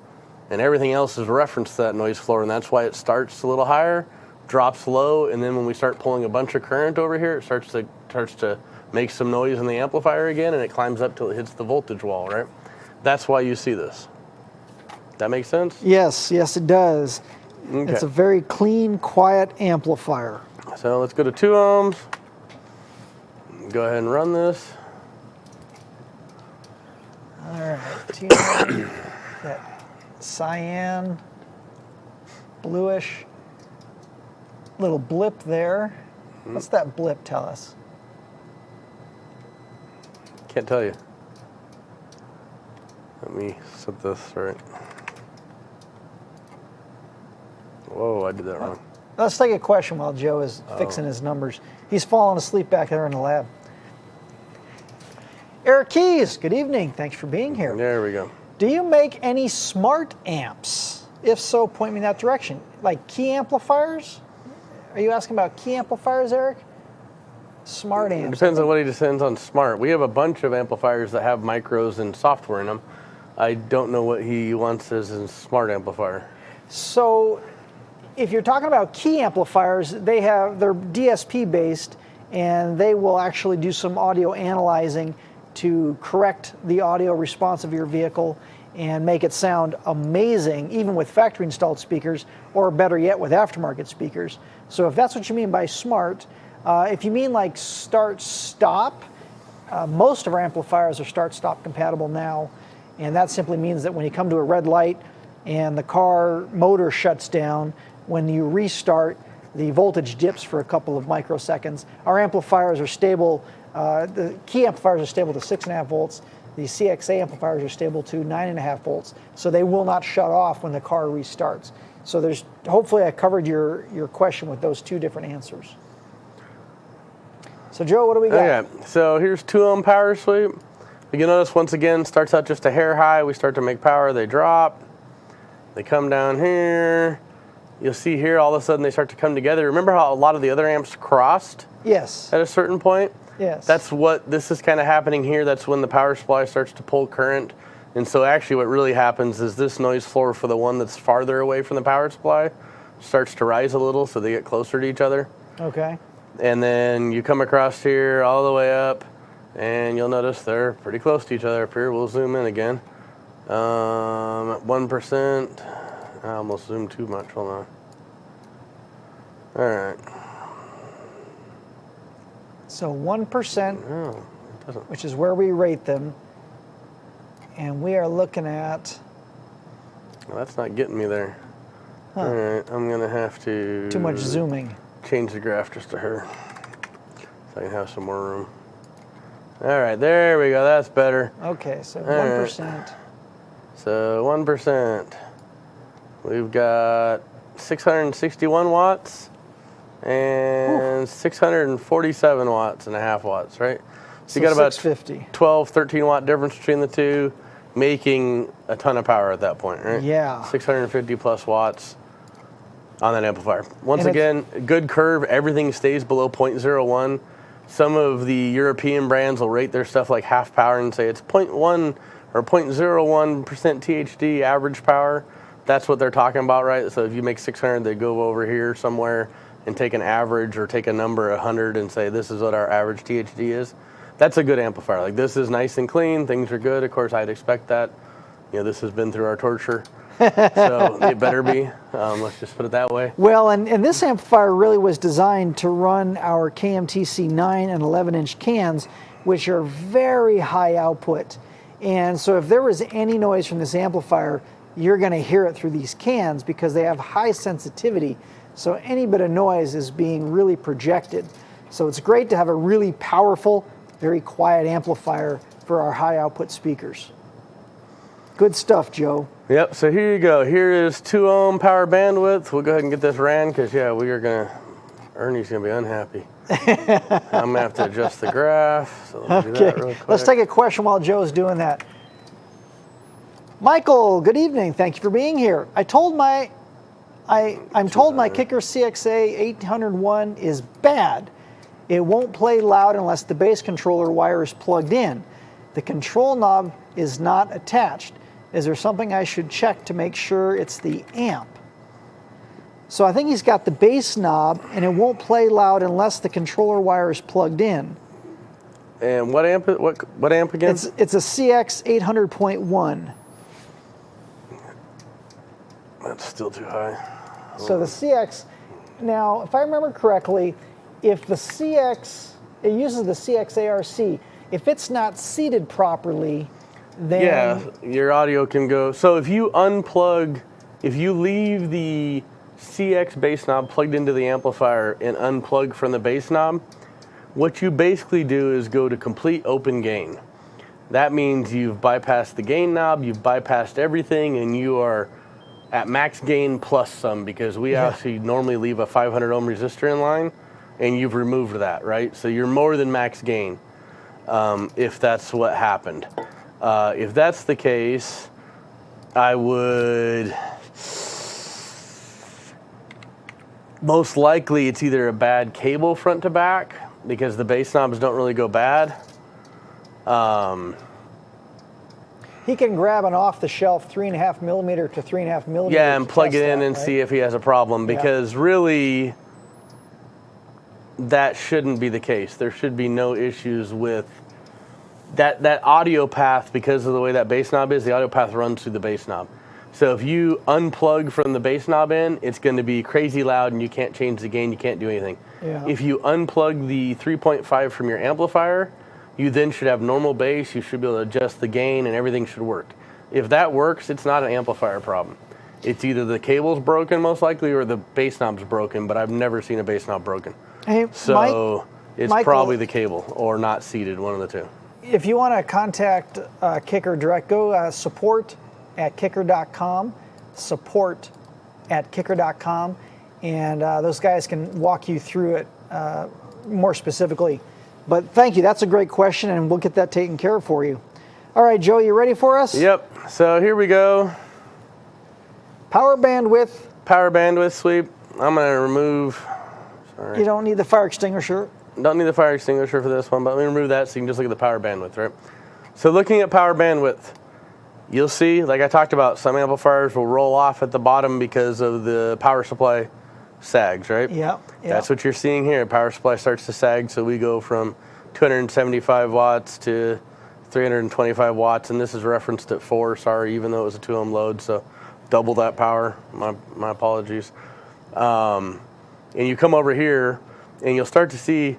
And everything else is referenced to that noise floor, and that's why it starts a little higher, drops low, and then when we start pulling a bunch of current over here, it starts to make some noise in the amplifier again, and it climbs up till it hits the voltage wall, right? That's why you see this. That makes sense? Yes, it does. Okay. It's a very clean, quiet amplifier. So let's go to 2 ohms. Go ahead and run this. All right, that cyan, bluish, little blip there. What's that blip tell us? Can't tell you. Let me set this right. Whoa, I did that wrong. Let's take a question while Joe is fixing his numbers. He's falling asleep back there in the lab. Eric Keys, good evening. Thanks for being here. There we go. Do you make any smart amps? If so, point me in that direction. Like key amplifiers? Are you asking about key amplifiers, Eric? Smart It amps. depends on what he descends on smart. We have a bunch of amplifiers that have micros and software in them. I don't know what he wants as a smart amplifier. So if you're talking about key amplifiers, they're DSP based, and they will actually do some audio analyzing to correct the audio response of your vehicle and make it sound amazing, even with factory installed speakers, or better yet, with aftermarket speakers. So if that's what you mean by smart, if you mean like start-stop, most of our amplifiers are start-stop compatible now, and that simply means that when you come to a red light and the car motor shuts down, when you restart, the voltage dips for a couple of microseconds. Our amplifiers are stable, the key amplifiers are stable to 6.5 volts, the CXA amplifiers are stable to 9.5 volts, so they will not shut off when the car restarts. So hopefully I covered your question with those two different answers. So Joe, what do we got? Okay, so here's 2-ohm power sweep. You notice once again, starts out just a hair high. We start to make power, they drop. They come down here. You'll see here, all of a sudden they start to come together. Remember how a lot of the other amps crossed? Yes. At a certain point? Yes. That's what this is kind of happening here. That's when the power supply starts to pull current. And so actually what really happens is this noise floor for the one that's farther away from the power supply starts to rise a little, so they get closer to each other. Okay. And then you come across here all the way up, and you'll notice they're pretty close to each other up here. We'll zoom in again. At 1%, I almost zoomed too much, hold on. All right. So 1%, Oh, it doesn't. which is where we rate them, and we are looking at Well, that's not getting me there. Huh. All right, I'm gonna have to too much zooming. change the graph just to her, so I can have some more room. All right, there we go. That's better. Okay, so right. 1%. So 1%. We've got 661 watts and 647 watts and a half watts, right? So you got about 650. 12, 13 watt difference between the two, making a ton of power at that point, right? Yeah. 650 plus watts on that amplifier. Once And again, good curve, everything stays below 0.01. Some of the European brands will rate their stuff like half power and say it's 0.1 or 0.01% THD average power. That's what they're talking about, right? So if you make 600, they go over here somewhere and take an average or take a number 100 and say this is what our average THD is. That's a good amplifier. Like, this is nice and clean, things are good. Of course, I'd expect that. You know, this has been through our torture, so it better be. Let's just put it that way. Well, and this amplifier really was designed to run our KMTC 9 and 11-inch cans, which are very high output. And so if there was any noise from this amplifier, you're going to hear it through these cans because they have high sensitivity. So any bit of noise is being really projected. So it's great to have a really powerful, very quiet amplifier for our high output speakers. Good stuff, Joe. Yep, so here you go. Here is 2-ohm power bandwidth. We'll go ahead and get this ran because, yeah, Ernie's going to be unhappy. I'm going to have to adjust the graph. So let me do that real quick. Let's take a question while Joe's doing that. Michael, good evening. Thank you for being here. I'm told my Kicker CXA 801 is bad. It won't play loud unless the bass controller wire is plugged in. The control knob is not attached. Is there something I should check to make sure it's the amp? So I think he's got the bass knob, and it won't play loud unless the controller wire is plugged in. And what amp? What amp again? It's a CX 800.1. That's still too high. So the CX, now, if I remember correctly, if the CX, it uses the CX ARC, if it's not seated properly, then... Yeah, your audio can go. So if you leave the CX bass knob plugged into the amplifier and unplug from the bass knob, what you basically do is go to complete open gain. That means you've bypassed the gain knob, you've bypassed everything, and you are at max gain plus some, because we actually normally leave a 500 ohm resistor in line, and you've removed that, right? So you're more than max gain, if that's what happened. If that's the case, I would, most likely it's either a bad cable front to back, because the bass knobs don't really go bad. He can grab an off-the-shelf 3.5 millimeter to 3.5 millimeter. Yeah, and plug it in and see if he has a problem, because really that shouldn't be the case. There should be no issues with that audio path. Because of the way that bass knob is, the audio path runs through the bass knob. So if you unplug from the bass knob in, it's going to be crazy loud and you can't change the gain, you can't do anything. Yeah. If you unplug the 3.5 from your amplifier, you then should have normal bass, you should be able to adjust the gain, and everything should work. If that works, it's not an amplifier problem. It's either the cable's broken most likely or the bass knob's broken, but I've never seen a bass knob broken. Hey, So it's Michael, probably the cable or not seated, one of the two. if you want to contact Kicker direct, go support@kicker.com, support@kicker.com, and those guys can walk you through it more specifically. But thank you, that's a great question, and we'll get that taken care of for you. All right, Joe, you ready for us? Yep, so here we go. Power bandwidth. Power bandwidth sweep. I'm going to remove, You don't need the fire extinguisher. don't need the fire extinguisher for this one, but let me remove that so you can just look at the power bandwidth, right? So looking at power bandwidth, you'll see, like I talked about, some amplifiers will roll off at the bottom because of the power supply sags, right? Yeah. That's what you're seeing here. Power supply starts to sag, so we go from 275 watts to 325 watts, and this is referenced at 4, sorry, even though it was a 2-ohm load, so double that power. My apologies. And you come over here, and you'll start to see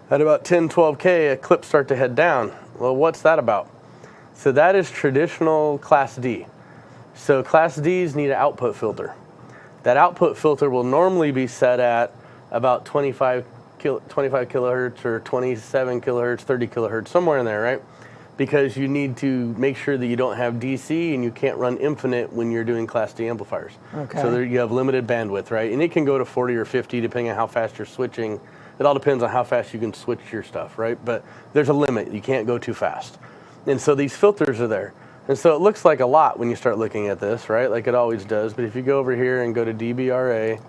at about 10, 12K, a clip start to head down. Well, what's that about? So that is traditional Class D. So Class Ds need an output filter. That output filter will normally be set at about 25 kilohertz or 27 kilohertz, 30 kilohertz, somewhere in there, right? Because you need to make sure that you don't have DC and you can't run infinite when you're doing Class D amplifiers. Okay. So there you have limited bandwidth, right? And it can go to 40 or 50 depending on how fast you're switching. It all depends on how fast you can switch your stuff, right? But there's a limit. You can't go too fast. And so these filters are there. And so it looks like a lot when you start looking at this, right? Like it always does. But if you go over here and go to dBRA,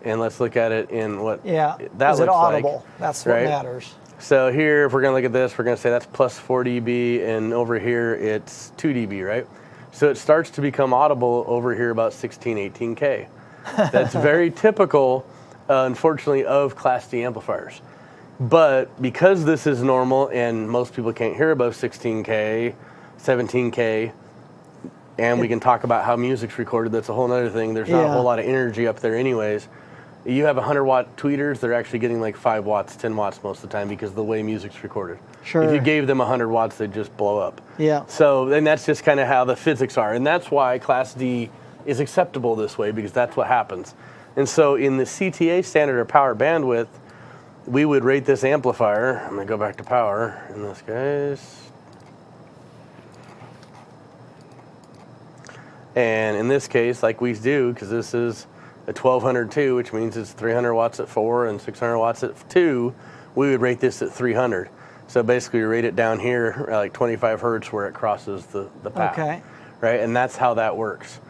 and let's look at it in what that looks is it like. audible? That's what right? matters. So here, if we're going to look at this, we're going to say that's plus 4 dB, and over here it's 2 dB, right? So it starts to become audible over here about 16, 18K. That's very typical, unfortunately, of Class D amplifiers. But because this is normal and most people can't hear above 16K, 17K, and we can talk about how music's recorded, that's a whole other thing. There's not a whole lot of energy up there anyways. You have 100-watt tweeters, they're actually getting like 5 watts, 10 watts most of the time because of the way music's recorded. Sure. If you gave them 100 watts, they'd just blow up. Yeah. So, and that's just kind of how the physics are. And that's why Class D is acceptable this way, because that's what happens. And so in the CTA standard or power bandwidth, we would rate this amplifier. I'm going to go back to power in this case. And in this case, like we do, because this is a 1202, which means it's 300 watts at 4 and 600 watts at 2, we would rate this at 300. So basically we rate it down here at like 25 hertz where it crosses the path. Okay. Right, and that's how that works.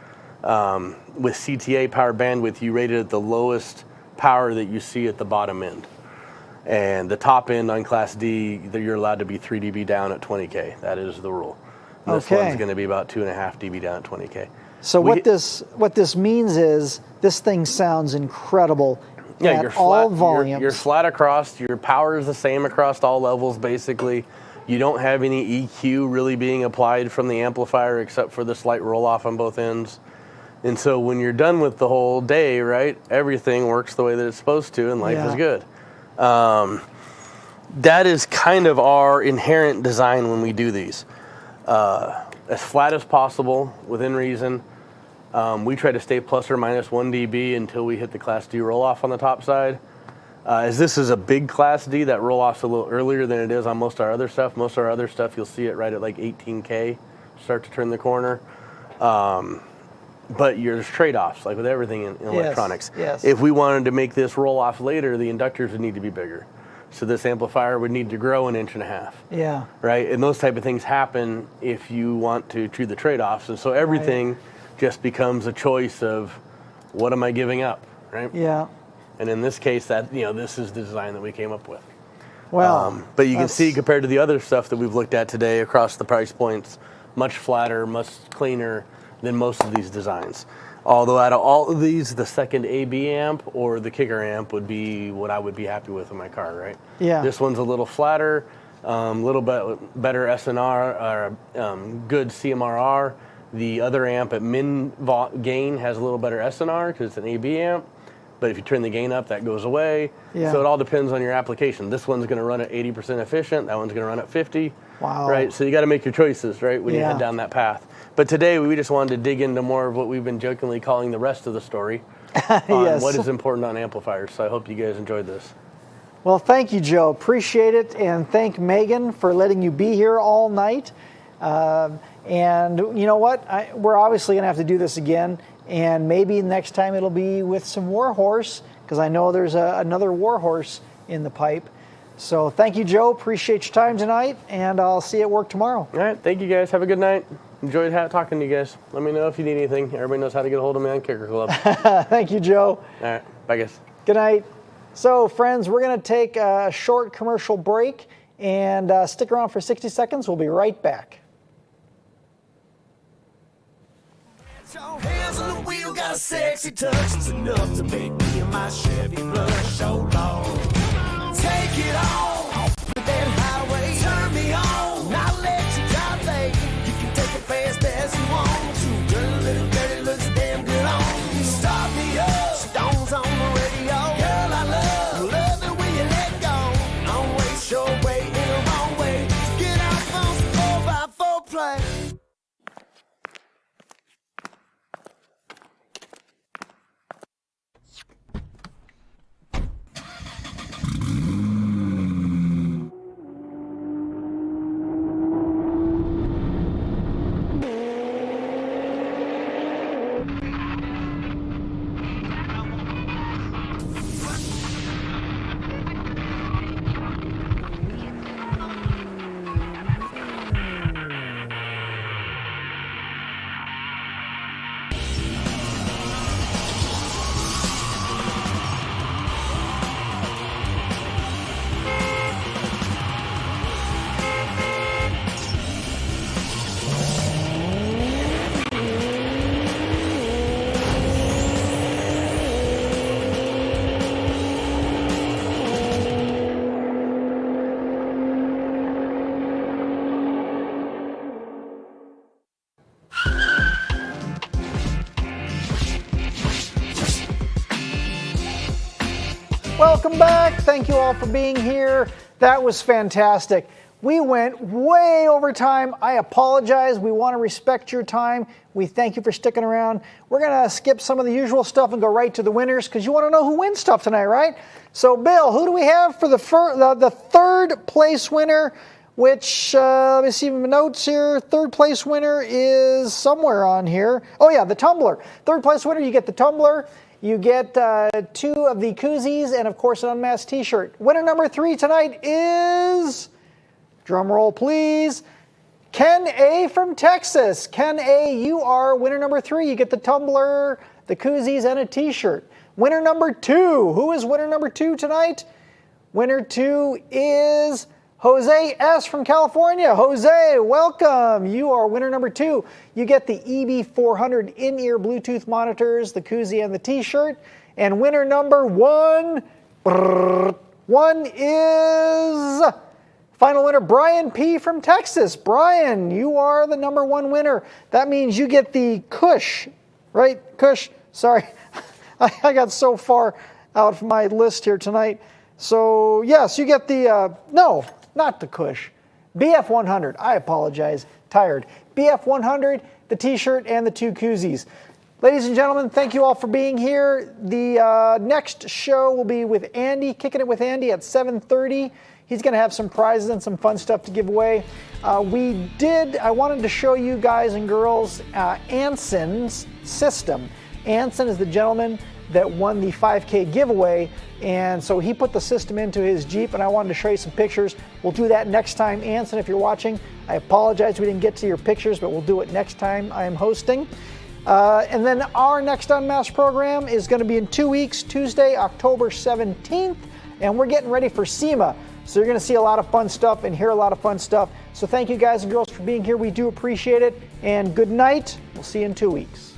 With CTA power bandwidth, you rate it at the lowest power that you see at the bottom end. And the top end on Class D, you're allowed to be 3 dB down at 20K. That is the rule. And this one's going to be about 2.5 dB down at 20K. So what this means is this thing sounds incredible at you're all flat, volumes. You're flat across. Your power is the same across all levels, basically. You don't have any EQ really being applied from the amplifier except for the slight roll-off on both ends. And so when you're done with the whole day, right, everything works the way that it's supposed to, and life is good. That is kind of our inherent design when we do these. As flat as possible, within reason. We try to stay plus or minus 1 dB until we hit the Class D roll-off on the top side. As this is a big Class D, that roll-off's a little earlier than it is on most of our other stuff. Most of our other stuff, you'll see it right at like 18K, start to turn the corner. But there's trade-offs, like with everything in electronics. Yes. If we wanted to make this roll-off later, the inductors would need to be bigger. So this amplifier would need to grow 1.5 inches. Yeah. Right? And those type of things happen if you want to do the trade-offs. And so everything just becomes a choice of what am I giving up, right? Yeah. And in this case, that this is the design that we came up with. Well, but you can see compared to the other stuff that we've looked at today across the price points, much flatter, much cleaner than most of these designs. Although out of all of these, the second AB amp or the kicker amp would be what I would be happy with in my car, right? Yeah. This one's a little flatter, a little bit better SNR, good CMRR. The other amp at min gain has a little better SNR because it's an AB amp. But if you turn the gain up, that goes away. Yeah. So it all depends on your application. This one's going to run at 80% efficient. That one's going to run at 50. Wow. Right? So you got to make your choices, right, when you Yeah. head down that path. But today we just wanted to dig into more of what we've been jokingly calling the rest of the story on Yes. what is important on amplifiers. So I hope you guys enjoyed this. Well, thank you, Joe. Appreciate it. And thank Megan for letting you be here all night. And you know what? We're obviously going to have to do this again. And maybe next time it'll be with some Warhorse, because I know there's another Warhorse in the pipe. So thank you, Joe. Appreciate your time tonight. And I'll see you at work tomorrow. All right. Thank you, guys. Have a good night. Enjoyed talking to you guys. Let me know if you need anything. Everybody knows how to get a hold of me on Kicker Club. Thank you, Joe. All right. Bye, guys. Good night. So, friends, we're going to take a short commercial break and stick around for 60 seconds. We'll be right back. Your hands on the wheel, got a sexy touch. It's enough to make me and my Chevy blush. So long. Take it on, that highway. Turn me on, I'll let you drive, baby. You can take it fast as you want to. Girl, little dirty looks damn good on you. Start me up, Stones on the radio. Girl, I love it when you let go. Don't waste your way in the wrong way. Get off on some 4x4 play. Welcome back. Thank you all for being here. That was fantastic. We went way over time. I apologize. We want to respect your time. We thank you for sticking around. We're going to skip some of the usual stuff and go right to the winners because you want to know who wins stuff tonight, right? So, Bill, who do we have for the third place winner? Which, let me see my notes here. Third place winner is somewhere on here. Oh, yeah, the tumbler. Third place winner, you get the tumbler. You get 2 of the koozies and, of course, an unmasked t-shirt. Winner number 3 tonight is, drum roll please, Ken A. from Texas. Ken A., you are winner number 3. You get the tumbler, the koozies, and a t-shirt. Winner number 2. Who is winner number 2 tonight? Winner 2 is Jose S. from California. Jose, welcome. You are winner number 2. You get the EB400 in-ear Bluetooth monitors, the koozie, and the t-shirt. And winner number 1 is final winner, Brian P. from Texas. Brian, you are the number 1 winner. That means you get the Cush, right? Cush, sorry. I got so far out of my list here tonight. So, yes, you get the, no, not the Cush. BF100, I apologize, tired. BF100, the t-shirt, and the 2 koozies. Ladies and gentlemen, thank you all for being here. The next show will be with Andy, Kicking It with Andy at 7:30. He's going to have some prizes and some fun stuff to give away. I wanted to show you guys and girls Anson's system. Anson is the gentleman that won the 5K giveaway, and so he put the system into his Jeep, and I wanted to show you some pictures. We'll do that next time. Anson, if you're watching, I apologize we didn't get to your pictures, but we'll do it next time I am hosting. And then our next Unmasked program is going to be in 2 weeks, Tuesday, October 17th, and we're getting ready for SEMA. So you're going to see a lot of fun stuff and hear a lot of fun stuff. So thank you guys and girls for being here. We do appreciate it. And good night. We'll see you in 2 weeks.